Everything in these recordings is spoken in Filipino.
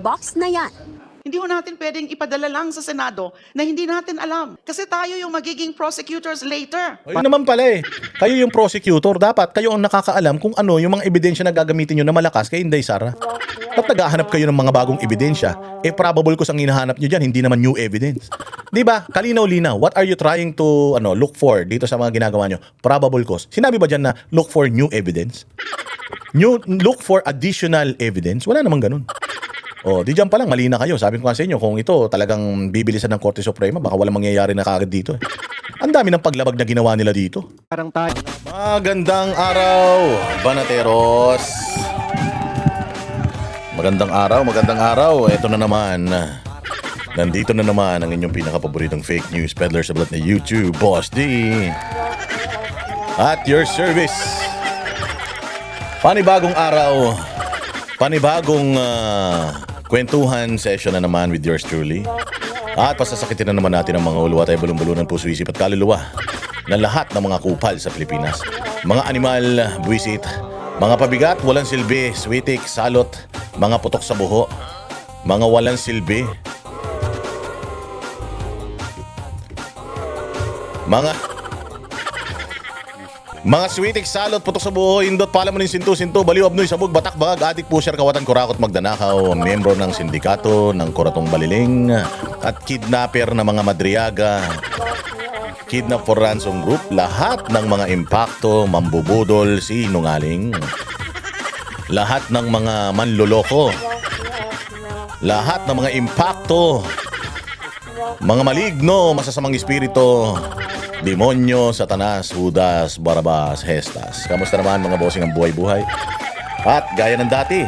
box na yan. Hindi ho natin pwedeng ipadala lang sa Senado na hindi natin alam. Kasi tayo yung magiging prosecutors later. Ayun naman pala eh. Kayo yung prosecutor. Dapat kayo ang nakakaalam kung ano yung mga ebidensya na gagamitin nyo na malakas kay Inday Sara. At naghahanap kayo ng mga bagong ebidensya. Probable cause ang hinahanap nyo dyan, hindi naman new evidence. Diba? Kalinaw-linaw. What are you trying to look for dito sa mga ginagawa nyo? Probable cause. Sinabi ba dyan na look for new evidence? Look for additional evidence? Wala namang ganun. Di dyan pa lang, mali na kayo. Sabi ko nga sa inyo, kung ito talagang bibilisan ng Korte Suprema, baka walang mangyayari na kagad dito. Ang dami ng paglabag na ginawa nila dito. Parang tayo. Magandang araw, Banateros. Magandang araw. Ito na naman. Nandito na naman ang inyong pinakapaboritong fake news peddler sa balat na YouTube, Boss D. At your service. Panibagong araw. Panibagong kwentuhan session na naman with yours truly. At pasasakitin na naman natin ang mga uluwa tayo bulong-bulong ng puso, isip at kaluluwa ng lahat ng mga kupal sa Pilipinas. Mga animal, buwisit, mga pabigat, walang silbi, switik, salot, mga putok sa buho, mga walang silbi, mga switik, salot, putok sa buho, indot, pala mo ng sinto-sinto, baliw, abnoy, sabog, batak, bagag, adik, pusher, kawatan, kurakot, magdanakaw, miyembro ng sindikato, ng kuratong baliling, at kidnapper na mga madriaga, kidnap for ransom group, lahat ng mga impacto, mambubudol, sinungaling, lahat ng mga manloloko, lahat ng mga impacto, mga maligno, masasamang espiritu, demonyo, Satanas, Judas, Barabas, Hestas. Kamusta naman mga bossing ang buhay-buhay? At gaya ng dati,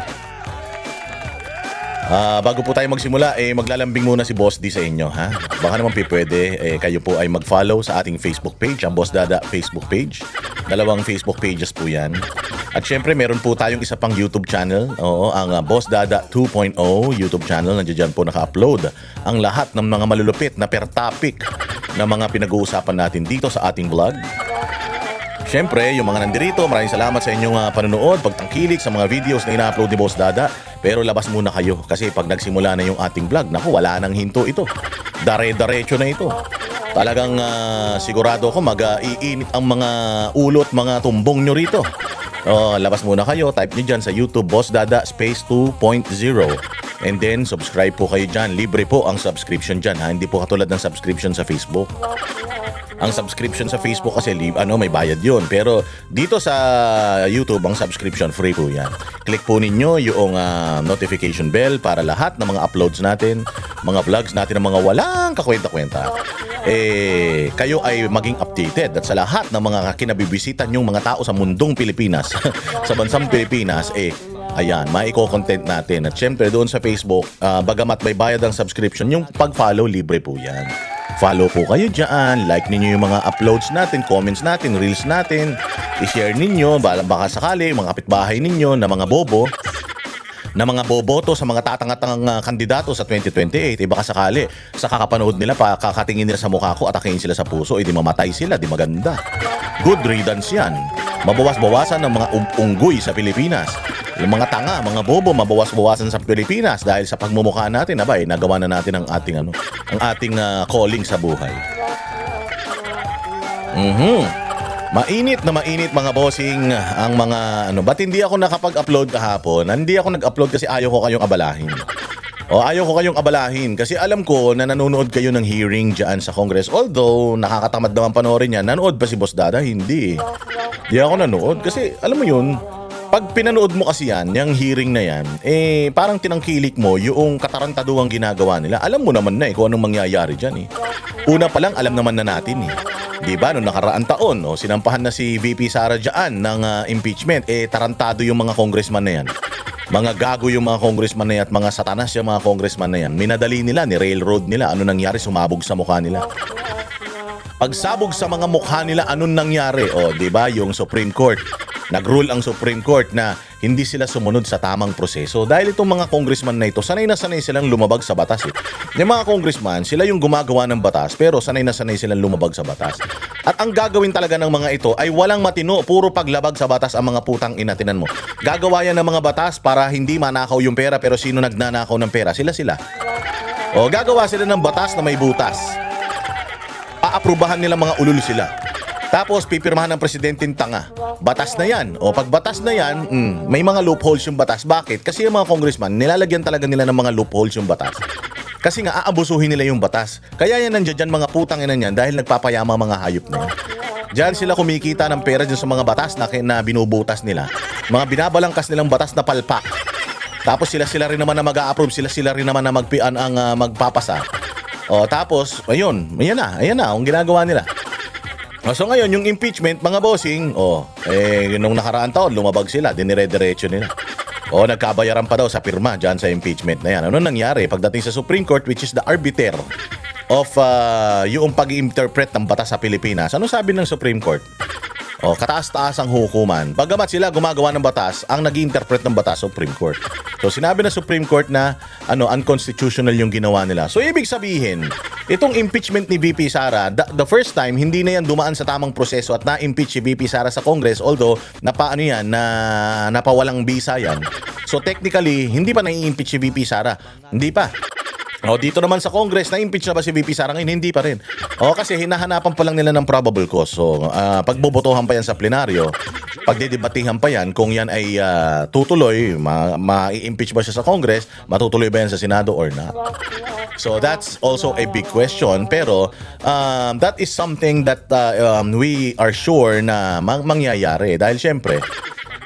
bago po tayo magsimula, maglalambing muna si Boss D sa inyo, ha? Baka naman pwede, kayo po ay mag-follow sa ating Facebook page, ang Boss Dada Facebook page. Dalawang Facebook pages po yan. At syempre, meron po tayong isa pang YouTube channel. Oo, ang Boss Dada 2.0 YouTube channel. Nandiyan po naka-upload ang lahat ng mga malulupit na per topic na mga pinag-uusapan natin dito sa ating vlog. Syempre, yung mga nandirito, maraming salamat sa inyong panonood, pagtangkilik sa mga videos na ina-upload ni Boss Dada. Pero labas muna kayo kasi pag nagsimula na yung ating vlog, naku, wala nang hinto ito. Dare-darecho na ito. Talagang sigurado ako mag-iinit ang mga ulot, mga tumbong nyo rito. Labas muna kayo, type nyo dyan sa YouTube, Boss Dada Space 2.0. And then, subscribe po kayo dyan. Libre po ang subscription dyan, ha? Hindi po katulad ng subscription sa Facebook. Ang subscription sa Facebook kasi may bayad yun. Pero dito sa YouTube, ang subscription free po yan. Click po ninyo yung notification bell para lahat ng mga uploads natin, mga vlogs natin ng mga walang kakwenta-kwenta, kayo ay maging updated. At sa lahat ng mga kinabibisitan yung mga tao sa mundong Pilipinas, sa bansang Pilipinas, ayan, maiko-content natin. At syempre doon sa Facebook, bagamat may bayad ang subscription, yung pag-follow libre po yan. Follow po kayo dyan, like ninyo yung mga uploads natin, comments natin, reels natin, i-share ninyo, baka sakali, mga kapitbahay ninyo na mga bobo, na mga boboto sa mga tatangatang kandidato sa 2028, baka sakali sa kakapanood nila, kakatingin nila sa mukha ko, atakihin sila sa puso, di mamatay sila, di maganda. Good riddance yan. Mabawas-bawasan ng mga unggoy sa Pilipinas. Yung mga tanga, mga bobo, mabawas-bawasan sa Pilipinas dahil sa pagmumukha natin, nagawa na natin ang ating calling sa buhay. Mainit na mainit mga bossing ang mga ba't hindi ako nakapag-upload kahapon? Hindi ako nag-upload kasi ayaw ko kayong abalahin. Ayaw ko kayong abalahin kasi alam ko na nanonood kayo ng hearing dyan sa Congress. Although nakakatamad naman panoorin yan. Nanood ba si Boss Dada? Hindi. Hindi ako nanood kasi alam mo yun, pag pinanood mo kasi yan, yung hearing na yan, parang tinangkilik mo yung katarantaduang ginagawa nila. Alam mo naman na kung anong mangyayari dyan. Una pa lang, alam naman na natin. Diba, noong nakaraang taon, sinampahan na si VP Sara dyan ng impeachment, tarantado yung mga congressman na yan. Mga gago yung mga congressman na yan at mga satanas yung mga congressman na yan. Minadali nila, ni-railroad nila, ano nangyari, sumabog sa mukha nila. Pagsabog sa mga mukha nila, anong nangyari? Diba, yung Supreme Court, Nag-rule ang Supreme Court na hindi sila sumunod sa tamang proseso. Dahil itong mga congressman na ito, sanay na sanay silang lumabag sa batas. Yung mga congressman, sila yung gumagawa ng batas, pero sanay na sanay silang lumabag sa batas. At ang gagawin talaga ng mga ito ay walang matino, puro paglabag sa batas ang mga putang inatinan mo. Gagawa yan ng mga batas para hindi manakaw yung pera, pero sino nagnanakaw ng pera? Sila. O gagawa sila ng batas na may butas. Aaprubahan nila mga ulul sila. Tapos pipirmahan ng presidenteng tanga. Batas na yan. O pag batas na yan, may mga loopholes yung batas. Bakit? Kasi yung mga congressman, nilalagyan talaga nila ng mga loopholes yung batas. Kasi nga aabusuhin nila yung batas. Kaya yan nandiyan dyan mga putang ina niyan dahil nagpapayama mga hayop na yan. Diyan sila kumikita ng pera dyan sa mga batas na binubutas nila. Mga binabalangkas nilang batas na palpak. Tapos sila rin naman na mag-a-approve, sila rin naman na magpapasa. O tapos, ayan na, ang ginagawa nila. So ngayon, yung impeachment, mga bossing, nung nakaraan taon, lumabag sila, dinire-diretso nila. Nagkabayaran pa daw sa pirma dyan sa impeachment na yan. Ano nangyari? Pagdating sa Supreme Court, which is the arbiter of yung pag-interpret ng batas sa Pilipinas, ano sabi ng Supreme Court? Kataas-taas ang hukuman. Bagamat sila gumagawa ng batas, ang nag-interpret ng batas Supreme Court. So sinabi ng Supreme Court na unconstitutional yung ginawa nila. So ibig sabihin, itong impeachment ni VP Sara, the first time hindi na yan dumaan sa tamang proseso at na-impeach si VP Sara sa Congress, although napawalang bisa yan. So technically, hindi pa na-impeach si VP Sara. Hindi pa. Dito naman sa Congress, na-impeach na ba si VP Sara ngayon? Hindi pa rin. Kasi hinahanapan pa lang nila ng probable cause. So, pagbobotohan pa yan sa plenaryo, pagdidebatihan pa yan, kung yan ay tutuloy, ma-impeach ba siya sa Congress, matutuloy ba yan sa Senado or not? So, that's also a big question. Pero, that is something that we are sure na mangyayari. Dahil syempre,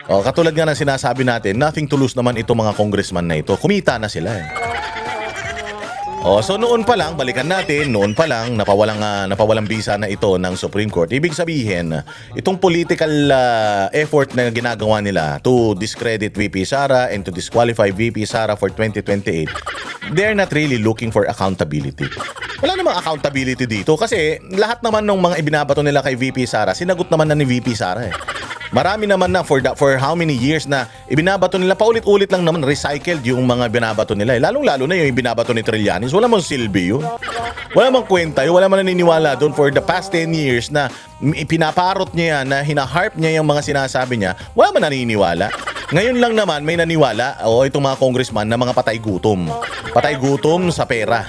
katulad nga ng sinasabi natin, nothing to lose naman itong mga congressman na ito. Kumita na sila eh. So noon pa lang, balikan natin, napawalang bisa na ito ng Supreme Court. Ibig sabihin, itong political effort na ginagawa nila to discredit VP Sara and to disqualify VP Sara for 2028, they're not really looking for accountability. Wala namang accountability dito kasi lahat naman ng mga ibinabato nila kay VP Sara, sinagot naman na ni VP Sara eh. Marami naman na for how many years na ibinabato nila, paulit-ulit lang naman recycled yung mga binabato nila eh. Lalong-lalo na yung ibinabato ni Trillanes, wala mang silbi yun. Wala mang kwenta yun, wala mang naniniwala doon for the past 10 years na pinaparot niya yan, na hinaharp niya yung mga sinasabi niya, wala man naniniwala. Ngayon lang naman may naniwala, itong mga congressman na mga patay gutom. Patay gutom sa pera.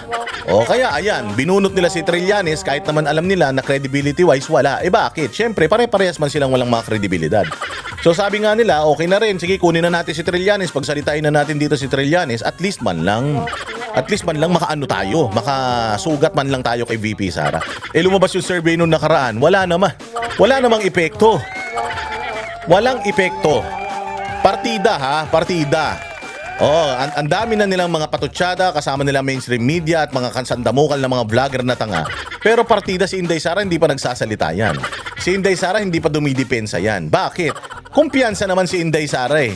Kaya ayan, binunot nila si Trillanes kahit naman alam nila na credibility wise wala. Bakit? Syempre, pare-parehas man silang walang mga kredibilidad. So sabi nga nila, okay na rin, sige kunin na natin si Trillanes, pagsalitain na natin dito si Trillanes, at least man lang makaano tayo, makasugat man lang tayo kay VP Sara. Lumabas yung survey nung nakaraan, wala namang epekto. Walang epekto. Partida. Ang dami na nilang mga patutsada, kasama nila mainstream media at mga kansandamukal na mga vlogger na tanga. Pero partida si Inday Sara hindi pa nagsasalita yan. Si Inday Sara hindi pa dumidepensa yan. Bakit? Kumpiyansa naman si Inday Sara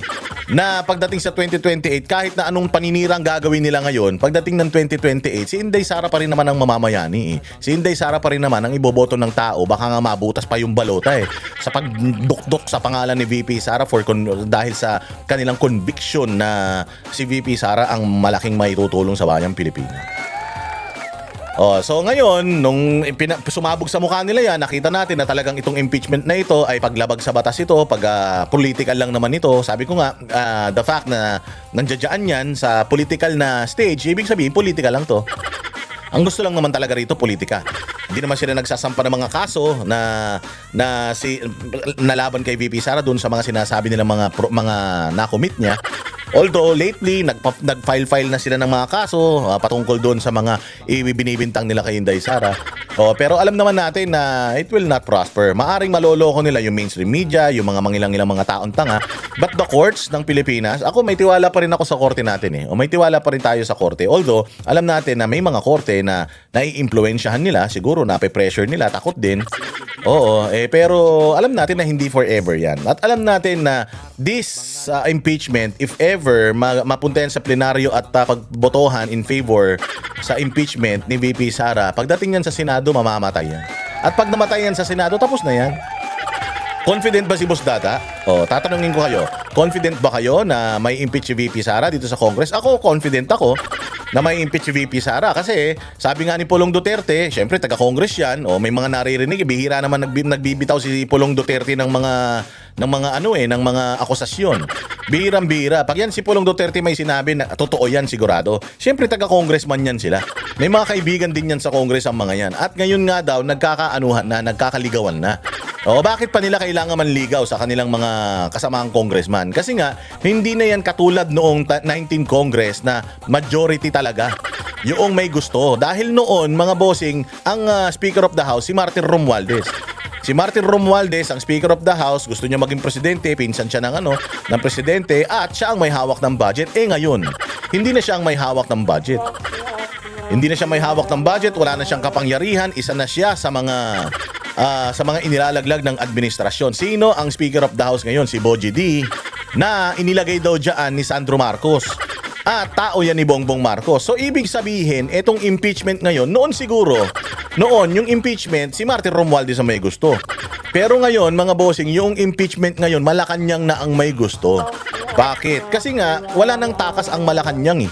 na pagdating sa 2028, kahit na anong paninirang gagawin nila ngayon, pagdating ng 2028, si Inday Sara pa rin naman ang mamamayani. Si Inday Sara pa rin naman ang iboboto ng tao. Baka nga mabutas pa yung balota sa pagdukdok sa pangalan ni VP Sara dahil sa kanilang conviction na si VP Sara ang malaking maitutulong sa bayang Pilipinas. So ngayon, nung sumabog sa mukha nila yan, nakita natin na talagang itong impeachment na ito ay paglabag sa batas ito, political lang naman ito. Sabi ko nga, the fact na nandiyan yan sa political na stage, ibig sabihin, political lang to. Ang gusto lang naman talaga rito, politika. Hindi naman sila nagsasampa ng mga kaso na laban kay VP Sara doon sa mga sinasabi nila mga na-commit niya. Although lately, nag-file na sila ng mga kaso patungkol doon sa mga binibintang nila kay Inday Sara. Pero alam naman natin na it will not prosper. Maaring maloloko nila yung mainstream media, yung mga mangilang-ilang mga taong tanga. But the courts ng Pilipinas, ako may tiwala pa rin ako sa korte natin may tiwala pa rin tayo sa korte. Although, alam natin na may mga korte na nai-impluwensyahan nila, siguro nape-pressure nila, takot din. Pero alam natin na hindi forever yan. At alam natin na this impeachment, if ever mapunta yan sa plenaryo at pagbotohan in favor sa impeachment ni VP Sara, pagdating yan sa Senado, mamamatay yan. At pag namatay yan sa Senado, tapos na yan. Confident ba si Boss Dada? O, tatanungin ko kayo, confident ba kayo na may impeach si VP Sara dito sa Congress? Ako, confident ako na may impeach si VP Sara kasi sabi nga ni Pulong Duterte, syempre taga-Congress yan, o may mga naririnig, bihira naman nagbibitaw si Pulong Duterte ng mga akusasyon. Bihirang-bihira. Pag yan si Pulong Duterte may sinabi na totoo yan sigurado. Syempre taga-congressman yan sila. May mga kaibigan din yan sa Congress ang mga yan. At ngayon nga daw nagkakaanuhan na, nagkakaligawan na. O bakit pa nila kailangan manligaw sa kanilang mga kasamaang congressman? Kasi nga, hindi na yan katulad noong 19 Congress na majority talaga yung may gusto. Dahil noon, mga bossing, ang Speaker of the House, si Martin Romualdez. Si Martin Romualdez, ang Speaker of the House, gusto niya maging presidente, pinsan siya ng presidente, at siya ang may hawak ng budget. Ngayon, hindi na siya ang may hawak ng budget. Hindi na siya may hawak ng budget, wala na siyang kapangyarihan, isa na siya sa mga inilalaglag ng administrasyon. Sino ang Speaker of the House ngayon? Si Boji D, na inilagay daw dyan ni Sandro Marcos. At tao yan ni Bongbong Marcos. So ibig sabihin, etong impeachment ngayon, noon yung impeachment, si Martin Romualdez ang may gusto. Pero ngayon, mga bossing, yung impeachment ngayon, Malacanang na ang may gusto. Bakit? Kasi nga, wala nang takas ang Malacanang eh.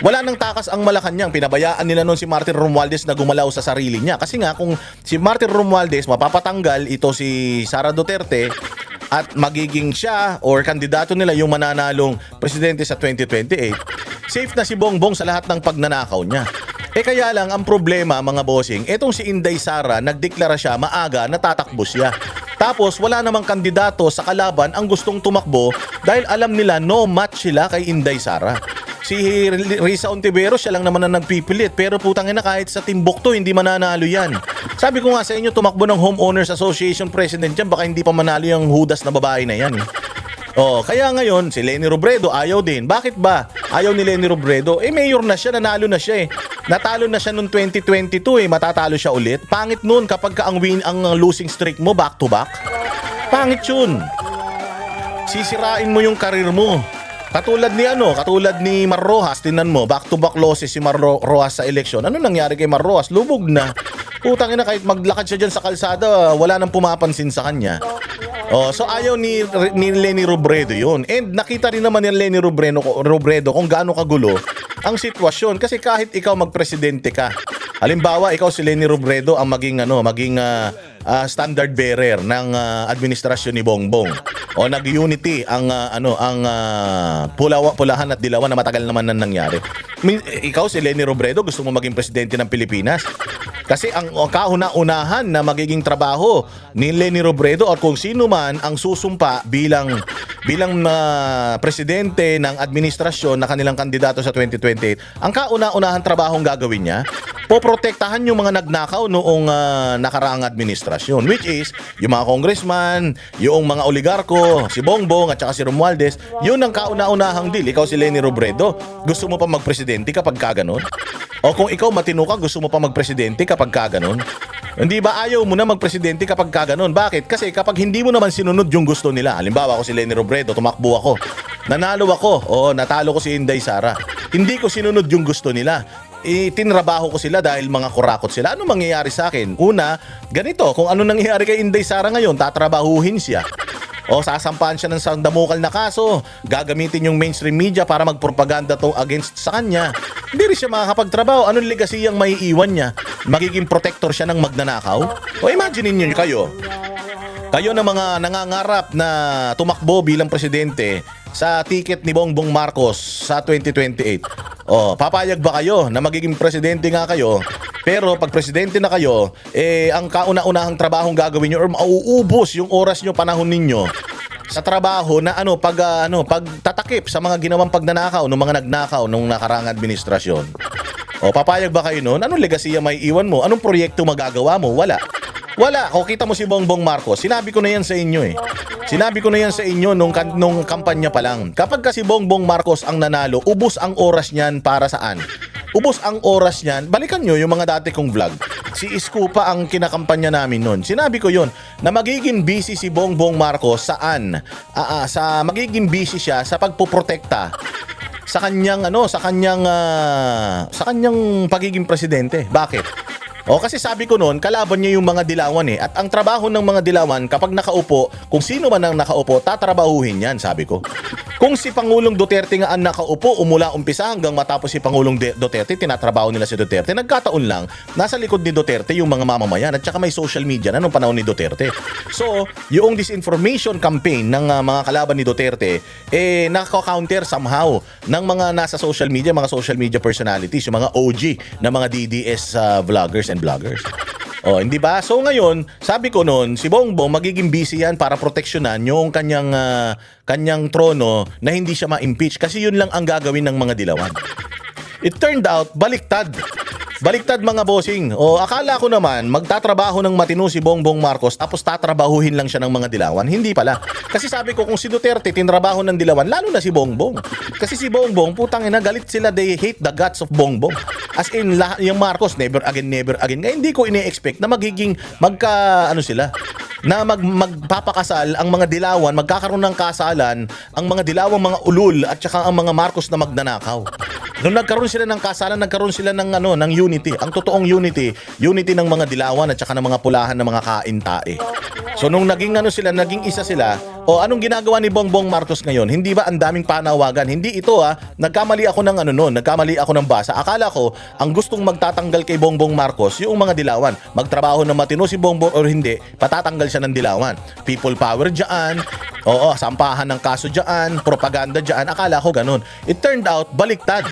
Wala nang takas ang Malacanang. Pinabayaan nila noon si Martin Romualdez na gumalaw sa sarili niya. Kasi nga, kung si Martin Romualdez mapapatanggal ito si Sara Duterte at magiging siya or kandidato nila yung mananalong presidente sa 2028, safe na si Bongbong sa lahat ng pagnanakaw niya. Kaya lang, ang problema, mga bossing, etong si Inday Sara, nagdeklara siya maaga na tatakbo siya. Tapos wala namang kandidato sa kalaban ang gustong tumakbo dahil alam nila no match sila kay Inday Sara. Si Risa Ontiveros, siya lang naman na nagpipilit. Pero putangin na, kahit sa Timbuktu, hindi mananalo yan. Sabi ko nga sa inyo, tumakbo ng Homeowners Association President dyan, baka hindi pa manalo yung hudas na babae na yan. Kaya ngayon, si Leni Robredo ayaw din. Bakit ba ayaw ni Leni Robredo? Mayor na siya, nanalo na siya eh. Natalo na siya noong 2022 matatalo siya ulit. Pangit nun kapag ang losing streak mo back to back. Pangit yun. Sisirain mo yung karir mo. Katulad ni Mar Rojas, tinan mo, back-to-back losses si Mar Rojas sa eleksyon. Ano nangyari kay Mar Rojas? Lubog na. Putang ina, kahit maglakad siya dyan sa kalsada, wala nang pumapansin sa kanya. So ayaw ni Leni Robredo yun. And nakita rin naman ni Leni Robredo kung gaano kagulo ang sitwasyon. Kasi kahit ikaw magpresidente ka, halimbawa, ikaw si Leni Robredo ang maging standard bearer ng administrasyon ni Bongbong. O nag-unity ang pulahan at dilawan na matagal naman nang nangyari. Ikaw si Leni Robredo, gusto mo maging presidente ng Pilipinas? Kasi ang kauna-unahan na magiging trabaho ni Leni Robredo o kung sino man ang susumpa bilang presidente ng administrasyon na kanilang kandidato sa 2028, ang kauna-unahan trabahong gagawin niya, poprotektahan yung mga nagnakaw noong nakaraang administrasyon, which is yung mga congressman, yung mga oligarko, si Bongbong at saka si Romualdez. Yun ang kauna-unahang deal. Ikaw si Leni Robredo, gusto mo pa magpresidente kapag kaganon? O kung ikaw matino ka, gusto mo pa magpresidente kapag kaganon? Hindi ba ayaw mo na magpresidente kapag kaganon? Bakit? Kasi kapag hindi mo naman sinunod yung gusto nila, halimbawa ako si Leni Robredo, tumakbo ako, nanalo ako, natalo ko si Inday Sara, hindi ko sinunod yung gusto nila, tinrabaho ko sila dahil mga kurakot sila. Ano mangyayari sa akin? Una, ganito, kung ano nangyayari kay Inday Sara ngayon, tatrabahuhin siya. Sasampahan siya ng sandamukal na kaso, gagamitin yung mainstream media para magpropaganda to against sa kanya. Hindi rin siya makakapagtrabaho. Anong legacy ang may iwan niya? Magiging protector siya ng magnanakaw? Imagine niyo kayo na mga nangangarap na tumakbo bilang presidente sa ticket ni Bongbong Marcos sa 2028. Papayag ba kayo na magiging presidente nga kayo? Pero pag presidente na kayo, ang kauna-unahang trabahong gagawin nyo or mauubos yung oras nyo, panahon ninyo sa trabaho na pagtatakip sa mga ginawang pagnanakaw ng mga nagnakaw nung nakarang administrasyon. Papayag ba kayo noon? Anong legasiya may iwan mo? Anong proyekto magagawa mo? Wala. Kung kita mo si Bongbong Marcos, sinabi ko na yan sa inyo Sinabi ko na yan sa inyo nung kampanya pa lang. Kapag kasi Bongbong Marcos ang nanalo, ubos ang oras niyan para saan? Ubos ang oras niyan. Balikan nyo yung mga dati kong vlog. Si Isko pa ang kinakampanya namin noon. Sinabi ko yon na magiging busy si Bongbong Marcos saan? Magiging busy siya sa pagpoprotekta sa kanyang pagiging presidente. Bakit? O kasi sabi ko noon, kalaban niya yung mga dilawan eh. At ang trabaho ng mga dilawan, kapag nakaupo, kung sino man ang nakaupo, tatrabahuhin yan, sabi ko. Kung si Pangulong Duterte nga ang nakaupo, umula umpisa hanggang matapos si Pangulong Duterte, tinatrabaho nila si Duterte, nagkataon lang, nasa likod ni Duterte yung mga mamamayan at saka may social media na nung panahon ni Duterte. So, yung disinformation campaign ng mga kalaban ni Duterte, naka-counter somehow ng mga nasa social media personalities, yung mga OG na mga DDS vloggers and vloggers. Oh, hindi ba? So ngayon, sabi ko noon, si Bongbong magiging busy yan para proteksyonan yung kanyang trono na hindi siya ma-impeach kasi yun lang ang gagawin ng mga dilawan. It turned out, baliktad. Baliktad mga bossing. O akala ko naman magtatrabaho ng matino si Bongbong Marcos tapos tatrabahuhin lang siya ng mga dilawan. Hindi pala. Kasi sabi ko kung si Duterte tinrabaho ng dilawan, lalo na si Bongbong. Kasi si Bongbong, putang ina, galit sila, they hate the guts of Bongbong. As in, yung Marcos, never again, never again. Ngayon, hindi ko ine-expect na magiging sila na magpapakasal ang mga dilawan, magkakaroon ng kasalan ang mga dilawang mga ulul at saka ang mga Marcos na magnanakaw. Nung nagkaroon sila ng kasalan, nagkaroon sila ng unity. Ang totoong unity ng mga dilawan at saka ng mga pulahan ng mga kaintae. So nung naging isa sila, anong ginagawa ni Bongbong Marcos ngayon? Hindi ba ang daming panawagan? Hindi ito nagkamali ako ng nagkamali ako ng basa. Akala ko ang gustong magtatanggal kay Bongbong Marcos yung mga dilawan. Magtrabaho na matino si Bongbong or hindi, patatanggal siya ng dilawan. People power diyan. Sampahan ng kaso diyan, propaganda diyan. Akala ko ganun. It turned out baliktad.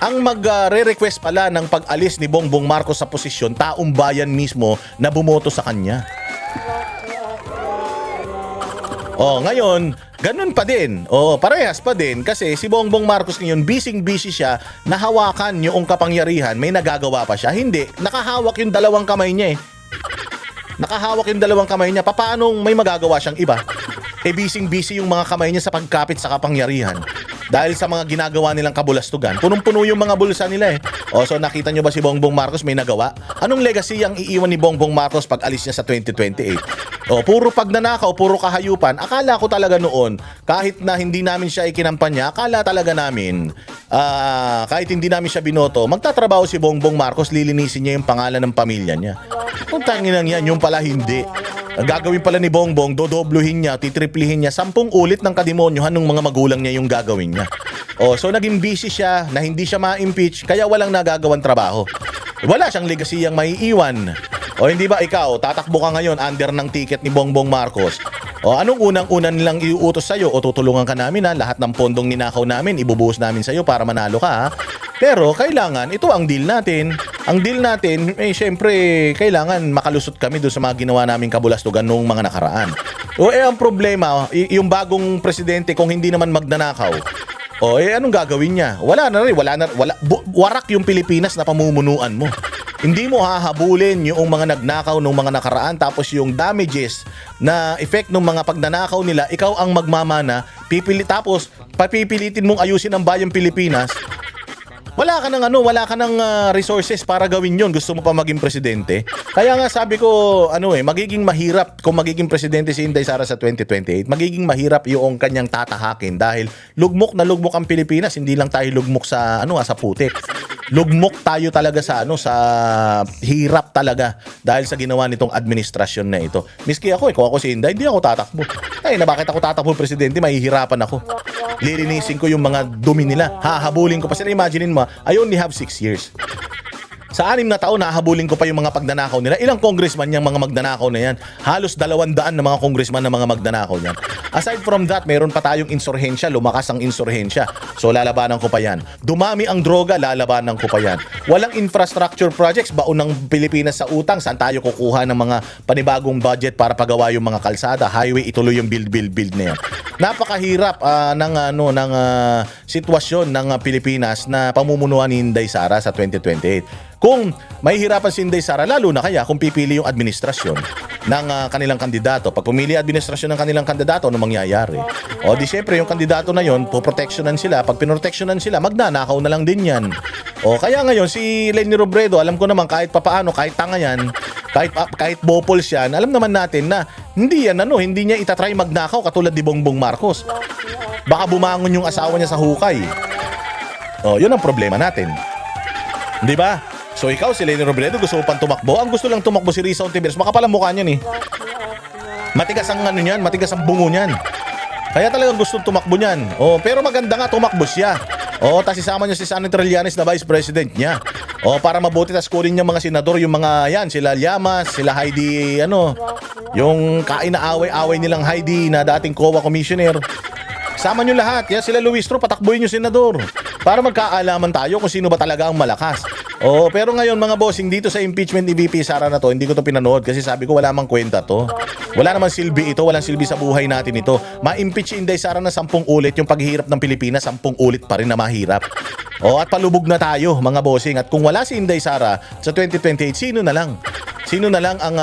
Ang magre-request pala ng pag-alis ni Bongbong Marcos sa posisyon, taong bayan mismo na bumoto sa kanya. Ngayon, ganun pa din. Parehas pa din kasi si Bongbong Marcos ngayon, busy siya na hawakan yung kapangyarihan, may nagagawa pa siya. Hindi, nakahawak yung dalawang kamay niya eh. Nakahawak yung dalawang kamay niya. Paano may magagawa siyang iba? Busy yung mga kamay niya sa pagkapit sa kapangyarihan. Dahil sa mga ginagawa nilang kabulastugan, punong-puno yung mga bulsa nila eh. So nakita nyo ba si Bongbong Marcos may nagawa? Anong legacy ang iiwan ni Bongbong Marcos pag alis niya sa 2028? Puro pagnanakaw, puro kahayupan. Akala ko talaga noon, kahit na hindi namin siya ikinampanya, akala talaga namin, kahit hindi namin siya binoto, magtatrabaho si Bongbong Marcos, lilinisin niya yung pangalan ng pamilya niya. Kung tangin lang yan, yung pala hindi. Ang gagawin pala ni Bongbong, dodobluhin niya, titriplihin niya, 10 ulit ng kademonyohan ng mga magulang niya yung gagawin niya. So naging busy siya na hindi siya ma-impeach, kaya walang nagagawang trabaho. Wala siyang legacy ang maiiwan. Hindi ba ikaw, tatakbo ka ngayon under ng ticket ni Bongbong Marcos? Anong unang-una nilang iuutos sa'yo? Tutulungan ka namin lahat ng pondong ninakaw namin, ibubuhos namin sa'yo para manalo ka Pero kailangan, ito ang deal natin. Ang deal natin, syempre, kailangan makalusot kami doon sa mga ginawa naming kabulastugan noong mga nakaraan. Ang problema, yung bagong presidente kung hindi naman magnanakaw, anong gagawin niya? Wala. Warak yung Pilipinas na pamumunuan mo. Hindi mo hahabulin yung mga nagnakaw ng mga nakaraan tapos yung damages na effect ng mga pagnanakaw nila, ikaw ang magmamana, tapos papipilitin mong ayusin ang bayang Pilipinas. Wala ka ng resources para gawin yon. Gusto mo pa maging presidente? Kaya nga sabi ko, magiging mahirap kung magiging presidente si Inday Sara sa 2028. Magiging mahirap yung kanyang tatahakin dahil lugmok na lugmok ang Pilipinas. Hindi lang tayo lugmok sa sa putik. Lugmok tayo talaga sa sa hirap talaga dahil sa ginawa nitong administrasyon na ito. Miski ako, kung ako si Inday, hindi ako tatakbo. Na bakit ako tatakbo presidente? Mahihirapan ako. Lilinisin ko yung mga dumi nila. Hahabulin ko pa sila. Imaginein mo, I only have 6 years. Sa 6 na taon, hahabulin ko pa yung mga pagnanakaw nila. Ilang congressman yung mga magnanakaw na yan? Halos 200 na mga congressman na mga magnanakaw yan. Aside from that, meron pa tayong insurhensya. Lumakas ang insurhensya. So lalabanan ko pa yan. Dumami ang droga, lalabanan ko pa yan. Walang infrastructure projects. Baon ng Pilipinas sa utang. Saan tayo kukuha ng mga panibagong budget para pagawa yung mga kalsada, highway, ituloy yung build na yan. Napakahirap ng sitwasyon ng Pilipinas na pamumunuan ni Inday Sara sa 2028. Kung mahihirapan si Inday Sara, lalo na kaya kung pipili yung administrasyon ng kanilang kandidato. Pag pumili administrasyon ng kanilang kandidato, ano mangyayari? Di syempre yung kandidato na yon, poproteksyonan sila. Pag pinoteksyonan sila, magnanakaw na lang din yan. Kaya ngayon, si Leni Robredo, alam ko naman kahit papaano, kahit tanga yan, kahit bopols yan, alam naman natin na hindi niya itatry magnakaw katulad ni Bongbong Marcos. Baka bumangon yung asawa niya sa hukay. Yun ang problema natin. Di ba? So ikaw, si Leni Robredo, gusto mo pang tumakbo? Ang gusto lang tumakbo si Risa Ontiveros. Makapal ang mukha niyan eh. Matigas ang ano niyan, matigas ang bungo niyan. Kaya talagang gusto tumakbo niyan. Oh, pero maganda nga tumakbo siya. Oh, tapos isama niya si Sonny Trillanes na Vice President niya. Oh, para mabuti tas kunin niya mga senador, yung mga yan, sila Llamas, sila Heidi, ano, yung kain na away-away nilang Heidi na dating COA commissioner. Sama nyo lahat. Yan sila Luistro, patakbuhin nyo senador. Para magkaalaman tayo kung sino ba talaga ang malakas. Oh, pero ngayon mga bossing, dito sa impeachment ni VP Sara na to, hindi ko to pinanood kasi sabi ko wala mang kwenta to. Wala naman silbi ito, walang silbi sa buhay natin ito. Ma-impeach si Inday Sara na 10 ulit, yung paghihirap ng Pilipinas, 10 ulit pa rin na mahirap. Oh, at palubog na tayo mga bossing. At kung wala si Inday Sara sa 2028, sino na lang? Sino na lang ang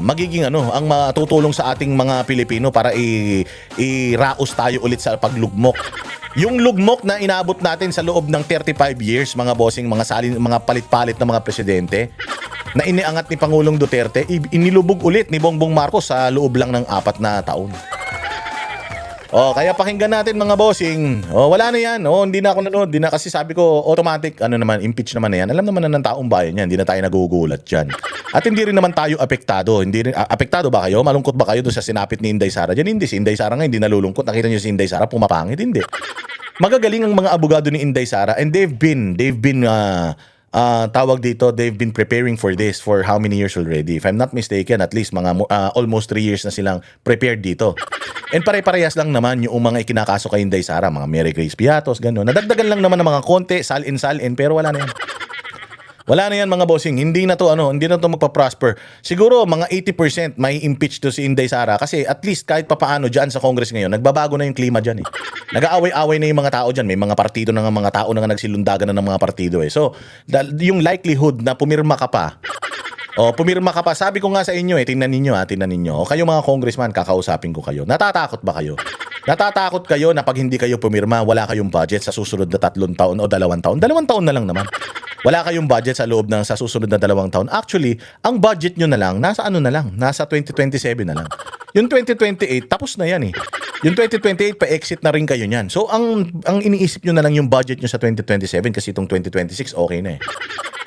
magiging ang matutulong sa ating mga Pilipino para iraos tayo ulit sa paglugmok. Yung lugmok na inabot natin sa loob ng 35 years, mga bossing, mga palit-palit na mga presidente, na iniangat ni Pangulong Duterte, inilubog ulit ni Bongbong Marcos sa loob lang ng 4 na taon. Oh, kaya pakinggan natin mga bossing. Oh, wala na 'yan. Oh, hindi na ako nanood. Hindi na kasi sabi ko automatic impeach naman na 'yan. Alam naman na ng taong bayan 'yan. Hindi na tayo nagugulat diyan. At hindi rin naman tayo apektado. Hindi rin apektado ba kayo? Malungkot ba kayo doon sa sinapit ni Inday Sara? Diyan hindi si Inday Sara nga hindi nalulungkot. Nakita niyo si Inday Sara pumapangit, hindi. Magagaling ang mga abogado ni Inday Sara and they've been tawag dito, they've been preparing for this for how many years already? If I'm not mistaken, at least mga almost 3 years na silang prepared dito. And pare-parehas lang naman yung mga ikinakaso kay Inday Sara, mga Mary Grace Piatos, gano'n. Nadagdagan lang naman ng mga konti, salin-salin, pero wala na yan. Wala na yan mga bossing. Hindi na to magpa-prosper. Siguro mga 80% may impeach to si Inday Sara kasi at least kahit papaano diyan sa Congress ngayon, nagbabago na yung klima diyan eh. Nag-aaway-away na yung mga tao diyan. May mga partido na mga tao na nagsilundagan na ng mga partido eh. So, yung likelihood na pumirma ka pa. Sabi ko nga sa inyo tingnan ninyo. O kayo mga congressman, kakausapin ko kayo. Natatakot ba kayo? Natatakot kayo na pag hindi kayo pumirma, wala kayong budget sa susunod na 3 taon o 2 taon? 2 taon na lang naman. Wala kayong budget sa loob ng sa susunod na 2 taon. Actually, ang budget nyo na lang, nasa 2027 na lang. Yung 2028, tapos na yan eh. Yung 2028, pa-exit na rin kayo niyan. So, ang iniisip nyo na lang yung budget nyo sa 2027 kasi itong 2026, okay na eh.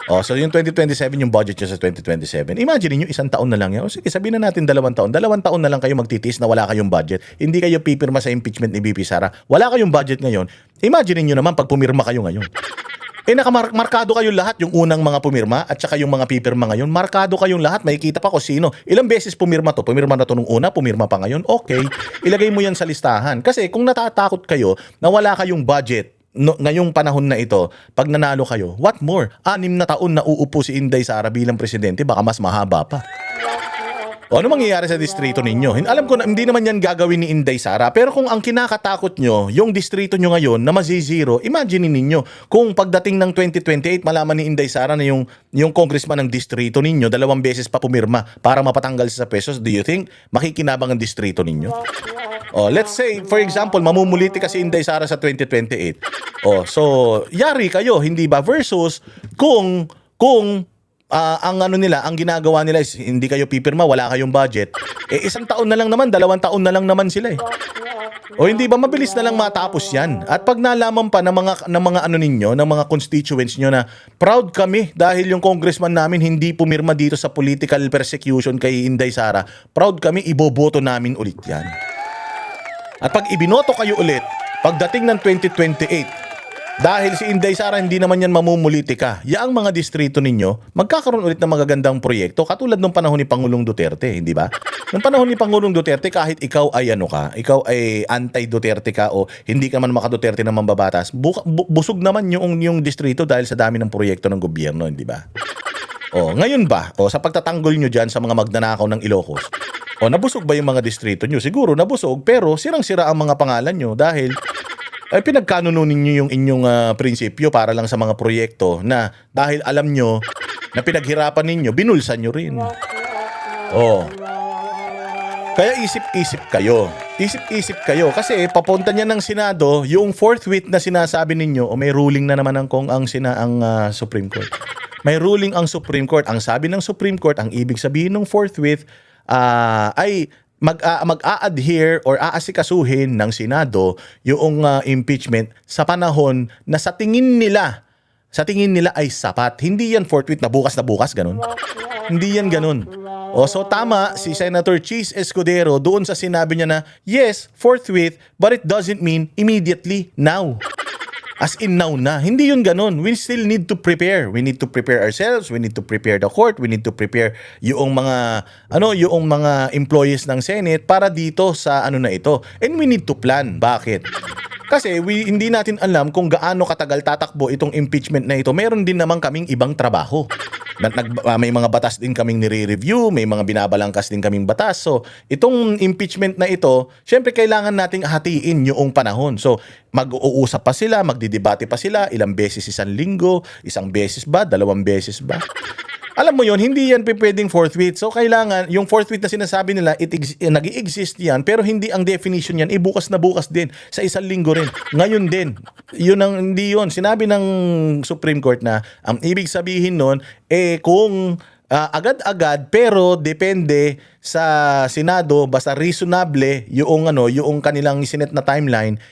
So yung 2027, yung budget nyo sa 2027. Imagine niyo 1 taon na lang yan. Sige, sabihin na natin 2 taon. 2 taon na lang kayo magtitiis na wala kayong budget. Hindi kayo pipirma sa impeachment ni VP Sara. Wala kayong budget ngayon. Imagine niyo naman pag pumirma kayo ngayon. Nakamarkado kayo lahat, yung unang mga pumirma at saka yung mga pipirma ngayon. Markado kayong lahat, makikita pa kung sino. Ilang beses pumirma to? Pumirma na to nung una, pumirma pa ngayon. Okay, ilagay mo yan sa listahan. Kasi kung natatakot kayo na wala kayong budget ngayong panahon na ito, pag nanalo kayo, what more? 6 na taon na uupo si Inday Sara bilang presidente, baka mas mahaba pa. O ano mangyayari sa distrito ninyo? Alam ko na hindi naman yan gagawin ni Inday Sara, pero kung ang kinakatakot nyo, yung distrito nyo ngayon na mazizero, imagine ninyo, kung pagdating ng 2028, malaman ni Inday Sara na yung congressman ng distrito ninyo, 2 beses pa pumirma para mapatanggal sa pesos, do you think makikinabang ang distrito ninyo? Let's say, for example, mamumuliti kasi Inday Sara sa 2028. So, yari kayo, hindi ba? Versus, kung ang ginagawa nila is hindi kayo pipirma, wala kayong budget. 1 taon na lang naman, 2 taon na lang naman sila eh. Hindi ba mabilis na lang matapos yan? At pag nalaman pa ng mga constituents nyo na proud kami dahil yung congressman namin hindi pumirma dito sa political persecution kay Inday Sara, proud kami, iboboto namin ulit yan. At pag ibinoto kayo ulit, pagdating ng 2028, dahil si Inday Sara hindi naman yan mamumulitika, yaang mga distrito ninyo, magkakaroon ulit ng magagandang proyekto katulad nung panahon ni Pangulong Duterte, hindi ba? Nung panahon ni Pangulong Duterte, kahit ikaw ay ikaw ay anti-Duterte ka o hindi ka naman maka-Duterte na mambabatas, busog naman yung distrito dahil sa dami ng proyekto ng gobyerno, hindi ba? Ngayon ba? Sa pagtatanggol nyo dyan sa mga magnanakaw ng Ilocos, nabusog ba yung mga distrito nyo? Siguro nabusog, pero sirang-sira ang mga pangalan nyo dahil pinagkanununin nyo yung inyong prinsipyo para lang sa mga proyekto na dahil alam nyo na pinaghirapan ninyo, binulsan nyo rin. Kaya isip-isip kayo. Isip-isip kayo kasi papunta niya ng Senado yung forthwith na sinasabi ninyo may ruling na naman ang Supreme Court. May ruling ang Supreme Court. Ang sabi ng Supreme Court, ang ibig sabihin ng forthwith ay mag-a-adhere or aasikasuhin ng Senado yung impeachment sa panahon na sa tingin nila sa tingin nila ay sapat. Hindi yan forthwith na bukas, ganun. Hindi yan ganun. O so tama si Senator Cheese Escudero doon sa sinabi niya na yes, forthwith, but it doesn't mean immediately, now. As in now na. Hindi yun ganun. We still need to prepare. We need to prepare ourselves. We need to prepare the court. We need to prepare yung mga employees ng Senate para dito sa ano na ito. And we need to plan. Bakit? Kasi hindi natin alam kung gaano katagal tatakbo itong impeachment na ito. Meron din naman kaming ibang trabaho. May mga batas din kaming nire-review, may mga binabalangkas din kaming batas. So, itong impeachment na ito, syempre kailangan nating hatiin yung panahon. So, mag-uusap pa sila, magdidebate pa sila, ilang beses isang linggo, isang beses ba, 2 beses ba? Alam mo yon, hindi yan pwedeng forthwith. So, kailangan, yung forthwith na sinasabi nila, nag-i-exist yan, pero hindi ang definition yan, bukas na bukas din, sa isang linggo rin. Ngayon din, hindi yun. Sinabi ng Supreme Court na, ang ibig sabihin nun, kung agad-agad, pero depende sa Senado, basta reasonable, yung kanilang isinet na timeline,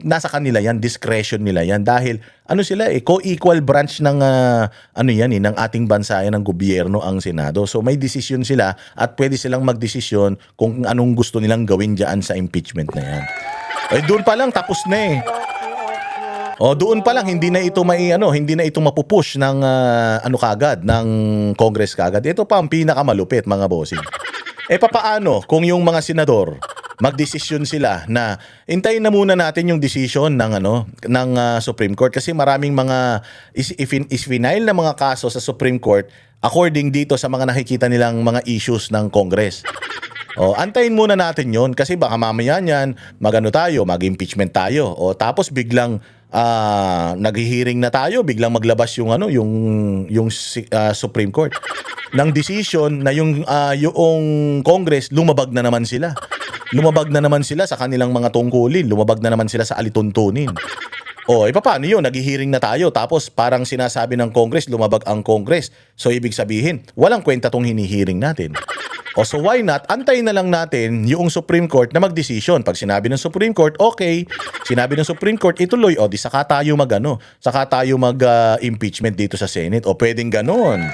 nasa kanila yan, discretion nila yan dahil sila co-equal branch ng ng ating bansa ng gobyerno ang Senado. So may desisyon sila at pwede silang magdesisyon kung anong gusto nilang gawin diyan sa impeachment na yan. Doon pa lang tapos na doon pa lang hindi na ito mapupush ng kagad ng Congress kagad. Ito pa ang pinakamalupit, mga bossing. Papaano kung yung mga senador magdesisyon sila na hintayin na muna natin yung decision ng Supreme Court kasi maraming mga is-final na mga kaso sa Supreme Court according dito sa mga nakikita nilang mga issues ng Congress. Antayin muna natin yon kasi baka mamaya niyan mag-impeachment tayo tapos biglang naghihiring na tayo, biglang maglabas yung Supreme Court ng decision na yung Congress lumabag na naman sila. Lumabag na naman sila sa kanilang mga tungkulin, lumabag na naman sila sa alituntunin. Paano yun? Naghihiring na tayo tapos parang sinasabi ng Congress, lumabag ang Congress. So ibig sabihin, walang kwenta tong hinihiring natin. So why not? Antayin na lang natin yung Supreme Court na magdesisyon. Pag sinabi ng Supreme Court, okay. Sinabi ng Supreme Court, ituloy. Di saka tayo mag-impeachment dito sa Senate. Pwedeng ganon.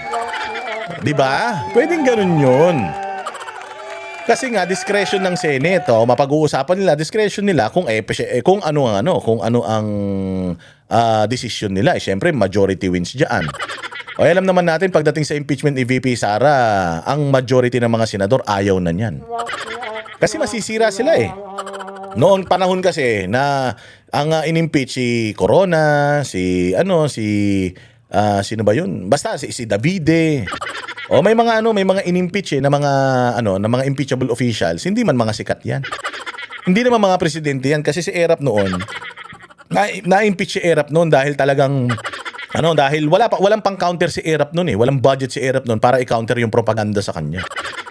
Diba? Pwedeng ganon yun. Kasi nga discretion ng Senate, mapag-uusapan nila discretion nila kung ano ang decision nila. Syempre majority wins diyan. Alam naman natin pagdating sa impeachment ni VP Sara, ang majority ng mga senador ayaw na niyan. Kasi masisira sila Noong panahon kasi na ang inimpeach si Corona, sino ba yun? Basta si Davide. May mga inimpeach na mga impeachable officials, hindi man mga sikat 'yan. Hindi naman mga presidente 'yan kasi si Erap noon na-impeach si Erap noon dahil talagang dahil walang pang-counter si Erap noon walang budget si Erap noon para i-counter yung propaganda sa kanya.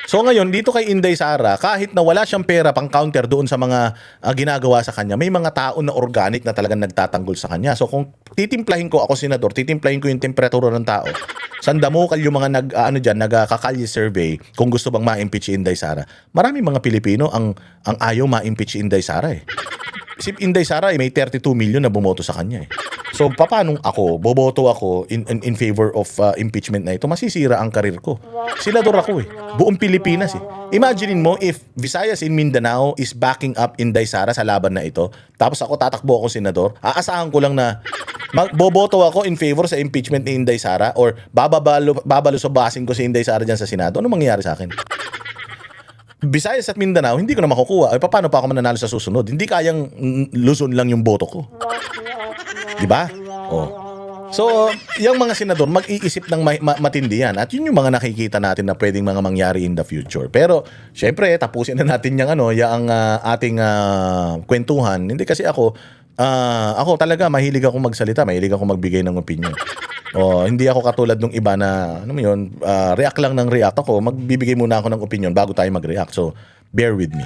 So ngayon dito kay Inday Sara, kahit na wala siyang pera pang-counter doon sa mga ginagawa sa kanya, may mga tao na organic na talagang nagtatanggol sa kanya. So kung titimplahin ko ako senador, titimplahin ko yung temperatura ng tao. Sandamukal yung mga nagkakalye survey kung gusto bang ma-impeach si Inday Sara. Maraming mga Pilipino ang ayaw ma-impeach si Inday Sara Si Inday Sara may 32 million na bumoto sa kanya So paano boboto ako in favor of impeachment na ito? Masisira ang karir ko. Senador ako Buong Pilipinas Imagine mo if Visayas in Mindanao is backing up Inday Sara sa laban na ito. Tapos ako tatakbo ako senador. Aasahan ko lang na boboto ako in favor sa impeachment ni Inday Sara or babalusobasin ko si Inday Sara diyan sa Senado. Ano mangyayari sa akin? Visayas at Mindanao, hindi ko na makukuha. Paano pa ako mananalo sa susunod? Hindi kayang Luzon lang yung boto ko. Diba? So, yung mga senador, mag-iisip ng matindi yan. At yun yung mga nakikita natin na pwedeng mga mangyari in the future. Pero, syempre, tapusin na natin yung ating kwentuhan. Hindi kasi ako talaga mahilig ako magsalita, mahilig ako magbigay ng opinion. Hindi ako katulad ng iba na, react lang ng react ako. Magbibigay muna ako ng opinion bago tayo mag-react. So, bear with me.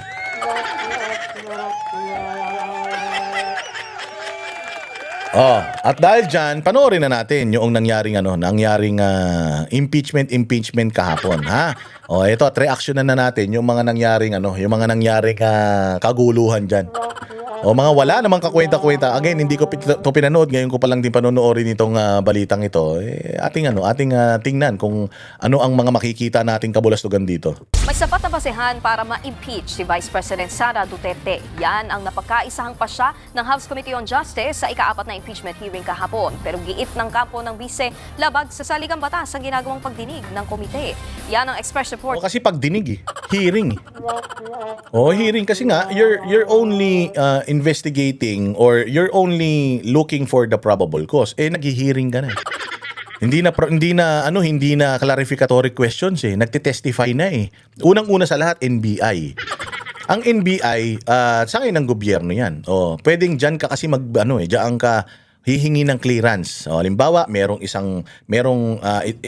At dahil dyan, panoorin na natin yung nangyaring impeachment kahapon, ha? Ito at reaction na natin yung mga nangyaring kaguluhan dyan. O mga wala namang kakwenta-kwenta. Again, hindi ko ito pinanood. Ngayon ko pa lang din panonoorin itong balitang ito. Ating tingnan kung ano ang mga makikita nating kabulastugan dito. May sapat na basehan para ma-impeach si Vice President Sara Duterte. Yan ang napagkaisahang pa siya ng House Committee on Justice sa ika-4 na impeachment hearing kahapon. Pero giit ng kampo ng bise, labag sa saligang batas ang ginagawang pagdinig ng komite. Yan ang Express Report. Kasi pagdinig hearing. Hearing kasi nga you're only investigating or you're only looking for the probable cause. naghi-hearing ka na. Hindi na clarificatory questions nagte-testify na Unang-una sa lahat NBI. Ang NBI sa akin ng gobyerno 'yan. Pwedeng diyan ka kasi diyan ka hihingi ng clearance. Halimbawa,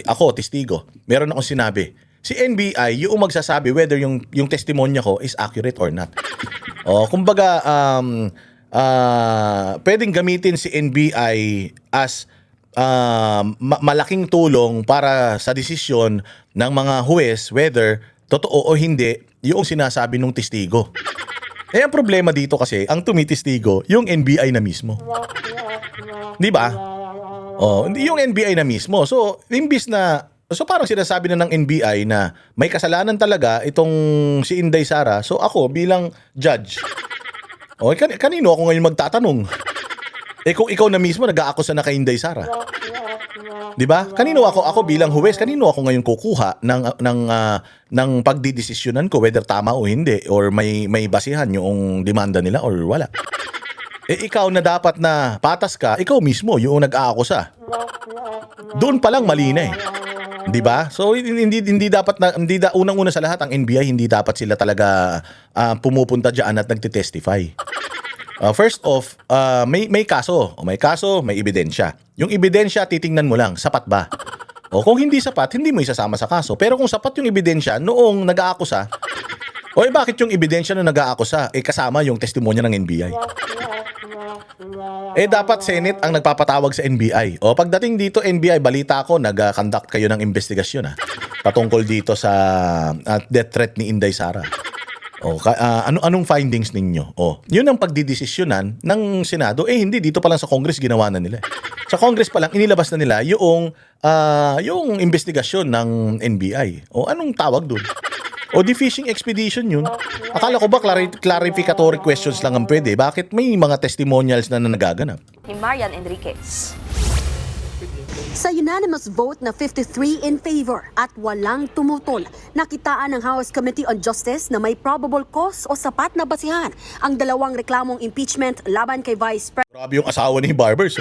ako testigo. Meron akong sinabi. Si NBI yung magsasabi whether yung testimonya ko is accurate or not. Kumbaga pwedeng gamitin si NBI as malaking tulong para sa desisyon ng mga huwes whether totoo o hindi yung sinasabi ng testigo. Ang problema dito kasi, ang tumitestigo, yung NBI na mismo. Di ba? Yung NBI na mismo. So parang sinasabi na ng NBI na may kasalanan talaga itong si Inday Sara. So ako bilang judge, kanino ako ngayon magtatanong? Kung ikaw na mismo nag-aakusa na kay Inday Sara. 'Di ba? Kanino ako bilang huwes, kanino ako ngayon kukuha ng pagdidesisyonan ko whether tama o hindi or may basihan yung demanda nila or wala. Ikaw na dapat na patas ka, ikaw mismo yung nag-aakusa. Doon pa lang mali na 'Di ba? So hindi dapat unang-una sa lahat ang NBI hindi dapat sila talaga pumupunta diyan at nagte-testify. First off, may kaso, may ebidensya. Yung ebidensya titingnan mo lang, sapat ba? Kung hindi sapat, hindi mo isasama sa kaso. Pero kung sapat yung ebidensya noong nag-aakusa, bakit yung ebidensya na nag-aakusa kasama yung testimonya ng NBI? Dapat Senate ang nagpapatawag sa NBI. Pagdating dito NBI, balita ko nag-conduct kayo ng investigasyon patungkol dito sa death threat ni Inday Sara. Anong findings ninyo? Yun ang pagdidesisyonan ng Senado. Hindi, dito pa lang sa Congress ginawa na nila. Sa Congress pa lang inilabas na nila yung investigasyon ng NBI. Anong tawag doon? Di fishing expedition yun. Akala ko ba clarificatory questions lang ang pwede? Bakit may mga testimonials na nagaganap? Ni Marian Enriquez. Sa unanimous vote na 53 in favor at walang tumutol, nakitaan ng House Committee on Justice na may probable cause o sapat na basihan ang dalawang reklamong impeachment laban kay Vice President. Grabe yung asawa ni Barbers.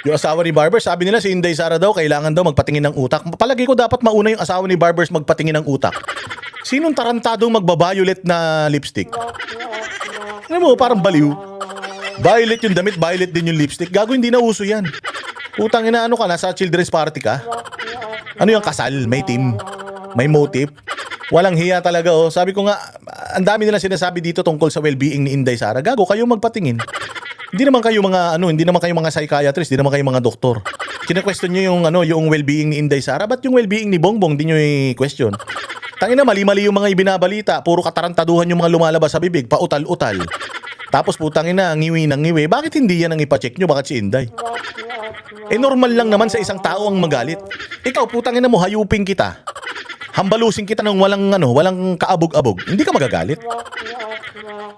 Yung asawa ni Barbers, sabi nila si Inday Sara daw, kailangan daw magpatingin ng utak. Palagi ko dapat mauna yung asawa ni Barbers magpatingin ng utak. Sinong tarantadong magba-violet na lipstick? Ano mo, parang baliw. Violet yung damit, violet din yung lipstick. Gago, hindi na uso yan. Putang ina, nasa children's party ka? Ano yung kasal? May team? May motive? Walang hiya talaga Sabi ko nga, ang dami nila sinasabi dito tungkol sa well-being ni Inday Sara. Gago, kayo magpatingin. Hindi naman kayo mga psychiatrist, hindi naman kayo mga doktor. Kina-question niyo yung well-being ni Inday Sara. Ba't yung well-being ni Bongbong di niyo i-question? Tangina, mali-mali yung mga ibinabalita. Puro katarantaduhan yung mga lumalabas sa bibig, pautal-utal. Tapos putang ina, ngiwi ng ngiwi. Bakit hindi yan ang ipacheck nyo? Bakit si Inday? Normal lang naman sa isang tao ang magalit. Ikaw, putang ina mo, hayupin kita. Hambalusin kita ng walang kaabog-abog. Hindi ka magagalit.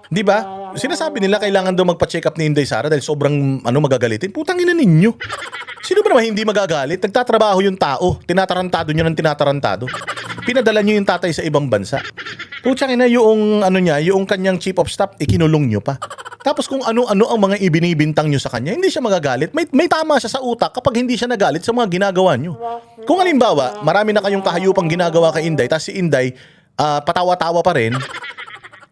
Di ba? Sinasabi nila kailangan daw magpa-check up ni Inday Sara dahil sobrang magagalitin. Putang ina ninyo. Sino ba naman hindi magagalit? Nagtatrabaho yung tao. Tinatarantado nyo ng tinatarantado. Pinadala nyo yung tatay sa ibang bansa. Putsang ina, yung kanyang chief of staff, ikinulong nyo pa. Tapos kung ano-ano ang mga ibinibintang nyo sa kanya, hindi siya magagalit. May tama siya sa utak kapag hindi siya nagalit sa mga ginagawa nyo. Kung halimbawa, marami na kayong kahayupang ginagawa kay Inday, tapos si Inday, patawa-tawa pa rin,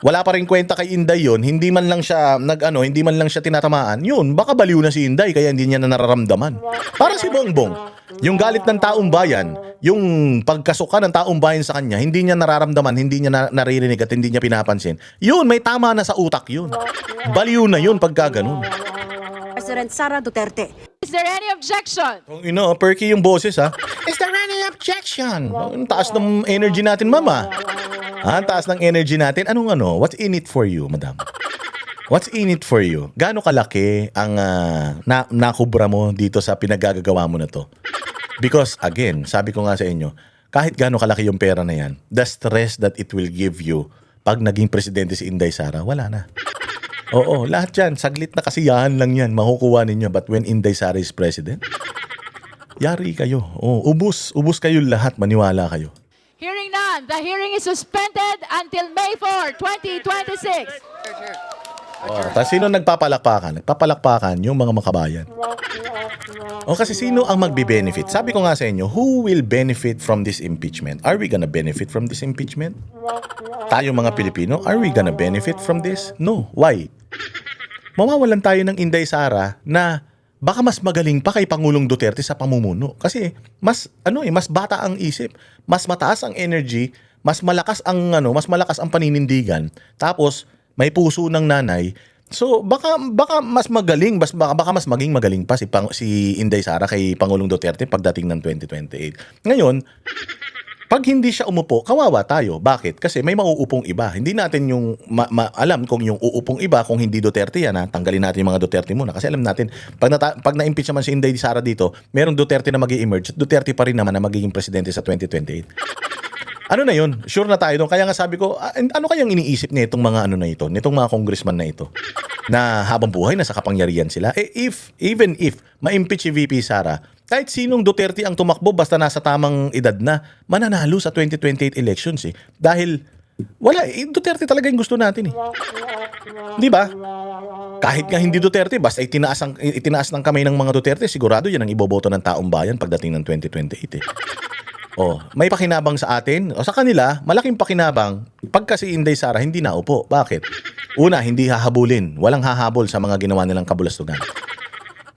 wala pa rin kwenta kay Inday yun, hindi man lang siya tinatamaan, yun, baka baliw na si Inday kaya hindi niya na nararamdaman. Para si Bongbong, yung galit ng taong bayan, yung pagkasuka ng taong bayan sa kanya, hindi niya nararamdaman, hindi niya naririnig at hindi niya pinapansin. Yun, may tama na sa utak yun. Baliw na yun pagka ganun. President Sara Duterte. Is there any objection? Perky yung boses Is there any objection? Ang taas ng energy natin, mama. Ang taas ng energy natin. What's in it for you, madam? What's in it for you? Gaano kalaki ang nakubra mo dito sa pinagagagawa mo na to? Because again, sabi ko nga sa inyo, kahit gaano kalaki yung pera na yan, the stress that it will give you pag naging presidente si Inday Sara, wala na. Oo, lahat yan. Saglit na kasiyahan lang yan. Makukuha ninyo. But when Inday Sara is president, yari kayo. Oh, ubus kayo lahat. Maniwala kayo. Hearing none, the hearing is suspended until May 4, 2026. Oh, tapos sino nagpapalakpakan? Nagpapalakpakan yung mga makabayan. O kasi sino ang magbe-benefit? Sabi ko nga sa inyo, who will benefit from this impeachment? Are we gonna benefit from this impeachment? Tayo mga Pilipino, are we gonna benefit from this? No. Why? Mawawalan tayo ng Inday Sara na baka mas magaling pa kay Pangulong Duterte sa pamumuno. Kasi mas bata ang isip, mas mataas ang energy, mas malakas ang paninindigan. Tapos may puso ng nanay. So baka mas magaling, baka mas maging magaling pa si Inday Sara kay Pangulong Duterte pagdating ng 2028. Ngayon, pag hindi siya umupo, kawawa tayo. Bakit? Kasi may mauupong iba. Hindi natin yung alam kung yung uupong iba, kung hindi Duterte yan, tanggalin natin yung mga Duterte muna. Kasi alam natin, pag na-impeach naman si Inday Sara dito, merong Duterte na mag-i-emerge at Duterte pa rin naman na magiging presidente sa 2028. Ano na yun? Sure na tayo doon. Kaya nga sabi ko, ano kayang iniisip nitong mga nitong mga congressman na ito? Na habang buhay, nasa kapangyarihan sila. Even if ma-impeach si VP Sara, kahit sinong Duterte ang tumakbo basta nasa tamang edad na, mananalo sa 2028 elections eh. Dahil, Duterte talaga yung gusto natin eh. Di ba? Kahit nga hindi Duterte, basta itinaas ng kamay ng mga Duterte, sigurado yan ang iboboto ng taong bayan pagdating ng 2028 eh. Oh, may pakinabang sa atin o sa kanila, malaking pakinabang pag kasi Inday Sara hindi naupo. Bakit? Una, hindi hahabulin. Walang hahabol sa mga ginawa nilang kabulastugan.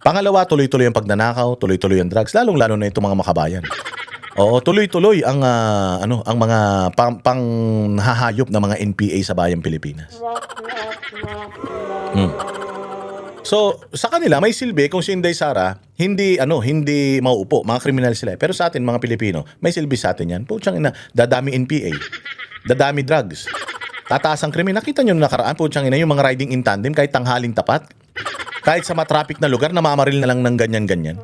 Pangalawa, tuloy-tuloy ang pagnanakaw, tuloy-tuloy ang drugs, lalong-lalo na itong mga makabayan. Oo, tuloy-tuloy ang ang mga panghahayop na mga NPA sa bayang Pilipinas. So, sa kanila may silbi kung si Inday Sara hindi mauupo, mga kriminal sila. Pero sa atin mga Pilipino, may silbi sa atin yan. Putsang ina, dadami NPA, dadami drugs, tataas ang krimen. Nakita nyo nakaraan, putsang ina, yung mga riding in tandem kahit tanghaling tapat, kahit sa matraffic na lugar, namamaril na lang ng ganyan-ganyan.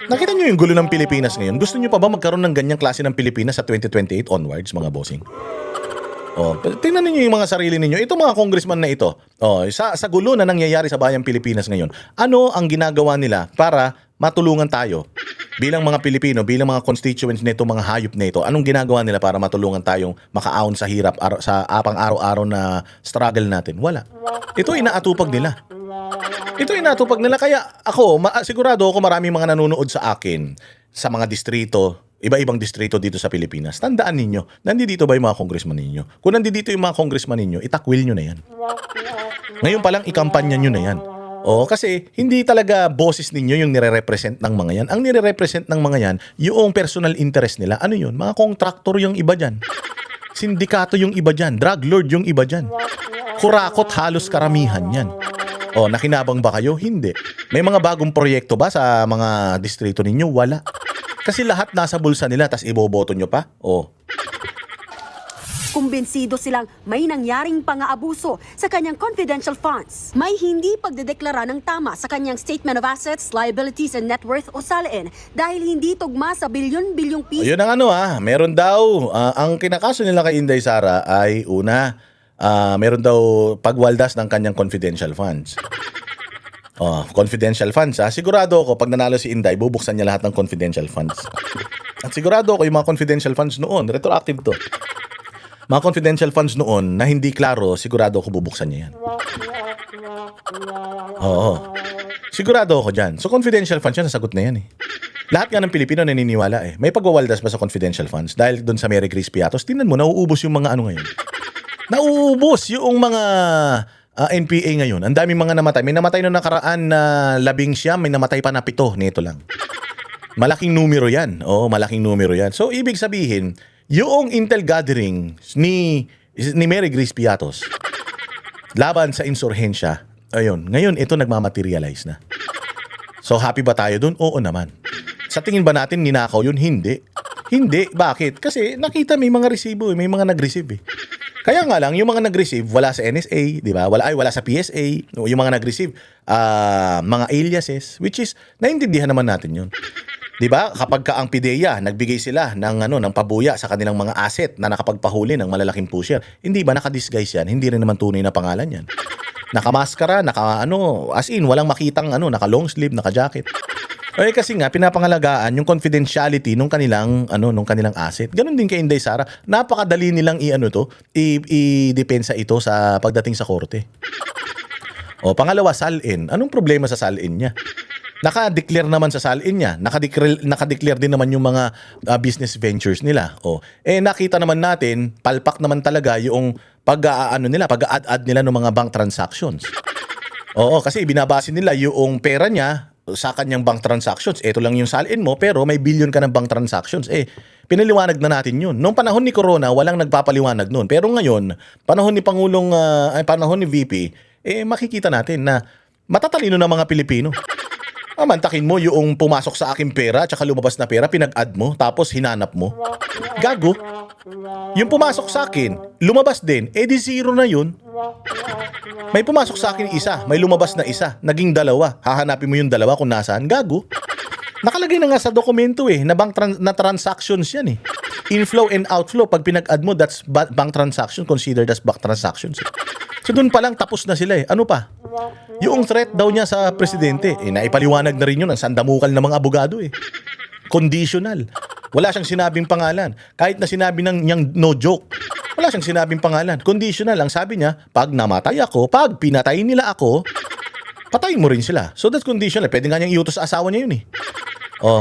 Nakita nyo yung gulo ng Pilipinas ngayon? Gusto nyo pa ba magkaroon ng ganyang klase ng Pilipinas sa 2028 onwards, mga bossing? Oh, tingnan niyo yung mga sarili ninyo. Itong mga congressman na ito, sa gulo na nangyayari sa bayang Pilipinas ngayon, ano ang ginagawa nila para matulungan tayo bilang mga Pilipino, bilang mga constituents nito, mga hayop na ito? Anong ginagawa nila para matulungan tayong makaahon sa hirap, sa pang-araw-araw na struggle natin? Wala. Ito inaatupag nila. Kaya ako, sigurado ako maraming mga nanonood sa akin sa mga distrito, iba-ibang distrito dito sa Pilipinas. Tandaan ninyo, nandito ba yung mga congressman ninyo? Kung nandito yung mga congressman ninyo, itakwil nyo na yan. Ngayon pa lang, ikampanya nyo na yan. Kasi hindi talaga boses ninyo yung nire-represent ng mga yan. Ang nire-represent ng mga yan, yung personal interest nila. Ano yun? Mga kontraktor yung iba dyan. Sindikato yung iba dyan. Drug lord yung iba dyan. Kurakot halos karamihan yan. Nakinabang ba kayo? Hindi. May mga bagong proyekto ba sa mga distrito ninyo? Wala. Kasi lahat nasa bulsa nila, tas iboboto nyo pa? Kumbinsido silang may nangyaring pang-aabuso sa kanyang confidential funds. May hindi pagdedeklara ng tama sa kanyang Statement of Assets, Liabilities and Net Worth o SALN dahil hindi tugma sa bilyon-bilyong piso. Yun ang meron daw, ang kinakaso nila kay Inday Sara ay una, meron daw pagwaldas ng kanyang confidential funds. Confidential funds. Sigurado ako pag nanalo si Inday, bubuksan niya lahat ng confidential funds. At sigurado ako yung mga confidential funds noon, retroactive to. Mga confidential funds noon na hindi klaro, sigurado ako bubuksan niya yan. Sigurado ako dyan. So confidential funds yan, nasagot na yan eh. Lahat nga ng Pilipino naniniwala eh. May pagwawaldas ba sa confidential funds? Dahil doon sa Mary Grace Piatos, tingnan mo, nauubos yung mga ngayon. Nauubos yung mga NPA ngayon. Ang daming mga namatay. May namatay noong nakaraan na 11, may namatay pa na 7 nito lang. Malaking numero yan. Malaking numero yan. So, ibig sabihin, yung intel gathering ni Mary Grace Piatos laban sa insurhensya, ngayon ito nagmamaterialize na. So, happy ba tayo dun? Oo naman. Sa tingin ba natin ninakaw yun? Hindi. Hindi. Bakit? Kasi nakita may mga resibo, may mga nag-receive eh. Kaya nga lang, yung mga nag-receive, wala sa NSA, di ba? Wala sa PSA. Yung mga nag-receive, mga aliases, which is, naintindihan naman natin yun. Di ba? Kapag ka ang PIDEA, nagbigay sila ng pabuya sa kanilang mga asset na nakapagpahuli ng malalaking pusher, hindi ba nakadisguise yan? Hindi rin naman tunay na pangalan yan. Nakamaskara, as in, walang makitang naka-long sleeve, naka-jacket. Eh kasi nga pinapangalagaan yung confidentiality nung kanilang asset. Ganon din kay Inday Sara. Napakadali nilang i-depensa ito sa pagdating sa korte. O pangalawa, salin. Anong problema sa salin niya? Naka-declare naman sa salin niya. Naka-declare din naman yung mga business ventures nila. O nakita naman natin, palpak naman talaga yung pag-add nila ng mga bank transactions. Oo, kasi binabase nila yung pera niya sa kanyang bank transactions. Ito lang yung salin mo, pero may billion ka ng bank transactions. Pinaliwanag na natin yun. Noong panahon ni Corona, walang nagpapaliwanag nun. Pero ngayon, panahon ni VP, makikita natin na matatalino na mga Pilipino. Mantakin mo yung pumasok sa aking pera at lumabas na pera, pinag-add mo, tapos hinanap mo. Gago. Yung pumasok sa akin, lumabas din, di zero na yun. May pumasok sa akin isa, may lumabas na isa, naging dalawa. Hahanapin mo yung dalawa kung nasaan. Gago. Nakalagay na nga sa dokumento na na transactions yan eh. Inflow and outflow, pag pinag-add mo, that's bank transaction, considered as bank transactions. So doon pa lang tapos na sila Ano pa? Yung threat daw niya sa presidente, naipaliwanag na rin yun ang sandamukal ng mga abogado Conditional. Wala siyang sinabing pangalan. Kahit na sinabi niyang no joke, wala siyang sinabing pangalan. Conditional. Ang sabi niya, pag namatay ako, pag pinatay nila ako, patayin mo rin sila. So that's conditional. Pwede nga niyang iutos sa asawa niya yun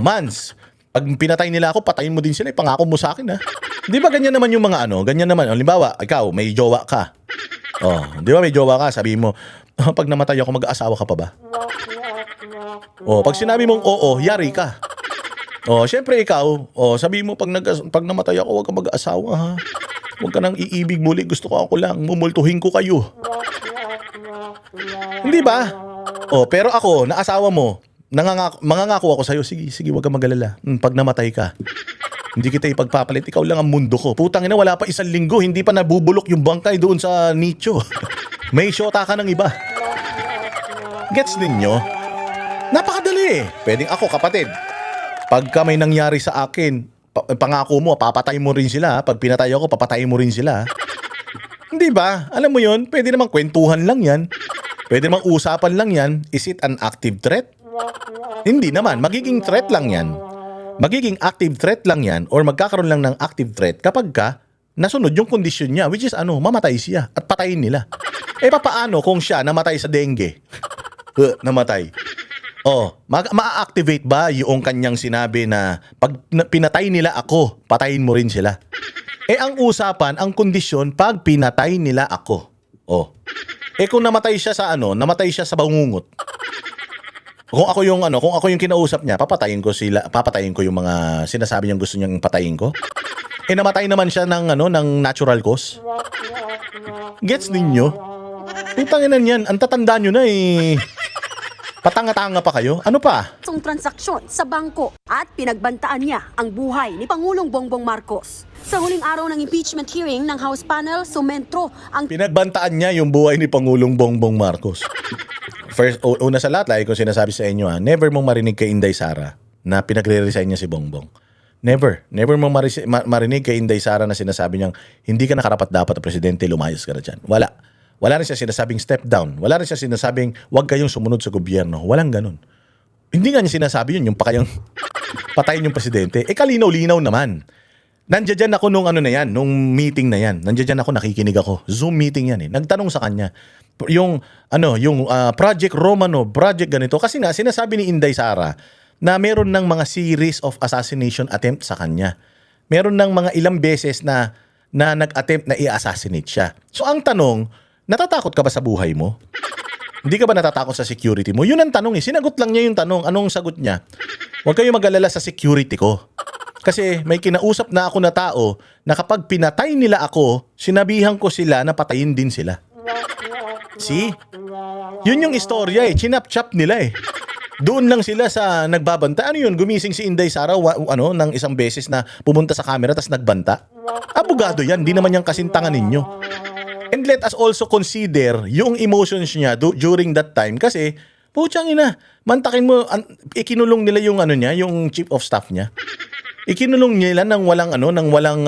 Mans, pag pinatay nila ako, patayin mo din sila. Pangako mo sa akin Di ba ganyan naman yung mga ganyan naman. Halimbawa, ikaw, may jowa ka. Di ba may jowa ka? Sabi mo, pag namatay ako, mag-aasawa ka pa ba? Pag sinabi mong oo, yari ka. Syempre ikaw, sabi mo pag namatay ako, huwag ka mag-aasawa ha. Huwag ka nang iibig muli, gusto ko ako lang, mumultuhin ko kayo. Hindi ba? Pero ako, naasawa mo, mangangako ako sa'yo, sige, huwag ka mag-alala. Pag namatay ka, hindi kita ipagpapalit, ikaw lang ang mundo ko. Putang ina, wala pa 1 linggo, hindi pa nabubulok yung bangkay doon sa nicho. May syota ka ng iba. Gets ninyo? Napakadali Pwedeng ako, kapatid. Pagka may nangyari sa akin, pangako mo, papatay mo rin sila. Pag pinatay ako, papatay mo rin sila. Hindi ba? Alam mo yun, pwede namang kwentuhan lang yan. Pwede namang usapan lang yan. Is it an active threat? Hindi naman. Magiging threat lang yan. Magiging active threat lang yan or magkakaroon lang ng active threat kapag ka nasunod yung kondisyon niya, which is mamatay siya at patayin nila. Papaano kung siya namatay sa dengue? Namatay. Ma-activate ba yung kanyang sinabi na pag pinatay nila ako, patayin mo rin sila? Ang usapan, ang kondisyon, pag pinatay nila ako. Kung namatay siya sa bangungot. Kung ako yung kinausap niya, papatayin ko yung mga sinasabi niyang gusto niyang patayin ko. Namatay naman siya ng natural cause. Gets ninyo? Putangin yan, ang tatanda niyo na Patanga-tanga pa kayo? Ano pa? Transaksyon sa bangko at pinagbantaan niya ang buhay ni Pangulong Bongbong Marcos. Sa huling araw ng impeachment hearing ng House panel, sumentro ang Pinagbantaan niya yung buhay ni Pangulong Bongbong Marcos. First, una sa lahat, kung sinasabi sa inyo never mong marinig kay Inday Sara na pinagre-resign niya si Bongbong. Never mong marinig kay Inday Sara na sinasabi niyang hindi ka nakarapat dapat na presidente, lumayas ka na dyan. Wala rin siya sinasabing step down. Wala rin siya sinasabing huwag kayong sumunod sa gobyerno. Walang ganun. Hindi nga niya sinasabi yun, yung pa kayong patayin yung presidente. Kalinaw-linaw naman. Nandiyan ako nung meeting na yan. Nandiyan ako, nakikinig ako. Zoom meeting yan Nagtanong sa kanya. Yung Project Romano, Project ganito. Kasi nga, sinasabi ni Inday Sara na meron ng mga series of assassination attempt sa kanya. Meron ng mga ilang beses na nag-attempt na i-assassinate siya. So ang tanong, natatakot ka ba sa buhay mo? Hindi ka ba natatakot sa security mo? Yun ang tanong Sinagot lang niya yung tanong. Anong sagot niya? Huwag kayo mag-alala sa security ko. Kasi may kinausap na ako na tao na kapag pinatay nila ako, sinabihan ko sila na patayin din sila. See? Yun yung istorya Chinap-chap nila Doon lang sila sa nagbabanta. Ano yun? Gumising si Inday Sara ng isang beses na pumunta sa camera tas nagbanta. Abogado yan, di naman yung kasintangan ninyo. And let us also consider yung emotions niya during that time kasi putsang ina, mantakin mo, ikinulong nila yung ano niya, yung chief of staff niya. Ikinulong nila ng walang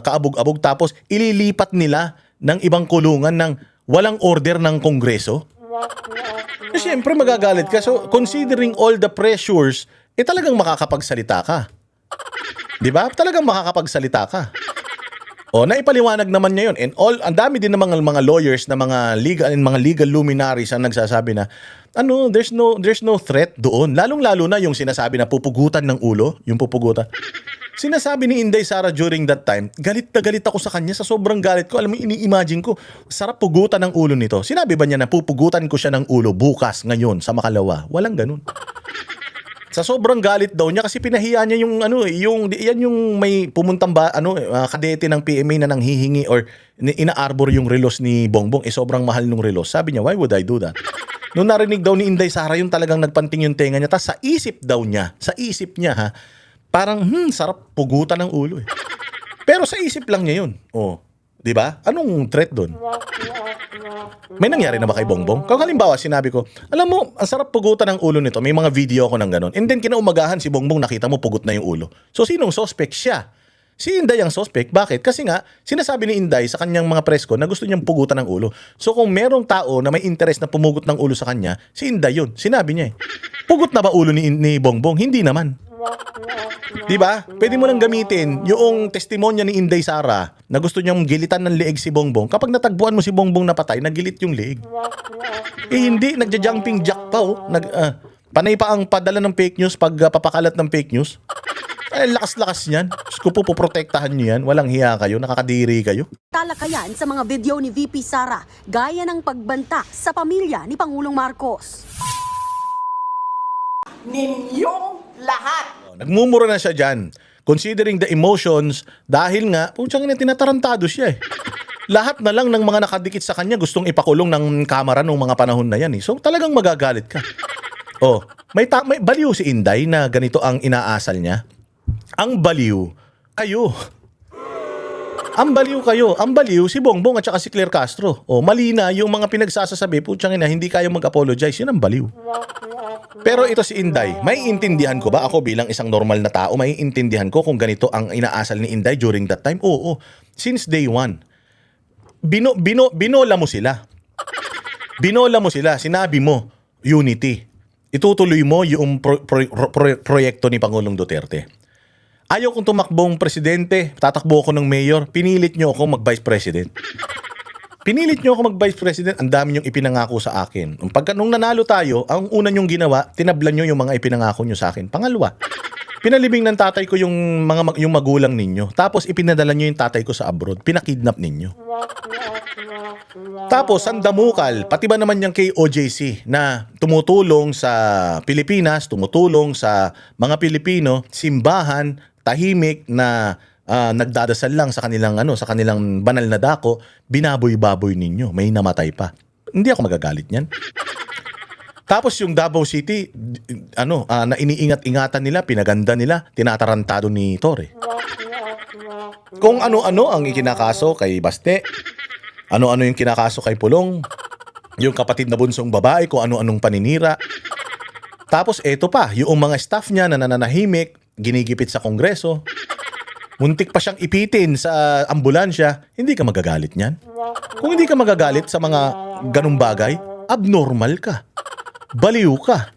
kaabog-abog tapos ililipat nila ng ibang kulungan ng walang order ng Kongreso. Siyempre magagalit ka. So considering all the pressures, talagang makakapagsalita ka. 'Di ba? Talagang makakapagsalita ka. Naipaliwanag naman niya yun. And ang dami din ng mga lawyers na mga legal luminaries ang nagsasabi na there's no threat doon. Lalong-lalo na yung sinasabi na pupugutan ng ulo, yung pupugutan. Sinasabi ni Inday Sara during that time, galit na galit ako sa kanya, sa sobrang galit ko. Alam mo, ini-imagine ko, sarap pugutan ng ulo nito. Sinabi ba niya na pupugutan ko siya ng ulo bukas, ngayon, sa Makalawa? Walang ganun. Sa sobrang galit daw niya kasi pinahiya niya yan yung may pumuntang kadete ng PMA na nanghihingi or ina-arbor yung relos ni Bongbong, sobrang mahal nung relos. Sabi niya, why would I do that? Nung narinig daw ni Inday Sara yung talagang nagpanting yung tenga niya, sa isip niya ha, parang sarap pugutan ng ulo eh. Pero sa isip lang niya yun. 'Di ba? Anong threat doon? May nangyari na ba kay Bongbong? Kung halimbawa sinabi ko, alam mo, ang sarap pugutan ng ulo nito. May mga video ako ng ganun. And then kinaumagahan si Bongbong, nakita mo pugot na yung ulo. So sinong suspect? Siya. Si Inday ang suspect. Bakit? Kasi nga, sinasabi ni Inday sa kanyang mga press ko na gusto niyang pugutan ng ulo. So kung merong tao na may interest na pumugot ng ulo sa kanya, si Inday yun. Sinabi niya Pugot na ba ulo ni Bongbong? Hindi naman. Diba? Pwede mo lang gamitin yung testimonya ni Inday Sara na gusto niyang gilitan ng leeg si Bongbong. Kapag natagpuan mo si Bongbong na patay, nagilit yung leeg. Hindi, nagja-jumping jack pa panay pa ang padala ng fake news pag papakalat ng fake news. Lakas-lakas niyan. Kung poprotektahan niyo yan, walang hiya kayo, nakakadiri kayo. Talakayan sa mga video ni VP Sara gaya ng pagbanta sa pamilya ni Pangulong Marcos. Ninyong lahat. Nagmumura na siya dyan. Considering the emotions, dahil nga, putsang ina, tinatarantado siya Lahat na lang ng mga nakadikit sa kanya gustong ipakulong ng kamera nung mga panahon na yan So talagang magagalit ka. May baliw si Inday na ganito ang inaasal niya. Ang baliw, kayo. Ang baliw kayo. Ang baliw si Bongbong at saka si Claire Castro. Mali na yung mga pinagsasasabi, putsang ina, hindi kayo mag-apologize. Yun ang baliw. Pero ito si Inday, may intindihan ko ba? Ako bilang isang normal na tao, may intindihan ko kung ganito ang inaasal ni Inday during that time? Oo. Since day one. Binola mo sila. Binola mo sila. Sinabi mo, unity. Itutuloy mo yung proyekto ni Pangulong Duterte. Ayaw kong tumakbong presidente, tatakbo ako ng mayor, pinilit nyo ako mag-vice president. Pinilit nyo ako mag-vice president, ang dami nyong ipinangako sa akin. Nung nanalo tayo, ang una nyong ginawa, tinablan nyo yung mga ipinangako nyo sa akin. Pangalawa, pinalibing ng tatay ko yung magulang ninyo. Tapos ipinadala nyo yung tatay ko sa abroad. Pinakidnap ninyo. Tapos, ang damukal, pati ba naman yung kay OJC na tumutulong sa Pilipinas, tumutulong sa mga Pilipino, simbahan, tahimik na nagdadasal lang sa kanilang banal na dako, binaboy-baboy ninyo, may namatay pa. Hindi ako magagalit niyan. Tapos yung Davao City, na iniingat-ingatan nila, pinaganda nila, tinatarantado ni Torre. Kung ano-ano ang ikinakaso kay Baste, ano-ano yung kinakaso kay Pulong, yung kapatid na bunsong babae, kung ano-anong paninira. Tapos eto pa, yung mga staff niya na nananahimik, ginigipit sa Kongreso, muntik pa siyang ipitin sa ambulansya, hindi ka magagalit niyan. Kung hindi ka magagalit sa mga ganung bagay, abnormal ka. Baliw ka.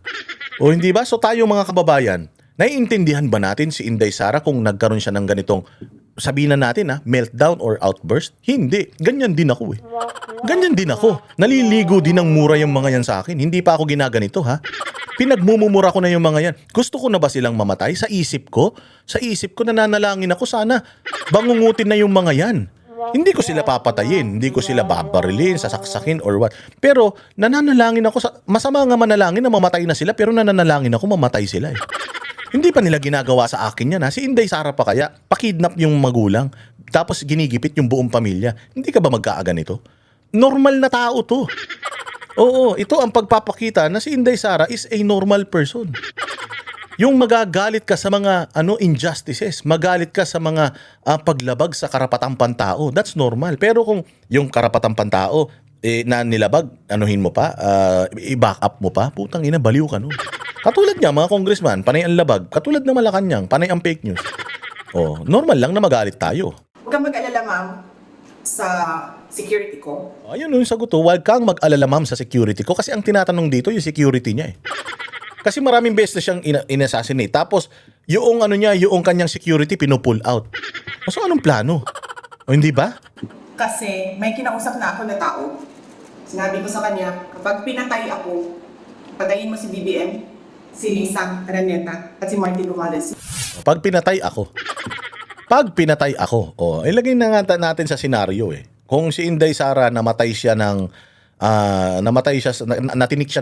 O hindi ba? So tayo mga kababayan, naiintindihan ba natin si Inday Sara kung nagkaroon siya ng ganitong, sabihin na natin meltdown or outburst? Hindi. Ganyan din ako Ganyan din ako. Naliligo din ng mura yung mga yan sa akin. Hindi pa ako ginaganito Pinagmumura ko na yung mga yan. Gusto ko na ba silang mamatay? Sa isip ko nananalangin ako sana bangungutin na yung mga yan. Hindi ko sila papatayin, hindi ko sila babarilin, sasaksakin or what. Pero nananalangin ako, masama nga manalangin na mamatay na sila, pero nananalangin ako mamatay sila Hindi pa nila ginagawa sa akin yan Si Inday Sara pa kaya, pakidnap yung magulang, tapos ginigipit yung buong pamilya. Hindi ka ba magkaaganito? Normal na tao to. Oo, ito ang pagpapakita na si Inday Sara is a normal person. Yung magagalit ka sa mga injustices, magalit ka sa mga paglabag sa karapatang pantao, that's normal. Pero kung yung karapatang pantao na nilabag, anuhin mo pa, i-back up mo pa, putang ina, baliw ka nun. Katulad niya, mga congressman, panay ang labag. Katulad ng Malacanang, panay ang fake news. Oh, normal lang na magalit tayo. Huwag kang mag-alala, ma'am, sa security ko. Ayun yung sagot, huwag kang mag-alala ma'am sa security ko kasi ang tinatanong dito yung security niya eh. Kasi maraming beses na siyang in-assassinate. Tapos yung yung kanyang security pinupull out. So anong plano? O hindi ba? Kasi may kinausap na ako na tao. Sinabi ko sa kanya, kapag pinatay ako, patayin mo si BBM, si Lisa Araneta, at si Martin Romualdez. Pag pinatay ako, ilagay na nga natin sa senaryo eh. Kung si Inday Sara natinik siya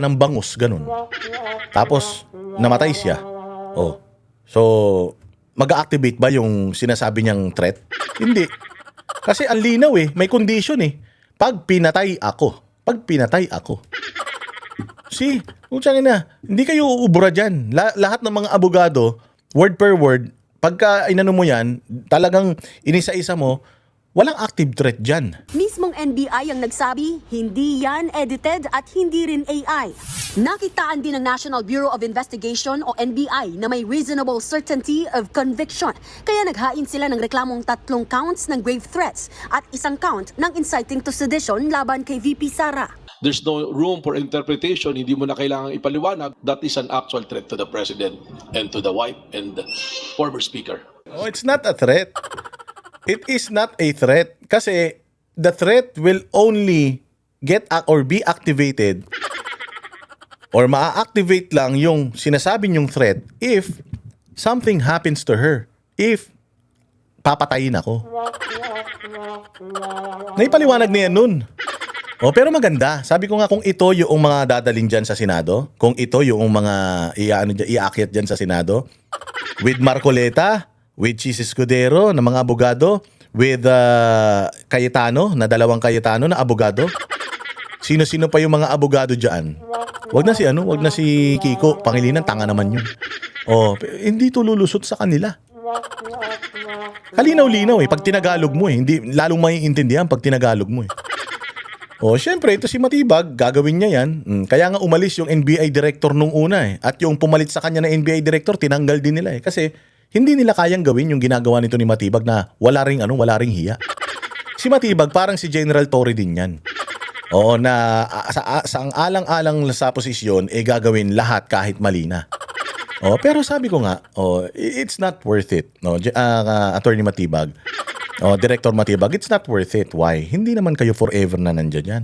ng bangus, ganun. Tapos namatay siya. Oh. So mag-activate ba yung sinasabi niyang threat? Hindi. Kasi ang linaw eh, may condition eh. Pag pinatay ako. See, hindi kayo uubra dyan. Lahat ng mga abogado, word per word, pagka inano mo yan, talagang inisa-isa mo, walang active threat dyan. Mismong NBI ang nagsabi, hindi yan edited at hindi rin AI. Nakitaan din ng National Bureau of Investigation o NBI na may reasonable certainty of conviction. Kaya naghain sila ng reklamong 3 counts ng grave threats at 1 count ng inciting to sedition laban kay VP Sara. There's no room for interpretation. Hindi mo na kailangang ipaliwanag. That is an actual threat to the president and to the wife and the former speaker. Oh, it's not a threat. It is not a threat kasi the threat will only get or be activated or maa-activate lang yung sinasabi niyong threat if something happens to her. If papatayin ako. Naipaliwanag niya nun. Oh, pero maganda. Sabi ko nga kung ito yung mga dadalhin dyan sa Senado, kung ito yung mga iaakyat dyan sa Senado, with Marcoleta, with Chis Escudero na mga abogado, with Cayetano, na 2 Cayetano na abogado. Sino-sino pa yung mga abogado diyan? Wag na si Kiko, Pangilinan, tanga naman yun. Oh, hindi to lulusot sa kanila. Kalinaw-linaw eh, pag tinagalog mo eh, hindi lalong maiintindihan pag tinagalog mo eh. Oh, syempre ito si Matibag, gagawin niya yan. Kaya nga umalis yung NBI director nung una eh. At yung pumalit sa kanya na NBI director, tinanggal din nila eh. Kasi hindi nila kayang gawin yung ginagawa nito ni Matibag na wala ring hiya. Si Matibag parang si General Torre din yan. Oo, na sa ang alang-alang sa posisyon, gagawin lahat kahit mali na. Oh, pero sabi ko nga, it's not worth it. No, Attorney Matibag. Director Matibag, it's not worth it. Why? Hindi naman kayo forever na nandyan yan.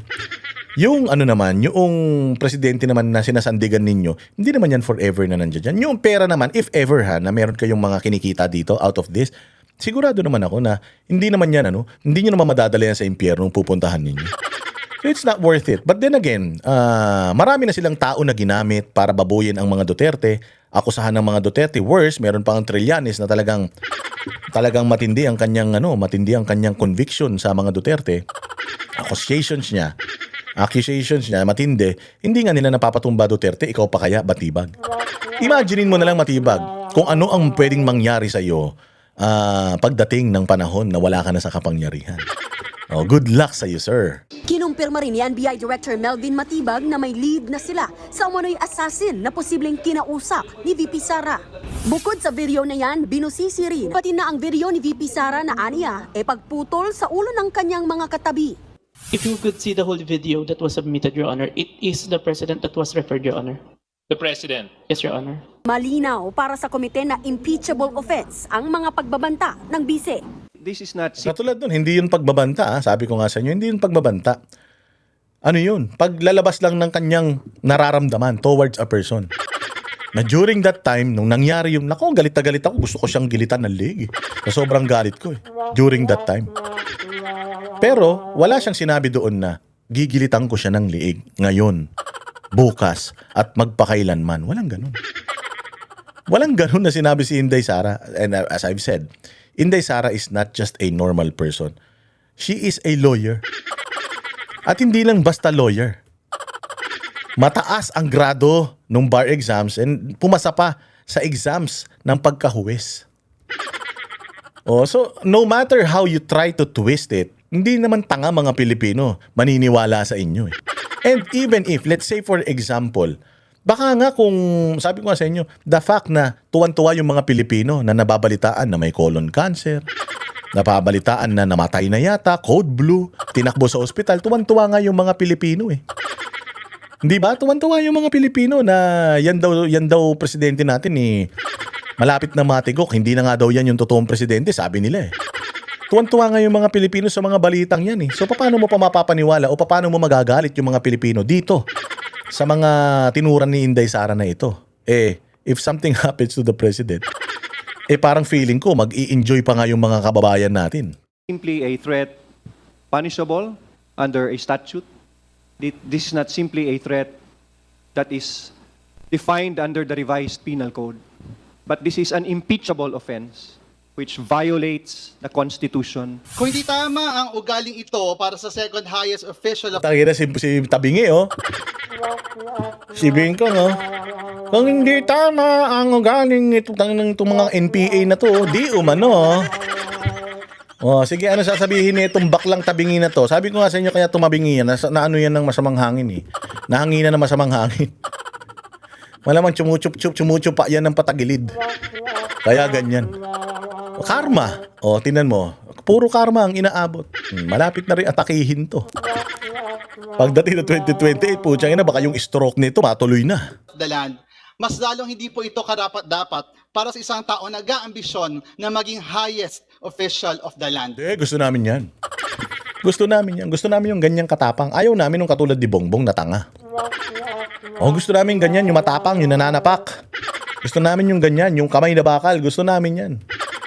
Yung yung presidente naman na sinasandigan ninyo, hindi naman yan forever na nandyan yan. Yung pera naman, if ever na meron kayong mga kinikita dito out of this, sigurado naman ako na hindi naman yan, hindi nyo naman madadala yan sa impyerno pupuntahan ninyo. So it's not worth it. But then again, marami na silang tao na ginamit para babuyin ang mga Duterte. Akusahan ng mga Duterte. Worse, meron pang Trillanes na talagang matindi ang kanyang conviction sa mga Duterte. Accusations niya matindi. Hindi nga nila napapatumba Duterte, ikaw pa kaya Matibag. Imaginein mo na lang Matibag kung ano ang pwedeng mangyari sa iyo pagdating ng panahon na wala ka na sa kapangyarihan. Good luck sa iyo, sir. Kinumpirma rin ni NBI Director Melvin Matibag na may lead na sila sa umano'y assassin na posibleng kinausap ni VP Sara. Bukod sa video na yan, binusisi rin pati na ang video ni VP Sara na aniya pagputol sa ulo ng kanyang mga katabi. If you could see the whole video that was submitted, Your Honor, it is the President that was referred, Your Honor. The President? Yes, Your Honor. Malinaw para sa komite na impeachable offense ang mga pagbabanta ng bise. This is not... Katulad nun, hindi yun pagbabanta. Sabi ko nga sa inyo, hindi yun pagbabanta. Ano yun? Paglalabas lang ng kanyang nararamdaman towards a person. Na during that time, nung nangyari yung, galit na galit ako, gusto ko siyang gilitan ng leeg. So, sobrang galit ko during that time. Pero, wala siyang sinabi doon na, gigilitan ko siya ng leeg ngayon, bukas, at magpakailanman. Walang ganun. Walang ganun na sinabi si Inday Sara. And as I've said, Inday Sara is not just a normal person. She is a lawyer. At hindi lang basta lawyer. Mataas ang grado nung bar exams and pumasa pa sa exams ng pagkahuwes. Oh, so no matter how you try to twist it, hindi naman tanga mga Pilipino maniniwala sa inyo eh. And even if, let's say for example, baka nga kung, sabi ko nga sa inyo, the fact na tuwan-tuwa yung mga Pilipino na nababalitaan na may colon cancer, nababalitaan na namatay na yata, code blue, tinakbo sa ospital, tuwan-tuwa nga yung mga Pilipino eh. Hindi ba? Tuwan-tuwa yung mga Pilipino na yan daw presidente natin eh. Malapit na matigok, hindi na nga daw yan yung totoong presidente, sabi nila eh. Tuwan-tuwa nga yung mga Pilipino sa mga balitang yan eh. So paano mo pa mapapaniwala o paano mo magagalit yung mga Pilipino dito sa mga tinuran ni Inday Sara na ito? Eh, if something happens to the president, eh parang feeling ko mag-i-enjoy pa nga yung mga kababayan natin. Simply a threat punishable under a statute. This is not simply a threat that is defined under the revised penal code, but this is an impeachable offense which violates the Constitution. Kung hindi tama ang ugaling ito para sa second highest official of Tangina si Tabingi oh. Si Bingkong oh. Kung hindi tama ang ugaling itong mga NPA na to, di umano oh. Oh, sige, ano sasabihin ni itong baklang Tabingi na to? Sabi ko nga sa inyo kaya tumabingi yan, na ano yan ng masamang hangin eh. Nahanginan ng masamang hangin. Malamang chumuchup pa yan ng patagilid. Kaya ganyan. O, karma. O, tinan mo. Puro karma ang inaabot. Malapit na rin atakihin to. Pagdating na 2028, putsang ina, baka yung stroke nito matuloy na. the land, mas lalong hindi po ito karapat-dapat para sa isang tao na nag-aambisyon na maging highest official of the land. Gusto namin yan. Gusto namin yan. Gusto namin yung ganyang katapang. Ayaw namin yung katulad ni Bongbong na tanga. Gusto namin ganyan, yung matapang, yung nananapak. Gusto namin yung ganyan, yung kamay na bakal. Gusto namin yan.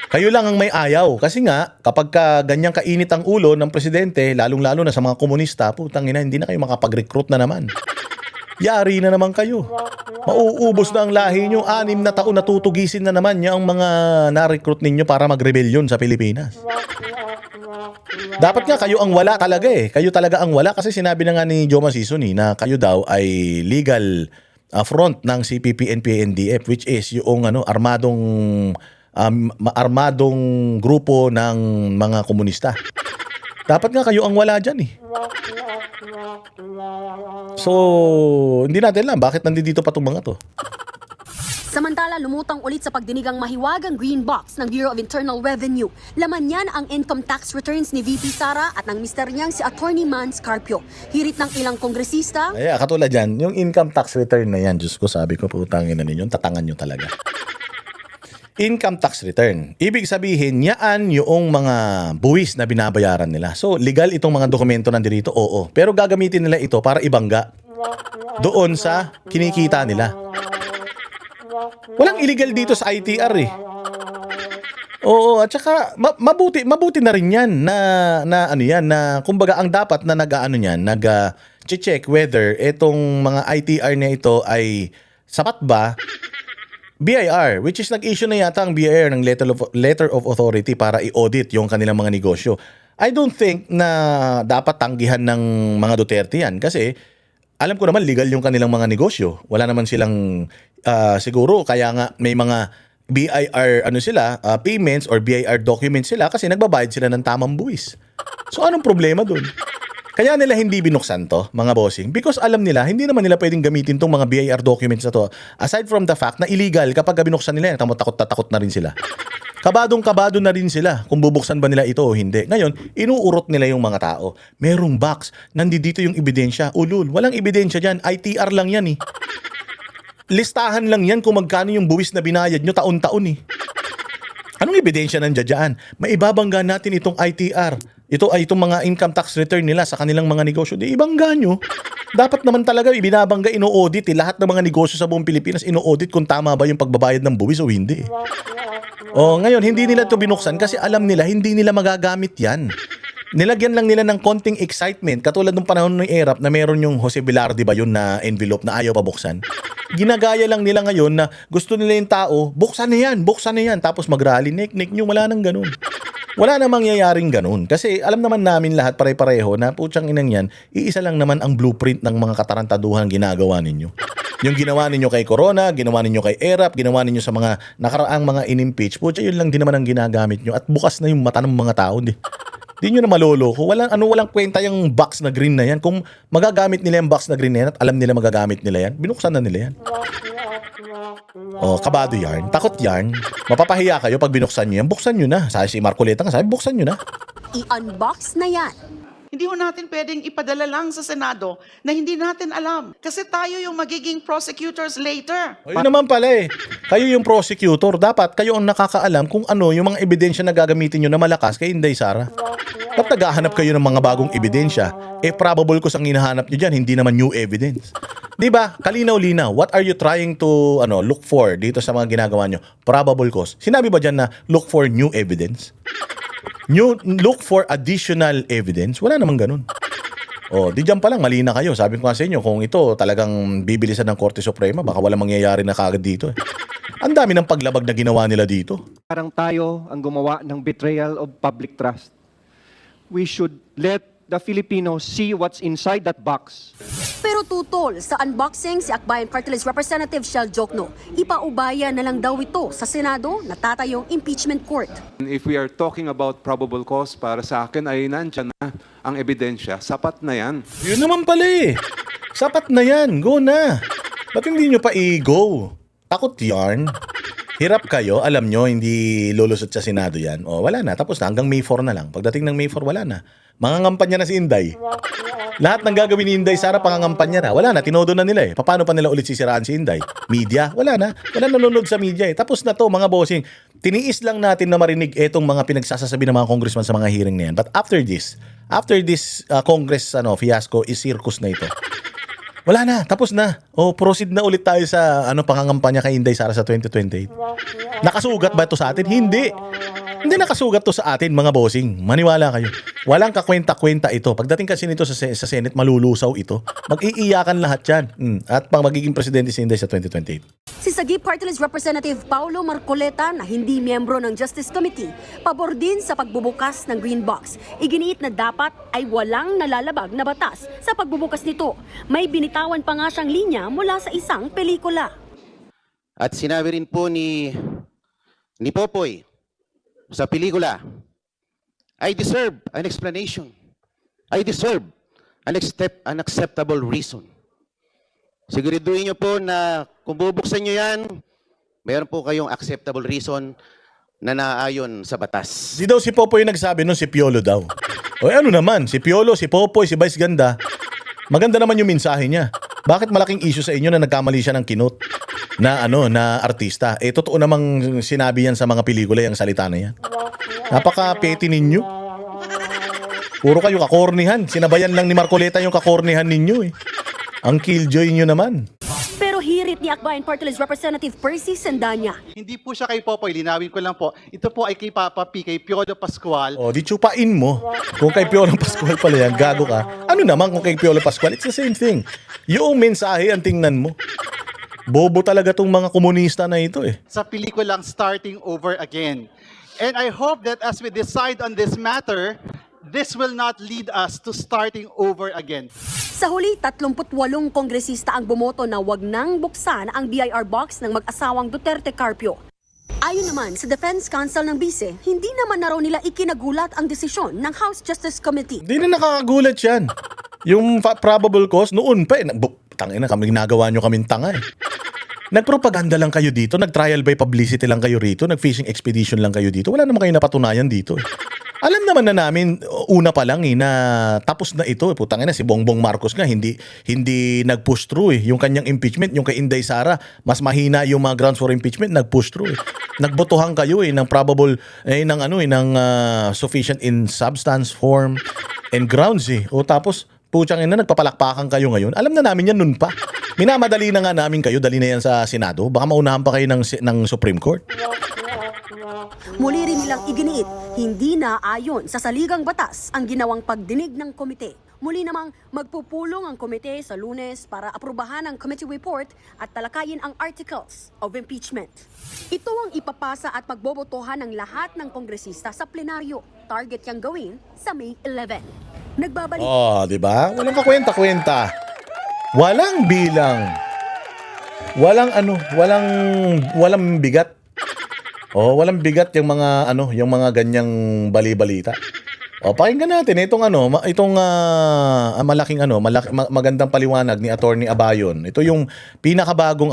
Kayo lang ang may ayaw. Kasi nga, kapag ganyang kainit ang ulo ng presidente, lalong-lalo na sa mga komunista, putang ina, hindi na kayo makapag-recruit na naman. Yari na naman kayo. Mauubos na ang lahi nyo. 6 na taon natutugisin na naman niya ang mga na-recruit ninyo para mag-rebellion sa Pilipinas. Dapat nga kayo ang wala talaga eh. Kayo talaga ang wala kasi sinabi na nga ni Joma Sisoni na kayo daw ay legal front ng CPP, NPA, NDF, which is yung armadong grupo ng mga komunista. Dapat nga kayo ang wala dyan eh. So, hindi natin alam bakit nandito pa itong mga to. Samantala, lumutang ulit sa pagdinigang mahiwagang green box ng Bureau of Internal Revenue. Laman niyan ang income tax returns ni VP Sara at ng mister niyang si Attorney Man Scarpio. Hirit ng ilang kongresista. Ay, katulad yan, yung income tax return na yan, Diyos ko, sabi ko, putangin na ninyo, tatangan nyo talaga. Income tax return. Ibig sabihin, yaan yung mga buwis na binabayaran nila. So, legal itong mga dokumento nandito, oo. Pero gagamitin nila ito para ibangga doon sa kinikita nila. Walang illegal dito sa ITR eh. Oo, at saka mabuti na rin 'yan na ano 'yan na kumbaga ang dapat na nag-aano niyan, check whether etong mga ITR na ito ay sapat ba. BIR, which is nag-issue na yata ang BIR ng letter of authority para i-audit yung kanilang mga negosyo. I don't think na dapat tanggihan ng mga Duterte yan kasi alam ko naman legal yung kanilang mga negosyo. Wala naman silang siguro kaya nga may mga BIR payments or BIR documents sila kasi nagbabayad sila ng tamang buwis. So anong problema dun? Kaya nila hindi binuksan to, mga bossing, because alam nila hindi naman nila pwedeng gamitin tong mga BIR documents na to. Aside from the fact na illegal kapag binuksan nila, takot na rin sila. Kabadong-kabado na rin sila kung bubuksan ba nila ito o hindi. Ngayon, inuurot nila yung mga tao. Merong box, nandito yung ebidensya. Ulul, walang ebidensya dyan. ITR lang yan eh. Listahan lang yan kung magkano yung buwis na binayad nyo taon-taon eh. Anong ebidensya nandiyan dyan? Maibabangga natin itong ITR. Ito ay itong mga income tax return nila sa kanilang mga negosyo. Di ibangga nyo. Dapat naman talaga ibinabangga, ino-audit lahat ng mga negosyo sa buong Pilipinas. Ino-audit kung tama ba yung pagbabayad ng buwis o hindi. Ngayon, hindi nila ito binuksan kasi alam nila, hindi nila magagamit yan. Nilagyan lang nila ng konting excitement. Katulad ng panahon ng ERAP na meron yung Jose Velarde ba yun na envelope na ayaw pa buksan. Ginagaya lang nila ngayon na gusto nila yung tao, buksan na yan. Tapos mag-rally, nek nyo, wala nang ganun. Wala namang yayaring ganun. Kasi alam naman namin lahat pare-pareho na putsang inang yan, iisa lang naman ang blueprint ng mga katarantaduhan ginagawa ninyo. Yung ginawa ninyo kay Corona, ginawa ninyo kay ERAP, ginawa ninyo sa mga nakaraang mga in-impeach, po, yun lang din naman ang ginagamit nyo. At bukas na yung mata ng mga tao. Di nyo na maloloko. Walang kwenta yung box na green na yan. Kung magagamit nila yung box na green na yan at alam nila magagamit nila yan, binuksan na nila yan. Oh, kabado yan. Takot yan. Mapapahiya kayo pag binuksan nyo yan. Buksan nyo na. Sabi si Marcoleta nga, sabi, buksan nyo na. I-unbox na yan. Hindi ho natin pwedeng ipadala lang sa Senado na hindi natin alam. Kasi tayo yung magiging prosecutors later. O yun naman pala eh. Kayo yung prosecutor. Dapat kayo ang nakakaalam kung ano yung mga ebidensya na gagamitin nyo na malakas kay Inday Sara. Ba't naghahanap kayo ng mga bagong ebidensya? Probable cause ang hinahanap nyo dyan, hindi naman new evidence. Diba? Kalinaw-linaw. What are you trying to look for dito sa mga ginagawa nyo? Probable cause. Sinabi ba dyan na look for new evidence? Look for additional evidence? Wala namang ganun. Di dyan pa lang, mali na kayo. Sabi ko nga sa inyo, kung ito talagang bibilisan ng Korte Suprema, baka wala mangyayari na kagad dito. Ang dami ng paglabag na ginawa nila dito. Parang tayo ang gumawa ng betrayal of public trust. We should let the Filipinos see what's inside that box. Pero tutol, sa unboxing si Akbayan Party List Representative Shell Jokno, ipaubaya na lang daw ito sa Senado na tatayong impeachment court. If we are talking about probable cause, para sa akin ay nandyan na ang ebidensya. Sapat na yan. Yun naman pala eh. Sapat na yan. Go na. Ba't hindi nyo pa i-go? Takot yarn. Hirap kayo, alam nyo, hindi lulusot sa Senado yan. Wala na, tapos na, hanggang May 4 na lang. Pagdating ng May 4, wala na. Mangangampanya na si Inday. Lahat ng gagawin ni Inday Sara, pangangampanya na. Wala na, tinodo na nila eh. Paano pa nila ulit sisiraan si Inday? Media? Wala na. Wala nanonood sa media eh. Tapos na to, mga bossing. Tiniis lang natin na marinig etong mga pinagsasasabi ng mga congressman sa mga hearing na yan. But after this Congress fiasco, is circus na ito. Wala na, tapos na. Proceed na ulit tayo sa pangangampanya kay Inday Sara sa 2028. Nakasugat ba ito sa atin? Hindi. Hindi nakasugat to sa atin, mga bossing. Maniwala kayo. Walang kakwenta-kwenta ito. Pagdating kasi nito sa Senate, malulusaw ito. Mag-iiyakan lahat yan. At pang magiging presidente si Inday sa 2028. Si Sagip Party List Representative Paulo Marcoleta na hindi miyembro ng Justice Committee, pabor din sa pagbubukas ng Green Box. Iginiit na dapat ay walang nalalabag na batas sa pagbubukas nito. May binitawan pa nga siyang linya mula sa isang pelikula. At sinabi rin po ni Popoy sa pelikula, I deserve an explanation. I deserve an acceptable reason. Siguraduhin niyo po na kung bubuksan niyo yan, mayroon po kayong acceptable reason na naayon sa batas. Di daw si Popoy nagsabi nun, si Piolo daw. Ano naman, si Piolo, si Popoy, si Vice Ganda, maganda naman yung mensahe niya. Bakit malaking issue sa inyo na nagkamali siya ng kinot na artista? Totoo namang sinabi yan sa mga pelikula, yung salita na yan. Napaka-petty ninyo. Puro kayo kakornihan. Sinabayan lang ni Marcoleta yung kakornihan ninyo eh. Ang killjoy nyo naman. Pero hirit ni Akbayan Party List Representative Percy Sandanya. Hindi po siya kay Popoy, linawin ko lang po. Ito po ay kay Papa P, kay Piolo Pascual. Di tsupain mo. Kung kay Piolo Pascual pala yan, gago ka. Ano naman kung kay Piolo Pascual? It's the same thing. Yung mensahe ang tingnan mo. Bobo talaga tong mga komunista na ito eh. Sa pelikulang Starting Over Again. And I hope that as we decide on this matter, this will not lead us to starting over again. Sa huli, 38 kongresista ang bumoto na wag nang buksan ang BIR box ng mag-asawang Duterte Carpio. Ayon naman sa Defense Counsel ng Bise, hindi naman na raw nila ikinagulat ang desisyon ng House Justice Committee. Hindi na nakakagulat yan. Yung probable cause, noon pa eh. Tangina, ginagawa nyo kaming tanga eh. Nagpropaganda lang kayo dito, nag-trial by publicity lang kayo rito, nag-fishing expedition lang kayo dito. Wala naman kayo napatunayan dito eh. Alam naman na namin una pa lang na tapos na ito. Putang ina, si Bongbong Marcos nga hindi nag-push through eh. Yung kanyang impeachment, yung kay Inday Sara, mas mahina yung mga grounds for impeachment, nag-push through eh. Nagbotohan kayo eh ng probable ng sufficient in substance, form and grounds eh. Tapos putsang ina, nagpapalakpakan kayo ngayon. Alam na namin yan nun pa. Minamadali na nga namin kayo, dali na yan sa Senado. Baka maunahan pa kayo ng Supreme Court. Muli rin nilang iginiit, hindi na ayon sa saligang batas ang ginawang pagdinig ng komite. Muli namang magpupulong ang komite sa Lunes para aprubahan ang committee report at talakayin ang articles of impeachment. Ito ang ipapasa at magbobotohan ng lahat ng kongresista sa plenaryo. Target yang gawin sa May 11. Nagbabalik. Di ba? Walang kakwenta-kwenta. Walang bilang. walang bigat. Walang bigat yung mga yung mga ganyang bali-balita. Pakinggan natin magandang paliwanag ni Attorney Abayon. Ito yung pinakabagong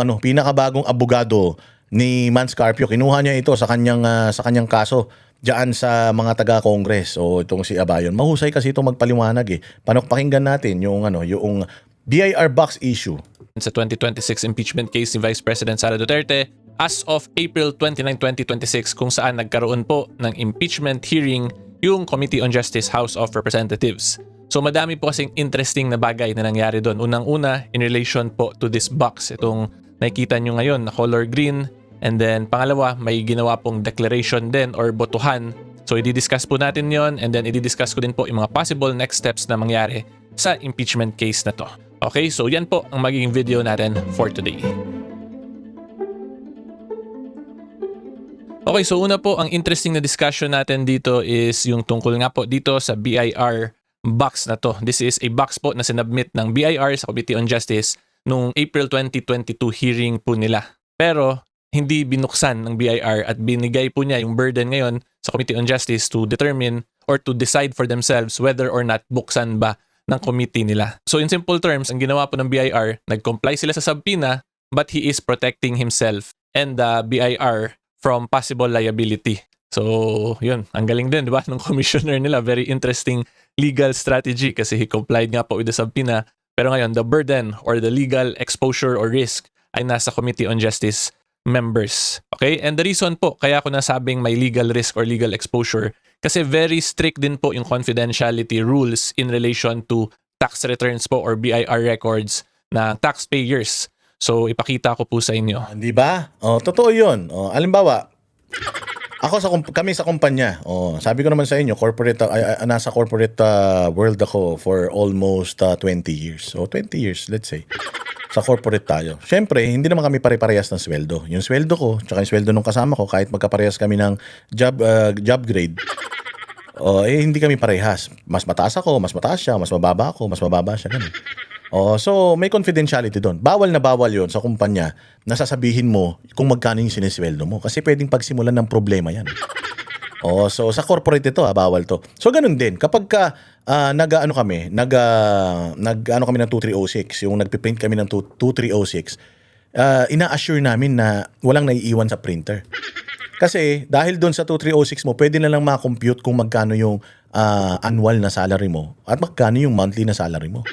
abogado ni Mans Carpio. Kinuha niya ito sa kanyang kaso diyan sa mga taga-Congress. Itong si Abayon. Mahusay kasi ito magpaliwanag eh. Pakinggan natin yung BIR box issue. Sa 2026 impeachment case ni Vice President Sara Duterte as of April 29, 2026 kung saan nagkaroon po ng impeachment hearing yung Committee on Justice House of Representatives. So madami po kasing interesting na bagay na nangyari doon. Unang-una in relation po to this box. Itong nakikita nyo ngayon na color green, and then pangalawa may ginawa pong declaration din or botohan. So i-discuss po natin yon, and then i-discuss ko din po yung mga possible next steps na mangyari sa impeachment case na to. Okay, so yan po ang magiging video natin for today. Okay, so una po, ang interesting na discussion natin dito is yung tungkol nga po dito sa BIR box na to. This is a box po na sinubmit ng BIR sa Committee on Justice noong April 2022 hearing po nila. Pero hindi binuksan ng BIR at binigay po niya yung burden ngayon sa Committee on Justice to determine or to decide for themselves whether or not buksan ba ng committee nila. So in simple terms, ang ginawa po ng BIR, nag-comply sila sa subpoena but he is protecting himself and the BIR from possible liability. So yun, ang galing din, di ba, ng commissioner nila. Very interesting legal strategy kasi he complied nga po with the subpoena. Pero ngayon, the burden or the legal exposure or risk ay nasa Committee on Justice members. Okay? And the reason po, kaya ako nasabing may legal risk or legal exposure, kasi very strict din po yung confidentiality rules in relation to tax returns po or BIR records na taxpayers. So, ipakita ko po sa inyo. Di ba? Totoo yun. Halimbawa, kami sa kumpanya, sabi ko naman sa inyo, nasa corporate world ako for almost 20 years. 20 years, let's say. Sa corporate tayo. Siyempre, hindi naman kami pare-parehas ng sweldo. Yung sweldo ko, tsaka yung sweldo ng kasama ko, kahit magkaparehas kami ng job grade, hindi kami parehas. Mas mataas ako, mas mataas siya, mas mababa ako, mas mababa siya. Ganun. So, may confidentiality doon. Bawal na bawal yon sa kumpanya na sasabihin mo kung magkano yung sinisweldo mo. Kasi pwedeng pagsimulan ng problema yan. So sa corporate ito, bawal to. So ganun din, kapag nag-ano kami ng 2306, yung nagpiprint kami ng 2306, ina-assure namin na walang naiiwan sa printer. Kasi dahil doon sa 2306 mo, pwede na lang ma-compute kung magkano yung annual na salary mo at magkano yung monthly na salary mo.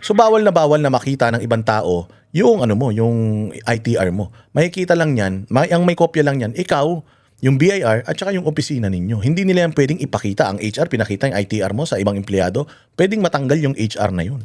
So bawal na makita ng ibang tao yung yung ITR mo. Makikita lang yan, ang may kopya lang yan, ikaw, yung BIR at saka yung opisina ninyo. Hindi nila yan pwedeng ipakita. Ang HR, pinakita yung ITR mo sa ibang empleyado, pwedeng matanggal yung HR na yun.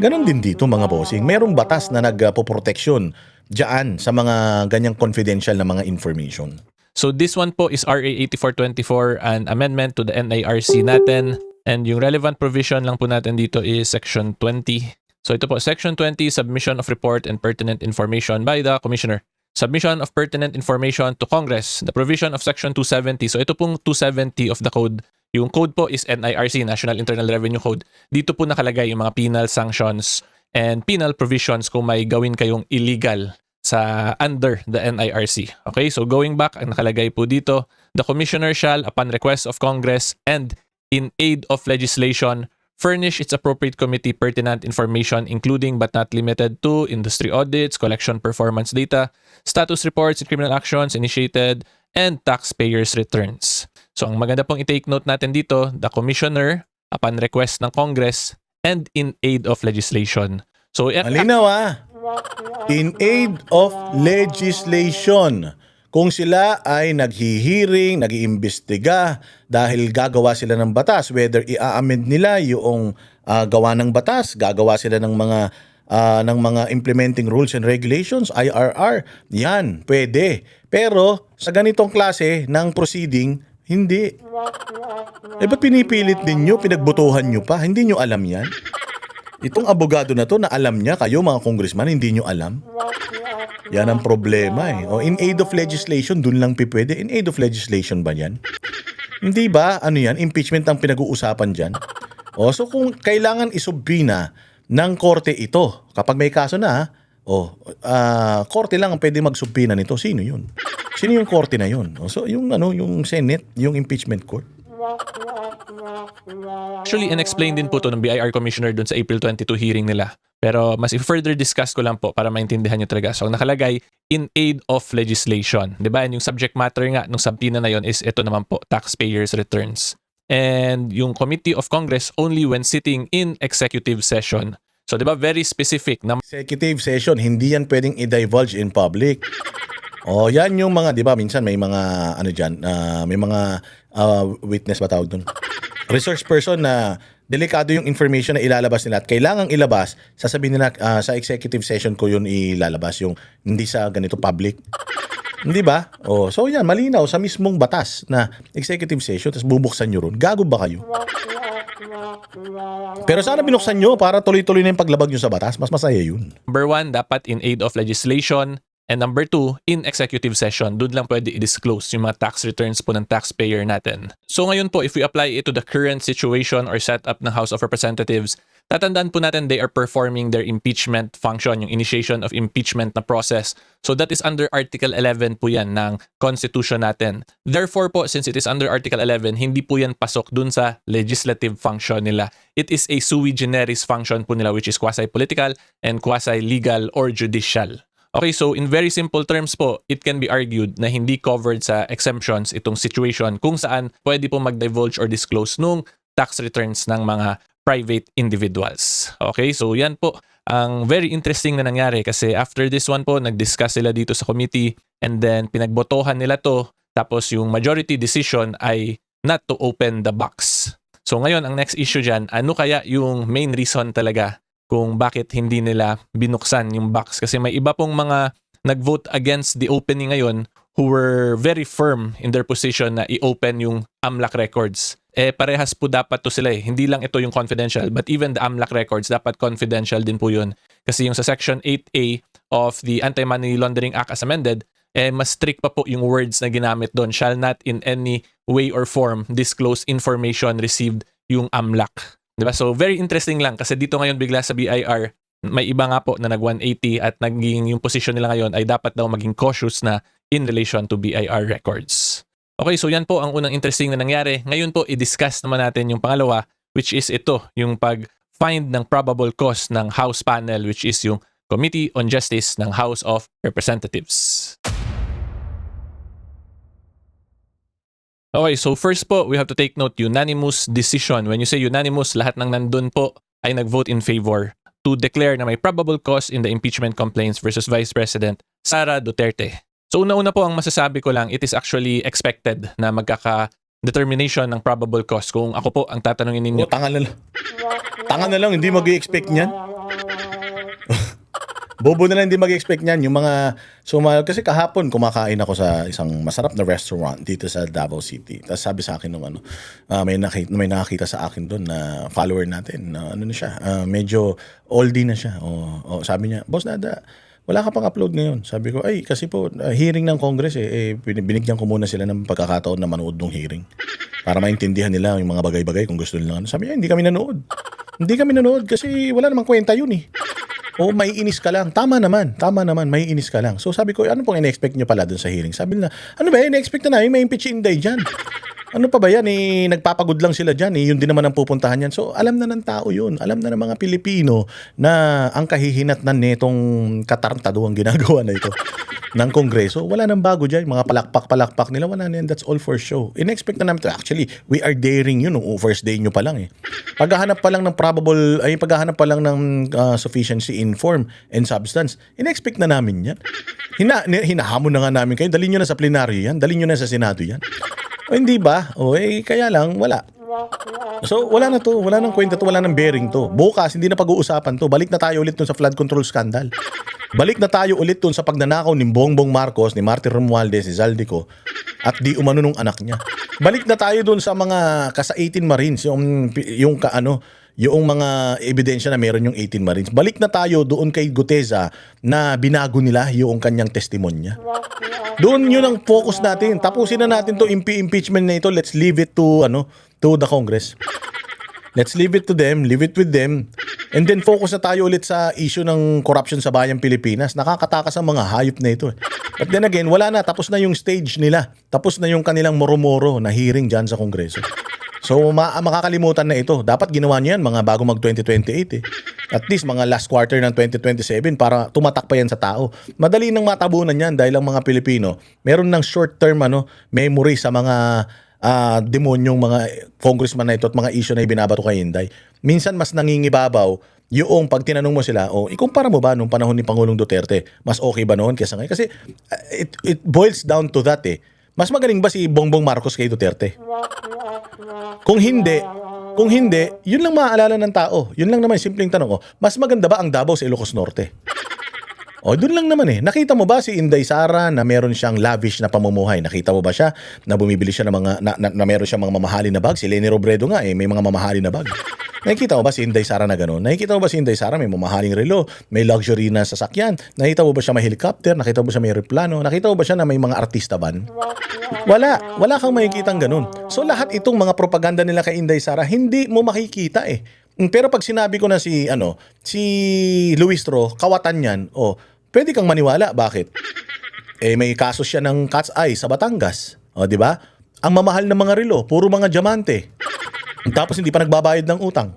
Ganon din dito mga bossing. Merong batas na nagpo-protection dyan sa mga ganyang confidential na mga information. So this one po is RA 8424, an amendment to the NIRC natin. And yung relevant provision lang po natin dito is Section 20. So ito po, Section 20, Submission of Report and Pertinent Information by the Commissioner. Submission of pertinent information to Congress, the provision of Section 270. So ito pong 270 of the code. Yung code po is NIRC, National Internal Revenue Code. Dito po nakalagay yung mga penal sanctions and penal provisions kung may gawin kayong illegal sa under the NIRC. Okay, so going back, ang nakalagay po dito, the Commissioner shall, upon request of Congress and in aid of legislation, furnish its appropriate committee pertinent information including but not limited to industry audits, collection performance data, status reports and criminal actions initiated, and taxpayers' returns. So ang maganda pong i-take note natin dito, the Commissioner, upon request ng Congress, and in aid of legislation. So malinaw in aid of legislation. Kung sila ay naghihiring, nag-iimbestiga dahil gagawa sila ng batas, whether i-amend nila yung gawa ng batas, gagawa sila ng mga implementing rules and regulations, IRR, yan, pwede. Pero sa ganitong klase ng proceeding, hindi. Ba't pinipilit ninyo, pinagbotohan nyo pa? Hindi nyo alam yan? Itong abogado na to na alam niya, kayo mga congressman, hindi nyo alam? Yan ang problema in aid of legislation, dun lang pwede. In aid of legislation ba yan? Hindi ba? Ano yan? Impeachment ang pinag-uusapan dyan? So kung kailangan isubpina ng korte ito, kapag may kaso na, Korte lang ang pwede magsubpina nito. Sino yun? Sino yung korte na yun? So yung yung Senate, yung impeachment court. Actually, in-explain din po to ng BIR Commissioner dun sa April 22 hearing nila. Pero mas i-further discuss ko lang po para maintindihan nyo talaga. So, nakalagay, in aid of legislation. Diba? And yung subject matter nga nung subpoena na yon is ito naman po, taxpayers' returns. And yung Committee of Congress only when sitting in executive session. So, diba, very specific na Executive session, hindi yan pwedeng i-divulge in public. Yan yung mga, di ba, minsan may mga, may mga witness ba tawag dun? Resource person na delikado yung information na ilalabas nila at kailangang ilabas, sasabihin nila sa executive session ko yun ilalabas, yung hindi sa ganito public. Hindi ba? So yan, malinaw sa mismong batas na executive session, tapos bubuksan nyo ron. Gago ba kayo? Pero sana binuksan nyo para tuloy-tuloy na yung paglabag nyo sa batas. Mas masaya yun. number 1, dapat in aid of legislation. And number 2, in executive session, doon lang pwede i-disclose yung mga tax returns po ng taxpayer natin. So ngayon po, if we apply it to the current situation or setup ng House of Representatives, tatandaan po natin they are performing their impeachment function, yung initiation of impeachment na process. So that is under Article 11 po yan ng Constitution natin. Therefore po, since it is under Article 11, hindi po yan pasok dun sa legislative function nila. It is a sui generis function po nila which is quasi-political and quasi-legal or judicial. Okay, so in very simple terms po, it can be argued na hindi covered sa exemptions itong situation kung saan pwede po mag-divulge or disclose nung tax returns ng mga private individuals. Okay, so yan po ang very interesting na nangyari kasi after this one po, nag-discuss sila dito sa committee and then pinagbotohan nila to tapos yung majority decision ay not to open the box. So ngayon, ang next issue dyan, ano kaya yung main reason talaga kung bakit hindi nila binuksan yung box. Kasi may iba pong mga nag-vote against the opening ngayon who were very firm in their position na i-open yung AMLAC records. Parehas po dapat to sila eh. Hindi lang ito yung confidential, but even the AMLAC records, dapat confidential din po yun. Kasi yung sa Section 8A of the Anti-Money Laundering Act as amended, mas strict pa po yung words na ginamit doon. Shall not in any way or form disclose information received yung AMLAC. Diba? So, very interesting lang kasi dito ngayon bigla sa BIR, may iba nga po na nag-180 at naging yung position nila ngayon ay dapat daw maging cautious na in relation to BIR records. Okay, so yan po ang unang interesting na nangyari. Ngayon po, i-discuss naman natin yung pangalawa, which is ito, yung pag-find ng probable cause ng House panel, which is yung Committee on Justice ng House of Representatives. Okay, so first po, we have to take note, unanimous decision. When you say unanimous, lahat ng nandun po ay nag-vote in favor to declare na may probable cause in the impeachment complaints versus Vice President Sara Duterte. So una-una po ang masasabi ko lang, it is actually expected na magkaka-determination ng probable cause. Kung ako po ang tatanungin ninyo. Tanga na lang. Tanga na lang, hindi mag-i-expect niyan. Bobo na lang hindi mag-expect niyan. Yung mga kasi kahapon kumakain ako sa isang masarap na restaurant dito sa Davao City. Tapos sabi sa akin nung may nakakita sa akin doon na follower natin. Na siya, medyo oldie na siya. Sabi niya, Boss Dada, wala ka pang upload ngayon. Sabi ko, ay kasi po hearing ng Congress binigyan ko muna sila ng pagkakataon na manood ng hearing para maintindihan nila yung mga bagay-bagay kung gusto nila. Sabi niya, hindi kami nanood. Hindi kami nanood kasi wala namang kwenta yun eh. Maiinis ka lang. Tama naman, maiinis ka lang. So sabi ko, ano pong in-expect nyo pala dun sa hearing? Sabi nila, ano ba, in-expect na namin may impeach Inday dyan. Ano pa ba yan? Nagpapagod lang sila dyan. Yun din naman ang pupuntahan yan. So alam na ng tao yun. Alam na ng mga Pilipino na ang kahihinatnan nitong katarantado ang ginagawa na ito ng Kongreso. Wala nang bago dyan. Mga palakpak nila, wala na yan. That's all for show. In-expect na namin to. Actually, we are daring yun. First day nyo pa lang eh. Paghahanap pa lang ng sufficiency in form and substance, in-expect na namin yan. Hinahamon na nga namin kayo. Dalhin nyo na sa plenaryo yan. Dalhin nyo na sa Senado yan. Hindi ba? Kaya lang, wala. So, wala na to. Wala nang kwenta to. Wala nang bearing to. Bukas, hindi na pag-uusapan to. Balik na tayo ulit dun sa flood control scandal. Balik na tayo ulit dun sa pagnanakaw ni Bongbong Marcos, ni Martin Romualdez, ni Zaldico, at di umano nung anak niya. Balik na tayo dun sa mga kasa-18 Marines, yung mga ebidensya na meron yung 18 Marines. Balik na tayo doon kay Guteza na binago nila yung kanyang testimonya. Doon yun ang focus natin. Tapusin na natin to impeachment na ito. Let's leave it to the Congress. Let's leave it to them, leave it with them. And then focus na tayo ulit sa issue ng corruption sa bayang Pilipinas. Nakakatakas ang mga hayop na ito. But then again, wala na. Tapos na yung stage nila. Tapos na yung kanilang moro-moro na hearing dyan sa Kongreso. So makakalimutan na ito. Dapat ginawa niyo yan mga bago mag 2028 eh. At least mga last quarter ng 2027 para tumatak pa yan sa tao. Madali nang matabunan yan dahil ang mga Pilipino meron ng short-term memory sa mga demonyong mga congressman na ito at mga issue na ibinabato kay Inday. Minsan mas nangingibabaw yung pag tinanong mo sila, ikumpara mo ba nung panahon ni Pangulong Duterte? Mas okay ba noon kaysa ngayon? Kasi it boils down to that eh. Mas magaling ba si Bongbong Marcos kay Duterte? Kung hindi, yun lang maaalala ng tao. Yun lang naman, simpleng tanong. Mas maganda ba ang Davao sa Ilocos Norte? Doon lang naman eh. Nakita mo ba si Inday Sara na meron siyang lavish na pamumuhay? Nakita mo ba siya na bumibili siya ng mga, na meron siyang mga mamahalin na bag? Si Leni Robredo nga may mga mamahalin na bag. Nakikita mo ba si Inday Sara na gano'n? Nakikita mo ba si Inday Sara may mamahaling relo? May luxury na sasakyan? Nakita mo ba siya may helicopter? Nakita mo ba siya may aeroplano? Nakita mo ba siya na may mga artista ban? Wala kang makikitang gano'n. So lahat itong mga propaganda nila kay Inday Sara, hindi mo makikita eh. Pero pag sinabi ko na si Luis Ro, kawatan yan, pwede kang maniwala. Bakit? May kaso siya ng cat's eye sa Batangas. Di ba? Ang mamahal ng mga relo, puro mga diamante. Tapos hindi pa nagbabayad ng utang.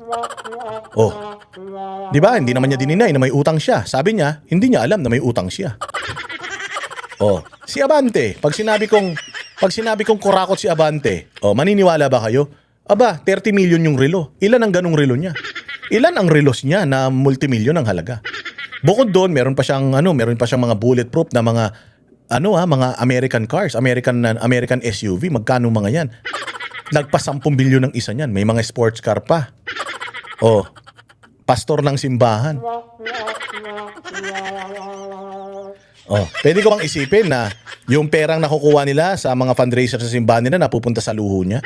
Di ba? Hindi naman niya dininay na may utang siya. Sabi niya, hindi niya alam na may utang siya. Si Abante, pag sinabi kong kurakot si Abante, maniniwala ba kayo? Aba, 30 million yung relo. Ilan ang ganung relo niya? Ilan ang relos niya na multimilyon ang halaga? Bukod doon, meron pa siyang mga bulletproof na mga American cars, American SUV. Magkano mga yan? Nagpa 10 bilyon ng isa niyan. May mga sports car pa. Pastor ng simbahan. Pwede ko bang isipin na yung perang nakukuha nila sa mga fundraiser sa simbahan nila napupunta sa luho niya?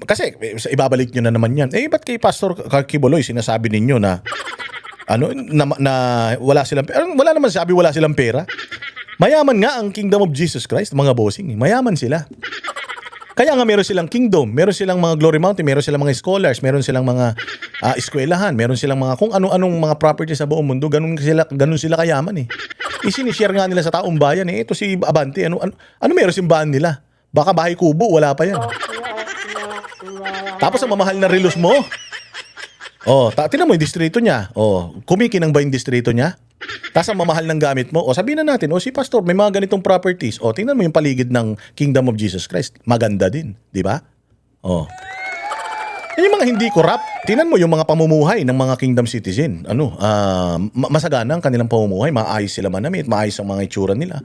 Kasi ibabalik nyo na naman yan. Ba't kay Pastor Kibuloy sinasabi ninyo na wala silang pera? Wala naman sabi wala silang pera. Mayaman nga ang Kingdom of Jesus Christ, mga bossing. Mayaman sila. Kaya nga meron silang kingdom, meron silang mga glory mountain, meron silang mga scholars, meron silang mga eskwelahan, meron silang mga kung anong mga properties sa buong mundo. Ganun sila kayaman eh. Isinishare nga nila sa taong bayan eh. Ito si Abante, ano meron simbahan nila? Baka bahay kubo, wala pa yan. Tapos ang mamahal na relos mo. Tingnan mo yung distrito niya. Kumikinang ba yung distrito niya? Tapos ang mamahal ng gamit mo. Sabihin na natin, si Pastor, may mga ganitong properties. Tingnan mo yung paligid ng Kingdom of Jesus Christ. Maganda din, di ba? Yung mga hindi corrupt, tingnan mo yung mga pamumuhay ng mga kingdom citizen. Masagana ang kanilang pamumuhay, maayos sila manamit, maayos ang mga itsura nila,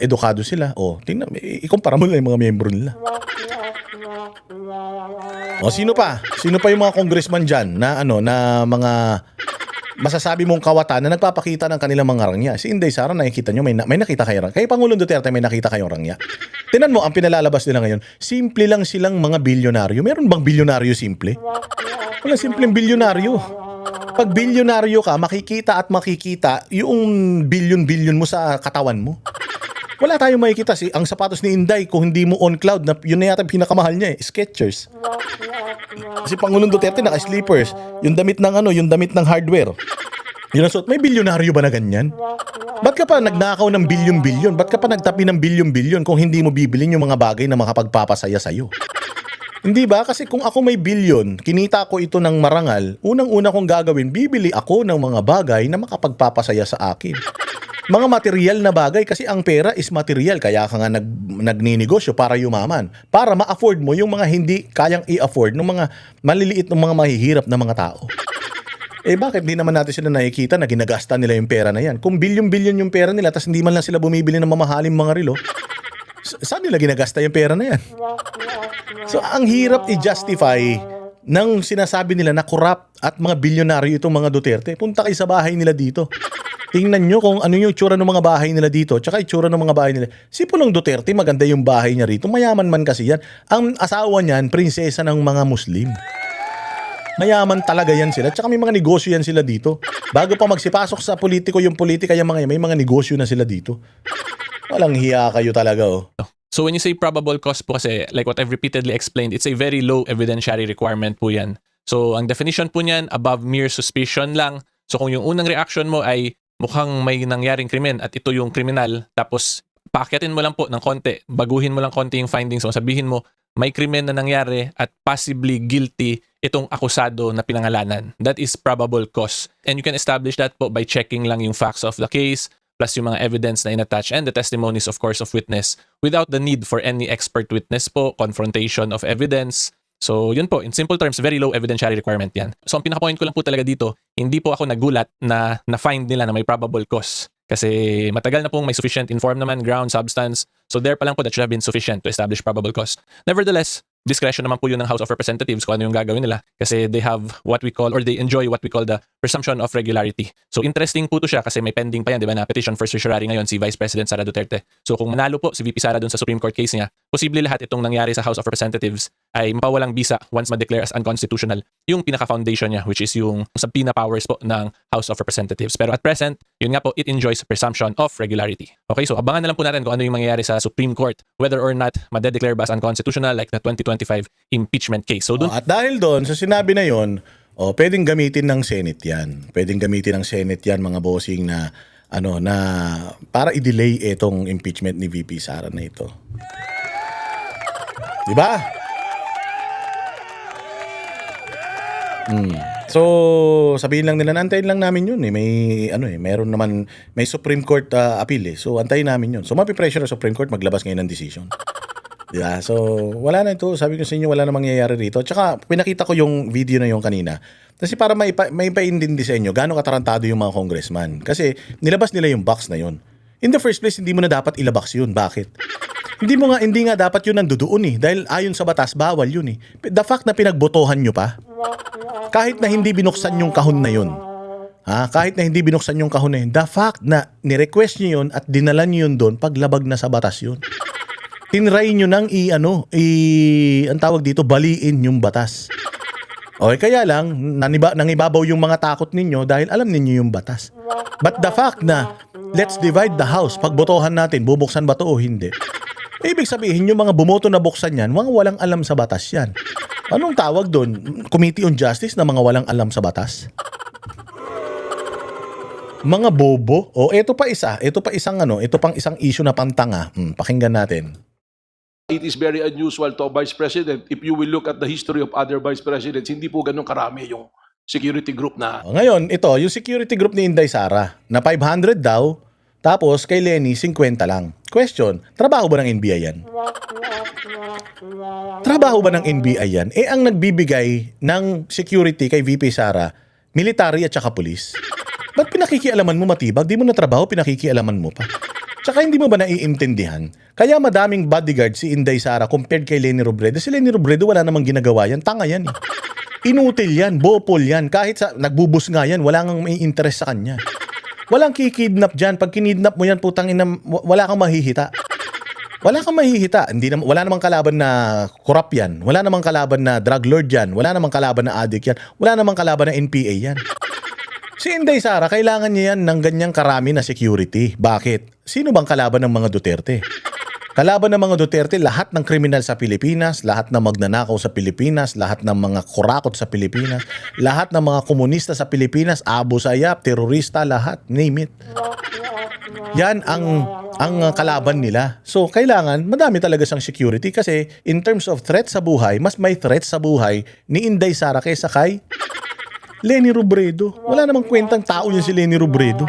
edukado sila. Tingnan, ikumpara mo lang yung mga miyembro nila. Sino pa? Sino pa yung mga congressman dyan na mga masasabi mong kawatan na nagpapakita ng kanilang mga rangya? Si Inday Sara, nakikita nyo, may nakita kayo rangya. Kay Pangulong Duterte, may nakita kayong rangya. Tinan mo, ang pinalalabas nila ngayon, simple lang silang mga bilyonaryo. Meron bang bilyonaryo simple? Wala simpleng bilyonaryo. Pag bilyonaryo ka, makikita yung bilyon-bilyon mo sa katawan mo. Wala tayong makikita. Ang sapatos ni Inday, kung hindi mo on cloud, yun na yata pinakamahal niya Skechers. Si Pangulong Duterte naka-sleepers. Yung damit ng hardware. Yun ang suot. May bilyonaryo ba na ganyan? Ba't ka pa nagnakaw ng bilyon-bilyon? Ba't ka pa nagtapi ng bilyon-bilyon kung hindi mo bibilin yung mga bagay na makapagpapasaya sa'yo? Hindi ba? Kasi kung ako may bilyon, kinita ko ito ng marangal, unang-una kong gagawin, bibili ako ng mga bagay na makapagpapasaya sa akin. Mga material na bagay, kasi ang pera is material. Kaya ka nga nagninegosyo para yumaman. Para ma-afford mo yung mga hindi kayang i-afford ng mga maliliit ng mga mahihirap na mga tao. Bakit di naman natin sila nakikita na ginagasta nila yung pera na yan? Kung bilyon-bilyon yung pera nila, tas hindi man lang sila bumibili ng mamahaling mga relo, saan nila ginagasta yung pera na yan? So, ang hirap i-justify ng sinasabi nila na corrupt at mga bilyonaryo itong mga Duterte. Punta kayo sa bahay nila dito. Tingnan nyo kung ano yung itsura ng mga bahay nila dito, tsaka itsura ng mga bahay nila. Si Pulong Duterte, maganda yung bahay niya rito. Mayaman man kasi yan. Ang asawa niyan, prinsesa ng mga Muslim. Mayaman talaga yan sila. Tsaka may mga negosyo yan sila dito. Bago pa magsipasok sa politiko, yung politika, yung mga yan, may mga negosyo na sila dito. Walang hiya kayo talaga So when you say probable cause po kasi, like what I've repeatedly explained, it's a very low evidentiary requirement po yan. So ang definition po niyan, above mere suspicion lang. So kung yung unang reaction mo ay mukhang may nangyaring krimen at ito yung kriminal, tapos paakyatin mo lang po ng konti, baguhin mo lang konti yung findings mo, sabihin mo, may krimen na nangyari at possibly guilty itong akusado na pinangalanan. That is probable cause. And you can establish that po by checking lang yung facts of the case, plus yung mga evidence na inattach and the testimonies, of course, of witness without the need for any expert witness po, confrontation of evidence. So, yun po. In simple terms, very low evidentiary requirement yan. So, ang pinaka-point ko lang po talaga dito, hindi po ako nagulat na na-find nila na may probable cause. Kasi matagal na pong may sufficient informed naman, ground, substance. So, there pa lang po that should have been sufficient to establish probable cause. Nevertheless, discretion naman po yun ng House of Representatives kung ano yung gagawin nila kasi they have what we call or they enjoy what we call the presumption of regularity. So interesting po to siya kasi may pending pa yan, di ba, na petition for certiorari ngayon si Vice President Sara Duterte. So kung manalo po si VP Sara dun sa Supreme Court case niya, posible lahat itong nangyari sa House of Representatives ay mapawalang bisa once ma-declare as unconstitutional yung pinaka-foundation niya, which is yung subpoena powers po ng House of Representatives. Pero at present, yun nga po, it enjoys presumption of regularity. Okay, so abangan na lang po natin kung ano yung mangyayari sa Supreme Court, whether or not ma-declare ba as unconstitutional like the 2025 impeachment case. So dun, At dahil doon, sa sinabi na yon, pwedeng gamitin ng Senate yan. Pwedeng gamitin ng Senate yan, mga bossing na na para i-delay itong impeachment ni VP Sara na ito. Di ba? So, sabihin lang nila, antayin lang namin yun eh. Meron naman, may Supreme Court appeal eh. So, antayin namin yun. So, mapipressure ang Supreme Court maglabas ngayon ng decision. Diba? So, wala na ito. Sabi ko sa inyo, wala na mangyayari rito. Tsaka, pinakita ko yung video na yung kanina. Kasi para may paintindi sa inyo, gaano katarantado yung mga congressman. Kasi, nilabas nila yung box na yun. In the first place, hindi mo na dapat ilabox yun. Bakit? Hindi nga dapat yun nandoon eh. Dahil ayon sa batas, bawal yun eh. The fact na pinagbotohan nyo pa, kahit na hindi binuksan yung kahon na yun, kahit na hindi binuksan yung kahon na yun, the fact na nirequest nyo yun at dinala nyo yun doon, paglabag na sa batas yun. Tinry nyo nang ang tawag dito, baliin yung batas. Okay, kaya lang, nangibabaw yung mga takot ninyo dahil alam ninyo yung batas. But the fact na, let's divide the house, pagbotohan natin, bubuksan ba to o hindi? Ibig sabihin, yung mga bumoto na buksan yan, mga walang alam sa batas yan. Anong tawag doon? Committee on Justice na mga walang alam sa batas? Mga bobo? Ito pa isang issue na pantanga. Pakinggan natin. It is very unusual to a Vice President. If you will look at the history of other Vice Presidents, hindi po ganun karami yung security group na. Ngayon, ito, yung security group ni Inday Sara, na 500 daw, tapos kay Lenny, 50 lang. Question, trabaho ba ng NBI yan? Trabaho ba ng NBI yan? Ang nagbibigay ng security kay VP Sara, military at saka police. Ba't pinakikialaman mo matibag? Di mo na trabaho, pinakikialaman mo pa. Tsaka hindi mo ba naiintindihan? Kaya madaming bodyguard si Inday Sara compared kay Lenny Robredo. Si Lenny Robredo wala namang ginagawa yan. Tanga yan eh. Inutil yan, bopol yan. Kahit nagbubus nga yan, wala kang may interest sa kanya. Walang kikidnap dyan. Pag kinidnap mo yan, putang ina, wala kang mahihita. Wala kang mahihita. Wala namang kalaban na corrupt yan. Wala namang kalaban na drug lord yan. Wala namang kalaban na addict yan. Wala namang kalaban na NPA yan. Si Inday Sara, kailangan niya yan ng ganyang karami na security. Bakit? Sino bang kalaban ng mga Duterte? Kalaban ng mga Duterte, lahat ng kriminal sa Pilipinas, lahat ng magnanakaw sa Pilipinas, lahat ng mga kurakot sa Pilipinas, lahat ng mga komunista sa Pilipinas, Abu Sayyaf, terorista, lahat, name it. Yan ang kalaban nila. So, kailangan, madami talaga siyang security kasi in terms of threat sa buhay, mas may threat sa buhay ni Inday Sara kaysa kay Lenny Robredo. Wala namang kwentang tao yun si Lenny Robredo.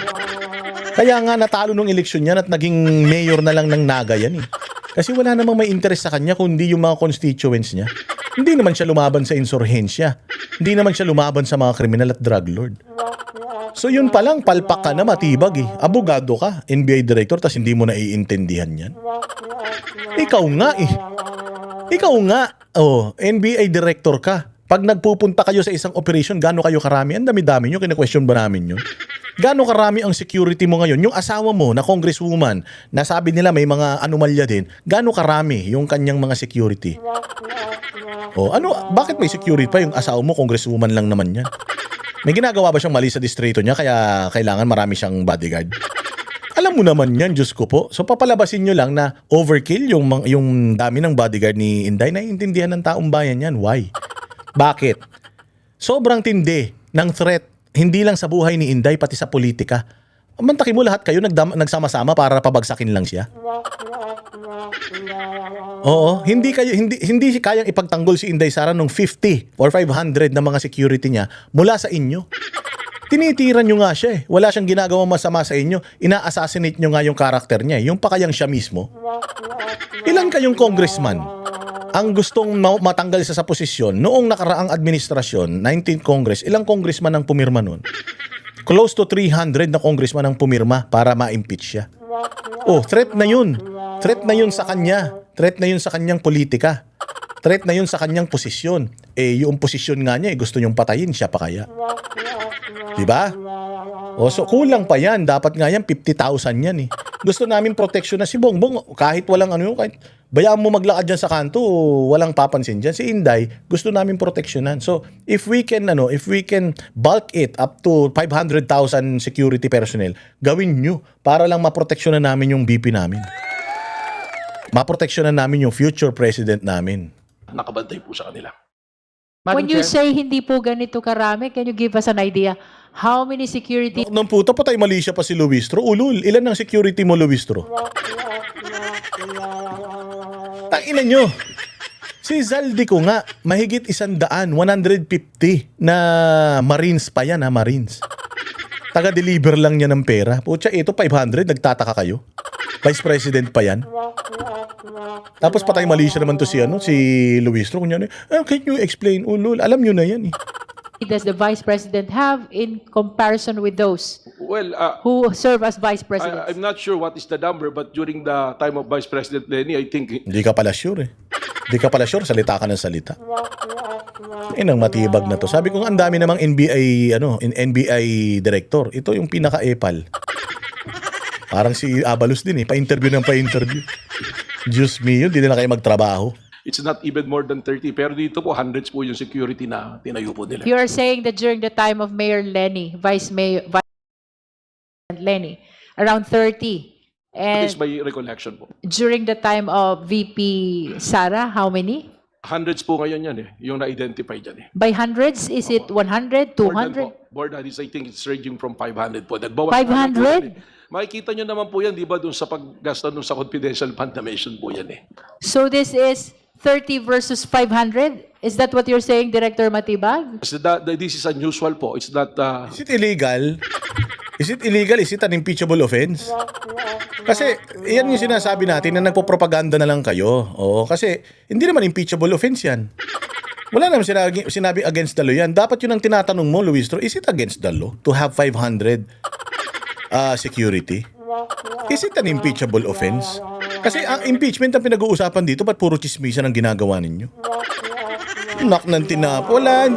Kaya nga natalo nung eleksyon yan at naging mayor na lang ng Naga yan eh. Kasi wala namang may interest sa kanya kundi yung mga constituents niya. Hindi naman siya lumaban sa insurhensya. Hindi naman siya lumaban sa mga kriminal at drug lord. So yun palang, palpak ka na matibag eh. Abogado ka, NBI director, tas hindi mo naiintindihan yan. Ikaw nga eh. Ikaw nga, NBI director ka. Pag nagpupunta kayo sa isang operation, gaano kayo karami? Ang dami-dami nyo, kina-question ba namin yun? Gaano karami ang security mo ngayon? Yung asawa mo na congresswoman, na sabi nila may mga anomalya din, gaano karami yung kanyang mga security? Bakit may security pa yung asawa mo, congresswoman lang naman yan? May ginagawa ba siyang mali sa distrito niya kaya kailangan marami siyang bodyguard? Alam mo naman yan, Diyos ko po. So papalabasin nyo lang na overkill yung dami ng bodyguard ni Inday. Naiintindihan ng taong bayan yan. Why? Bakit? Sobrang tindi ng threat, hindi lang sa buhay ni Inday, pati sa politika. Mantakin mo lahat kayo nagsama-sama para pabagsakin lang siya. Oo, hindi kayang ipagtanggol si Inday Sara ng 50 or 500 na mga security niya mula sa inyo. Tinitiran nyo nga siya eh. Wala siyang ginagawang masama sa inyo. Ina-assassinate nyo nga yung karakter niya eh. Yung pa kayang siya mismo. Ilan kayong congressman ang gustong matanggal sa posisyon noong nakaraang administrasyon, 19th Congress, ilang congressman ang pumirma nun? Close to 300 na congressman ang pumirma para ma-impeach siya. Oh, threat na yun. Threat na yun sa kanya. Threat na yun sa kanyang politika. Threat na yun sa kanyang posisyon. Eh, yung posisyon nga niya, gusto niyong patayin siya pa kaya. Diba? O, so kulang pa yan. Dapat nga yan, 50,000 yan eh. Gusto namin protection na si Bongbong. Kahit walang kahit bayaan mo maglakad dyan sa kanto, walang papansin dyan. Si Inday, gusto namin proteksyonan. So, if we can bulk it up to 500,000 security personnel, gawin nyo para lang maproteksyonan namin yung BP namin. Maproteksyonan namin yung future president namin. Nakabantay po sa kanila. When you say hindi po ganito karami, can you give us an idea how many security? Nung puta, patay mali siya pa si Luistro. Ulul, ilan ang security mo, Luistro? Takinan nyo. Si Zaldi ko nga, mahigit 100, 150 na Marines pa yan ha, Marines. Taga-deliver lang niya ng pera. Pucha, ito 500, nagtataka kayo. Vice President pa yan. Tapos patay mali siya naman to si Luistro. Kunya, can you explain? Ulul, alam nyo na yan eh. Does the Vice President have in comparison with those Well, who serve as Vice Presidents? I'm not sure what is the number, but during the time of Vice President Lenny, I think... Hindi ka pala sure eh. Hindi ka pala sure, salita ka ng salita. Ang matibag na to. Sabi ko ang dami namang NBI director. Ito yung pinaka-epal. Parang si Abalos din eh, pa-interview ng pa-interview. Diyos me, yun, di na kayo magtrabaho. It's not even more than 30, pero dito po hundreds po yung security na tinayo po nila. You are saying that during the time of Mayor Lenny, Vice Lenny, around 30. That is And my recollection po. during the time of VP Sara, how many? Hundreds po ngayon yan eh, yung na-identify dyan eh. By hundreds? Is it 100, 200? More than this, I think it's ranging from 500 po. Nagbawas na lang po 500? yan eh. Makikita nyo naman po yan, di ba, dun sa paggasta dun sa confidential fund na mention po yan eh. So this is 30 versus 500? Is that what you're saying, Director Matibag? So this is unusual po. It's not... Is it illegal? Is it illegal? Is it an impeachable offense? Kasi yan yung sinasabi natin na nagpo-propaganda na lang kayo. Oo, kasi hindi naman impeachable offense yan. Wala naman sinabi against the law yan. Dapat yun ang tinatanong mo, Luistro, is it against the law to have 500 security? Is it an impeachable offense? Kasi ang impeachment ang pinag-uusapan dito, ba't puro chismisan ang ginagawa ninyo? Nak ng tinap. Wala,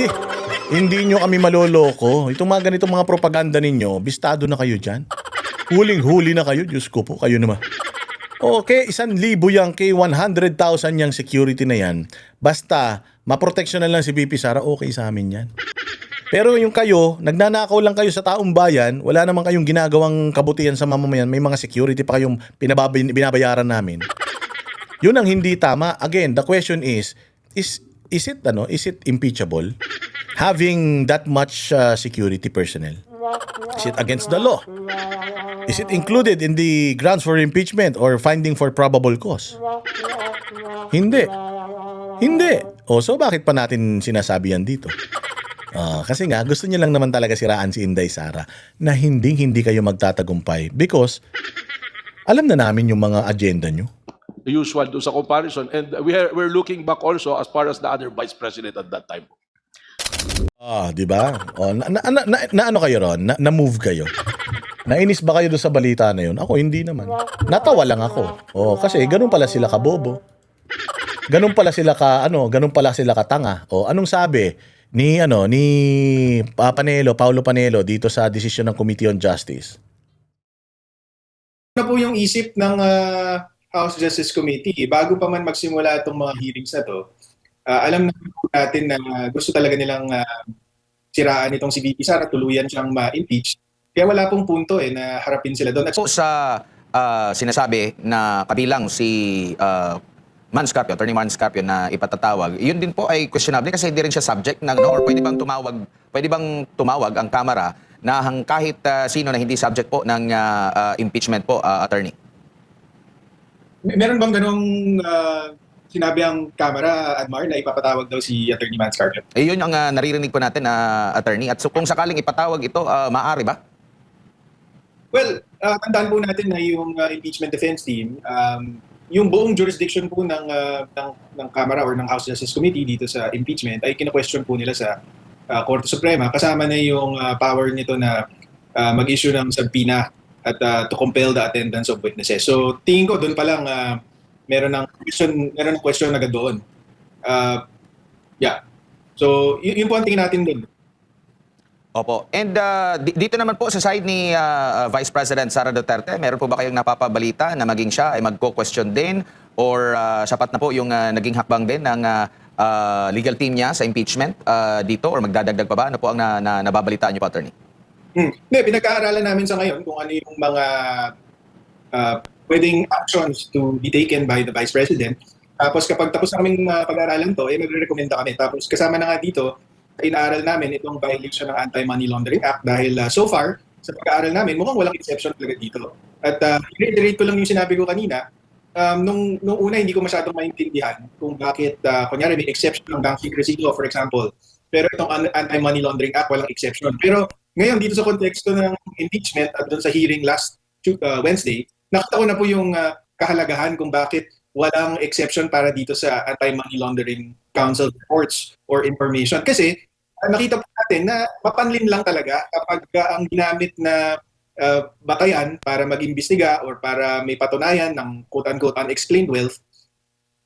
hindi nyo kami maloloko. Itong mga ganitong mga propaganda ninyo, bistado na kayo dyan. Huling-huli na kayo, Diyos ko po, kayo naman. Okay, 1,000 yan, kay 100,000 yung security na yan. Basta, maproteksyonan lang si BP Sara, okay sa amin yan. Pero yung kayo, nagnanakaw lang kayo sa taong bayan, wala naman kayong ginagawang kabutihan sa mamamayan, may mga security pa kayong binabayaran namin. Yun ang hindi tama. Again, the question is it impeachable having that much security personnel? Is it against the law? Is it included in the grounds for impeachment or finding for probable cause? Hindi. O so bakit pa natin sinasabi yan dito? Kasi nga, gusto niya lang naman talaga siraan si Inday Sara na hindi kayo magtatagumpay because alam na namin yung mga agenda nyo. Usual do sa comparison. And we're looking back also as far as the other vice president at that time. Di ba? Ano kayo ron? Na-move kayo? Nainis ba kayo doon sa balita na yun? Ako, hindi naman. Natawa lang ako. Kasi ganun pala sila kabobo. Ganun pala sila katanga. Anong sabi ni Paulo Panelo dito sa desisyon ng Committee on Justice? Ano po yung isip ng House Justice Committee bago pa man magsimula itong mga hearings na to? Alam natin na gusto talaga nilang siraan itong si VP Sara, tuluyan siyang ma-impeach. Kaya wala pong punto na harapin sila doon. Po sa sinasabi na kabilang si Manscarpio, Attorney Manscarpio na ipatatawag, yun din po ay questionable kasi hindi rin siya subject ng or pwede bang tumawag ang Kamara na kahit sino na hindi subject po ng impeachment po, Attorney? Meron bang ganong sinabi ang Kamara, Admar, na ipapatawag daw si Attorney Manscarpio? Yun ang naririnig po natin, Attorney. At so kung sakaling ipatawag ito, maaari ba? Well, tandaan po natin na yung impeachment defense team, yung buong jurisdiction po ng Kamara or ng House Justice Committee dito sa impeachment ay kina-question po nila sa Korte Suprema. Kasama na yung power nito na mag-issue ng subpoena at to compel the attendance of witnesses. So tingin ko doon pa lang meron ng question agad doon. Yeah. So yun po ang tingin natin doon. Opo. And dito naman po sa side ni Vice President Sara Duterte, meron po ba kayong napapabalita na maging siya ay magko-question din or sapat na po yung naging hakbang din ng legal team niya sa impeachment dito or magdadagdag pa ba? Ano po ang nababalitaan niyo po, Attorney? Hindi, pinag-aaralan namin sa ngayon kung ano yung mga pwedeng actions to be taken by the Vice President. Tapos kapag tapos na kaming pag-aaralan to, magre-recommenda kami. Tapos kasama na nga dito, inaaral namin itong violation ng Anti-Money Laundering Act dahil so far, sa pag-aaral namin, mukhang walang exception talaga dito. At i-reiterate ko lang yung sinabi ko kanina, nung una hindi ko masyadong maintindihan kung bakit, kunyari may exception ng bank secrecy law, for example. Pero itong Anti-Money Laundering Act, walang exception. Pero ngayon, dito sa konteksto ng impeachment at doon sa hearing last Wednesday, nakita ko na po yung kahalagahan kung bakit walang exception para dito sa Anti-Money Laundering Council reports or information. Kasi nakita po natin na mapanlin lang talaga kapag ang ginamit na batayan para mag-imbestiga or para may patunayan ng quote-unquote unexplained wealth,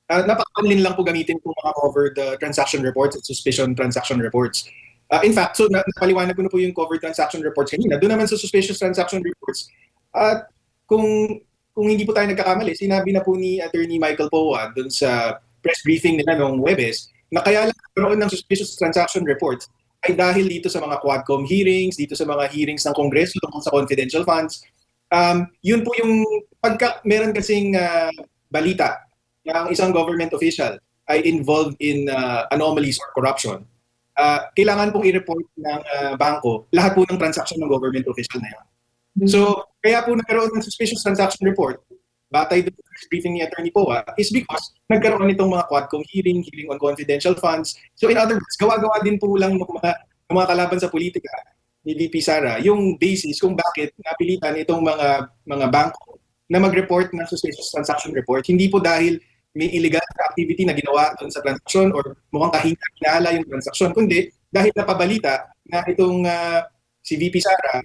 napapanlin lang po gamitin kung mga covered transaction reports at suspicion transaction reports. In fact, so napaliwanag ko na po yung covered transaction reports kanina. Doon naman sa suspicious transaction reports, kung hindi po tayo nagkakamali, sinabi na po ni Attorney Michael Poa doon sa press briefing nila noong Huwebes na kaya lang nagkaroon ng suspicious transaction reports ay dahil dito sa mga Quadcom hearings, dito sa mga hearings ng Kongreso tungkol sa confidential funds. Yun po yung meron kasing balita na ang isang government official ay involved in anomalies or corruption. Kailangan pong i-report ng bangko lahat po ng transaction ng government official na yan. So, kaya po nagkaroon ng suspicious transaction report batay doon sa briefing ni Attorney Poa is because nagkaroon nitong mga Quadcom hearing on confidential funds. So in other words, gawa-gawa din po lang ng mga kalaban sa politika ni VP Sara yung basis kung bakit napilitan itong mga bangko na mag-report ng suspicious transaction report. Hindi po dahil may illegal activity na ginawa doon sa transaction or mukhang kahinala yung transaction, kundi dahil napabalita na itong si VP Sara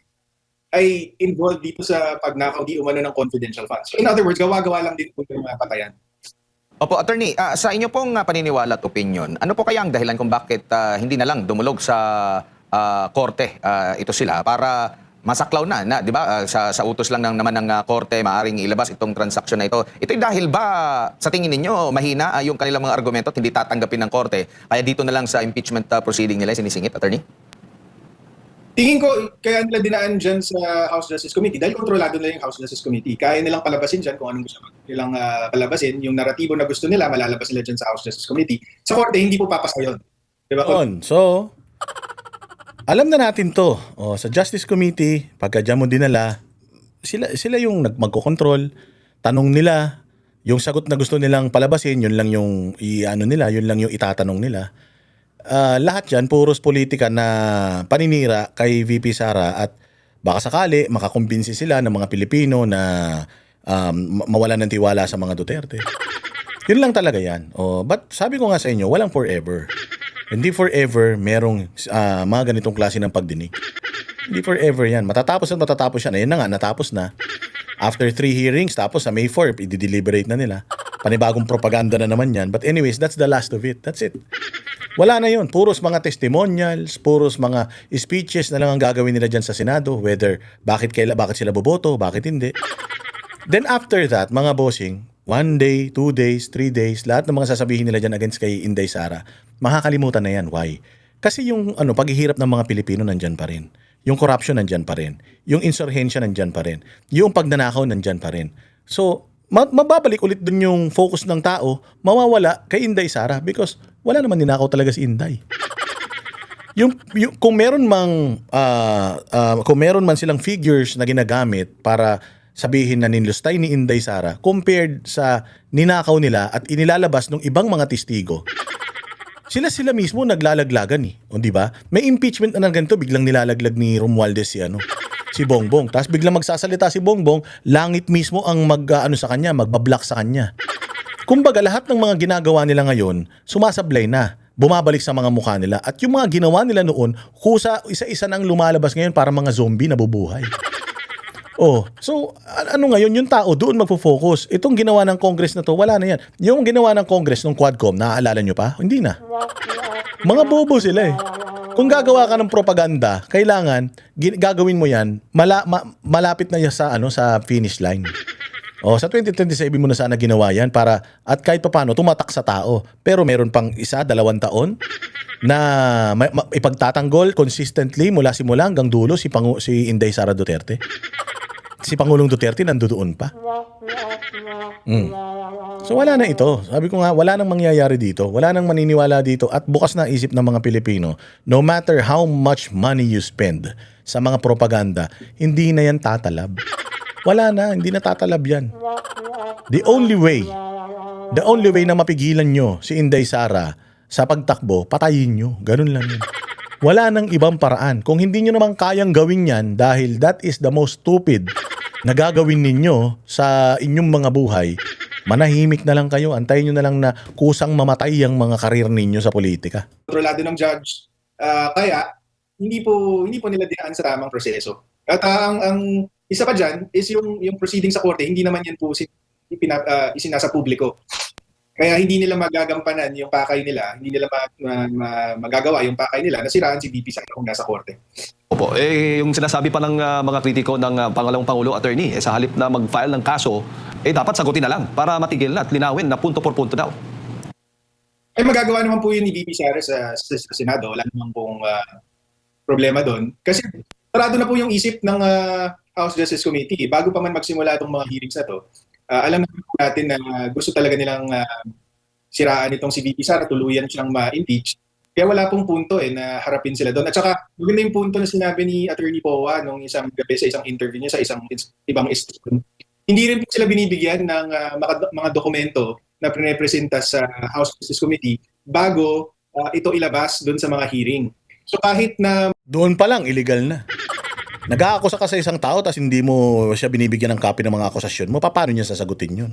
ay involved dito sa pagnakaw di umano ng confidential funds. So in other words, gawa-gawa lang din po yung mga patayan. Opo, Attorney, sa inyo pong paniniwala at opinion, ano po kaya ang dahilan kung bakit hindi na lang dumulog sa korte ito sila para masaklaw na, di ba? Sa utos lang naman ng korte, maaring ilabas itong transaksyon na ito. Ito'y dahil ba sa tingin ninyo mahina yung kanilang mga argumento at hindi tatanggapin ng korte? Kaya dito na lang sa impeachment proceeding nila sinisingit, Attorney? Tingin ko, kaya nila dinaan dyan sa House Justice Committee dahil kontrolado nila yung House Justice Committee. Kaya nilang palabasin dyan kung anong gusto nilang palabasin. Yung naratibo na gusto nila, malalabas nila dyan sa House Justice Committee. Sa korte, hindi po papasa yun. Diba? So, alam na natin to. Sa Justice Committee, pagka dyan mo dinala, sila yung magkocontrol. Tanong nila, yung sagot na gusto nilang palabasin, yun lang yung yun lang yung itatanong nila. Lahat yan, puros politika na paninira kay VP Sara at baka sakali makakumbinsi sila ng mga Pilipino na mawalan ng tiwala sa mga Duterte. Yun lang talaga yan. But sabi ko nga sa inyo, walang forever. Hindi forever merong mga ganitong klase ng pagdinig. Hindi forever yan. Matatapos yan. Ayun na nga, natapos na. After 3 hearings, tapos sa May 4, i-deliberate na nila. Panibagong propaganda na naman yan. But anyways, that's the last of it. That's it. Wala na yun. Puros mga testimonials, puros mga speeches na lang ang gagawin nila dyan sa Senado. Whether, bakit sila boboto, bakit hindi. Then after that, mga bossing, 1 day, 2 days, 3 days, lahat ng mga sasabihin nila dyan against kay Inday Sara, makakalimutan na yan. Why? Kasi yung paghihirap ng mga Pilipino nandyan pa rin. Yung corruption nandyan pa rin. Yung insurhensya nandyan pa rin. Yung pagnanakaw nandyan pa rin. So, mababalik ulit dun yung focus ng tao, mawawala kay Inday Sara because wala naman ninakaw talaga si Inday. Kung meron man silang figures na ginagamit para sabihin na ninlustay ni Inday Sara compared sa ninakaw nila at inilalabas ng ibang mga testigo, sila mismo naglalaglagan o di ba? May impeachment na ganito, biglang nilalaglag ni Romualdez si Bongbong. Tapos biglang magsasalita si Bongbong, langit mismo ang sa kanya, magbablock sa kanya. Kumbaga lahat ng mga ginagawa nila ngayon, sumasablay na. Bumabalik sa mga mukha nila. At yung mga ginawa nila noon, kusa isa-isa nang lumalabas ngayon para mga zombie na bubuhay. So ano ngayon, yung tao doon magfo-focus. Itong ginawa ng Congress na to, wala na yan. Yung ginawa ng Congress ng Quadcom, naaalala nyo pa? Hindi na. Mga bobo sila Kung gagawa ka ng propaganda, kailangan gagawin mo yan, malapit na yan sa finish line. Sa 2027 mo na sana ginawa yan para at kahit paano tumatak sa tao. Pero meron pang 1-2 taon na ipagtatanggol consistently mula simula hanggang dulo si Inday Sara Duterte. Si Pangulong Duterte nandoon pa. So wala na ito. Sabi ko nga, wala nang mangyayari dito. Wala nang maniniwala dito at bukas na isip ng mga Pilipino, no matter how much money you spend sa mga propaganda, hindi na yan tatalab. Wala na, hindi na tatalab yan. The only way na mapigilan nyo si Inday Sara sa pagtakbo, patayin nyo. Ganun lang yun. Wala nang ibang paraan. Kung hindi nyo naman kayang gawin yan dahil that is the most stupid na gagawin ninyo sa inyong mga buhay, manahimik na lang kayo. Antayin nyo na lang na kusang mamatay ang mga karir ninyo sa politika. Kontrolado ng judge. Kaya, hindi po nila dinaan sa tamang proseso. At ang isa pa dyan is yung proceeding sa korte, hindi naman yan po isinasa publiko. Kaya hindi nila magagampanan yung pakay nila, hindi nila magagawa yung pakay nila na siraan si VP Sara kung nasa korte. Opo, yung sinasabi pa ng mga kritiko ng Pangalawang Pangulo, Attorney, sa halip na mag-file ng kaso, dapat sagutin na lang para matigil na at linawin na punto por punto daw. Magagawa naman po yun ni VP Sara sa Senado. Wala naman pong problema doon. Kasi sarado na po yung isip ng House Justice Committee. Bago pa man magsimula itong mga hearings na to, alam natin na gusto talaga nilang siraan itong si VP Sara, tuluyan siyang ma-impeach. Kaya wala pong punto na harapin sila doon. At saka, maganda yung punto na sinabi ni Attorney Powa nung isang gabi sa isang interview niya sa isang ibang station. Hindi rin po sila binibigyan ng mga dokumento na pre-presenta sa House Justice Committee bago ito ilabas doon sa mga hearing. So kahit na doon pa lang illegal na. Nag-aakusa ka sa isang tao tapos hindi mo siya binibigyan ng copy ng mga akusasyon mo, paano niya sasagutin yun?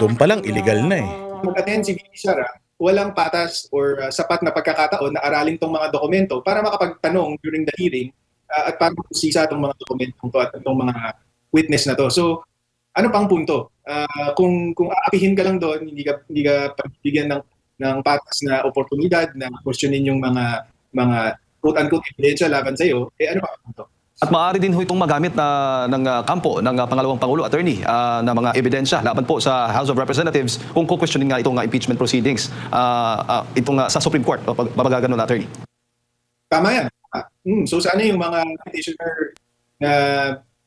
Doon pa lang illegal na mag-attend si VP Sara, walang patas or sapat na pagkakataon na aralin tong mga dokumento para makapagtanong during the hearing at para magsisa itong mga dokumentong to at itong mga witness na to. So, ano pang punto? Kung aapihin ka lang doon, hindi ka pagbibigyan ng patas na oportunidad na questionin yung mga quote-unquote ebidensya laban sa iyo, ano pa punto? At maaari din ho itong magamit ng kampo ng Pangalawang Pangulo, Attorney, na mga ebidensya laban po sa House of Representatives kung kukwestiyonin nga itong impeachment proceedings sa Supreme Court. Babagaganon, Attorney. Tama yan. So sana yung mga petitioner na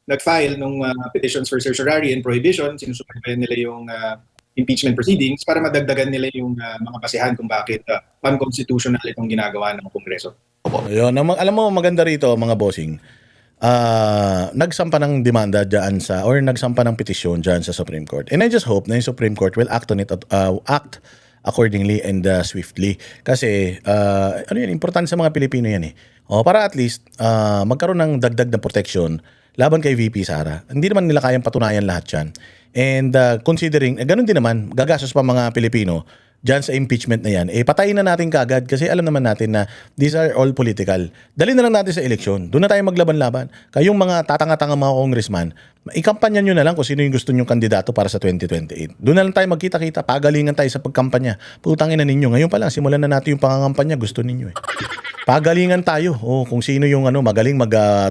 nag-file ng petitions for certiorari and prohibition, sinusubaybayan nila yung impeachment proceedings para madagdagan nila yung mga basehan kung bakit unconstitutional itong ginagawa ng Kongreso. Ayun, alam mo maganda rito mga bossing. Nagsampa ng demanda diyan nagsampa ng petisyon diyan sa Supreme Court. And I just hope na yung Supreme Court will act on it act accordingly and swiftly. Kasi importante sa mga Pilipino yan para at least magkaroon ng dagdag na protection laban kay VP Sara. Hindi naman nila kayang patunayan lahat yan. And considering, ganun din naman, gagastos pa mga Pilipino dyan sa impeachment na yan, patayin na natin kagad kasi alam naman natin na these are all political. Dali na lang natin sa eleksyon. Doon na tayo maglaban-laban. Kayong mga tatanga-tanga mga congressman, ikampanya nyo na lang kung sino yung gusto nyong kandidato para sa 2028. Doon na lang tayo magkita-kita, pagalingan tayo sa pagkampanya. Putangin na ninyo. Ngayon pa lang, simulan na natin yung pangangampanya. Gusto ninyo Pagalingan tayo. Kung sino yung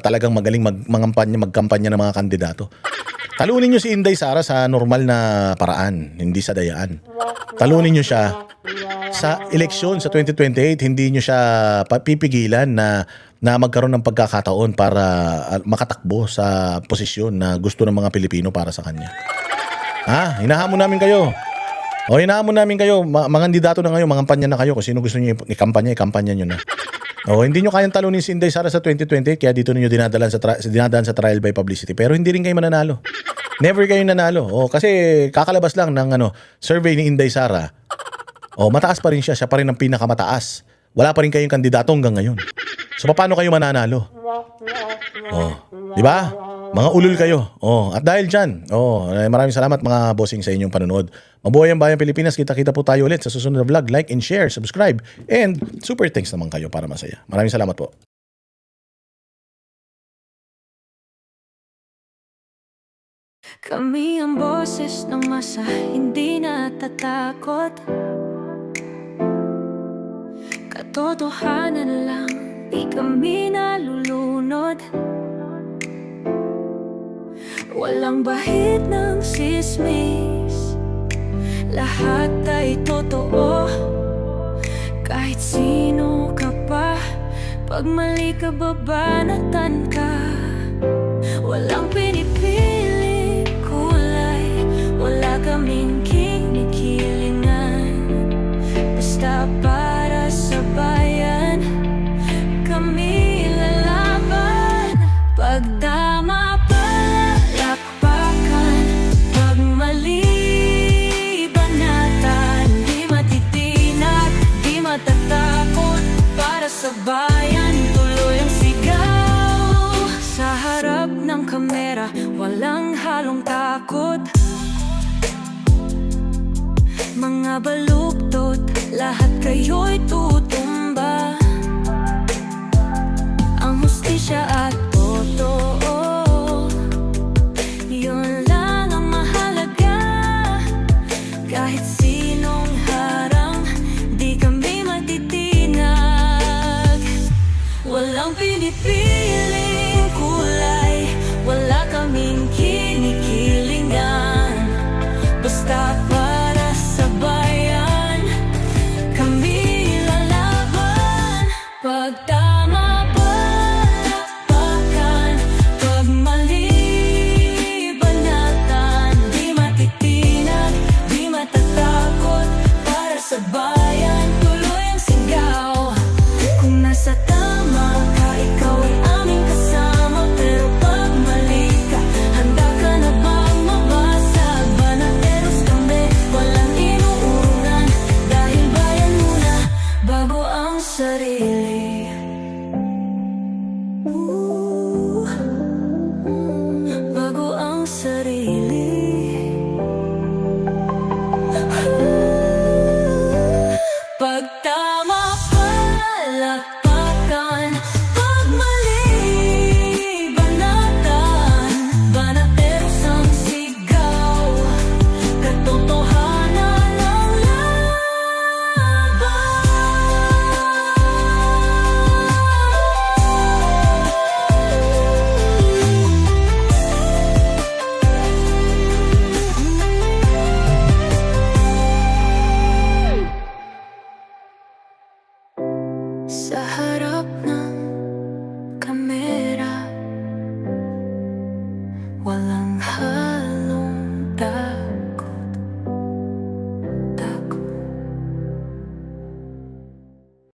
talagang magaling magkampanya ng mga kandidato. Talunin nyo si Inday Sara sa normal na paraan, hindi sa dayaan. Talunin nyo siya sa eleksyon sa 2028, hindi nyo siya pipigilan na na magkaroon ng pagkakataon para makatakbo sa posisyon na gusto ng mga Pilipino para sa kanya. Ha? Hinahamon namin kayo. O, hinahamon namin kayo. Mga kandidato na ngayon, mga kampanya na kayo. Kung sino gusto niyo ikampanya nyo na. O, hindi nyo kayang talunin si Inday Sara sa 2020, kaya dito ninyo dinadaan sa trial by publicity. Pero hindi rin kayo mananalo. Never kayo nanalo. O, kasi kakalabas lang ng survey ni Inday Sara. O, mataas pa rin siya. Siya pa rin ang pinakamataas. Wala pa rin kayong kandidato hanggang ngayon. So, paano kayo mananalo? Oh, di ba? Mga ulul kayo. Oh, at dahil dyan, maraming salamat mga bossing sa inyong panonood. Mabuhay ang Bayang Pilipinas. Kita-kita po tayo ulit sa susunod na vlog. Like and share, subscribe, and super thanks naman kayo para masaya. Maraming salamat po. Kami ang boses ng masa, hindi natatakot. Katotohanan lang, di kami nalulunod. Walang bahid ng sismis, lahat ay totoo. Kahit sino ka pa, pag mali ka babanatan ka. Walang pinipili kulay, wala kaming kinikilingan. Basta para sa bayan, kami lalaban. Pag tama palakpakan, pag mali banatan. Di matitinag, di matatakot, para sa bayan tuloy ang sigaw. Sa harap ng kamera, walang halong takot. Mga baluktot, lahat kayo'y tutumba. Ang hustisya at totoo, yun lang ang mahalaga. Kahit sinong harang, di kami matitinag. Walang pinipiling kulay, wala kaming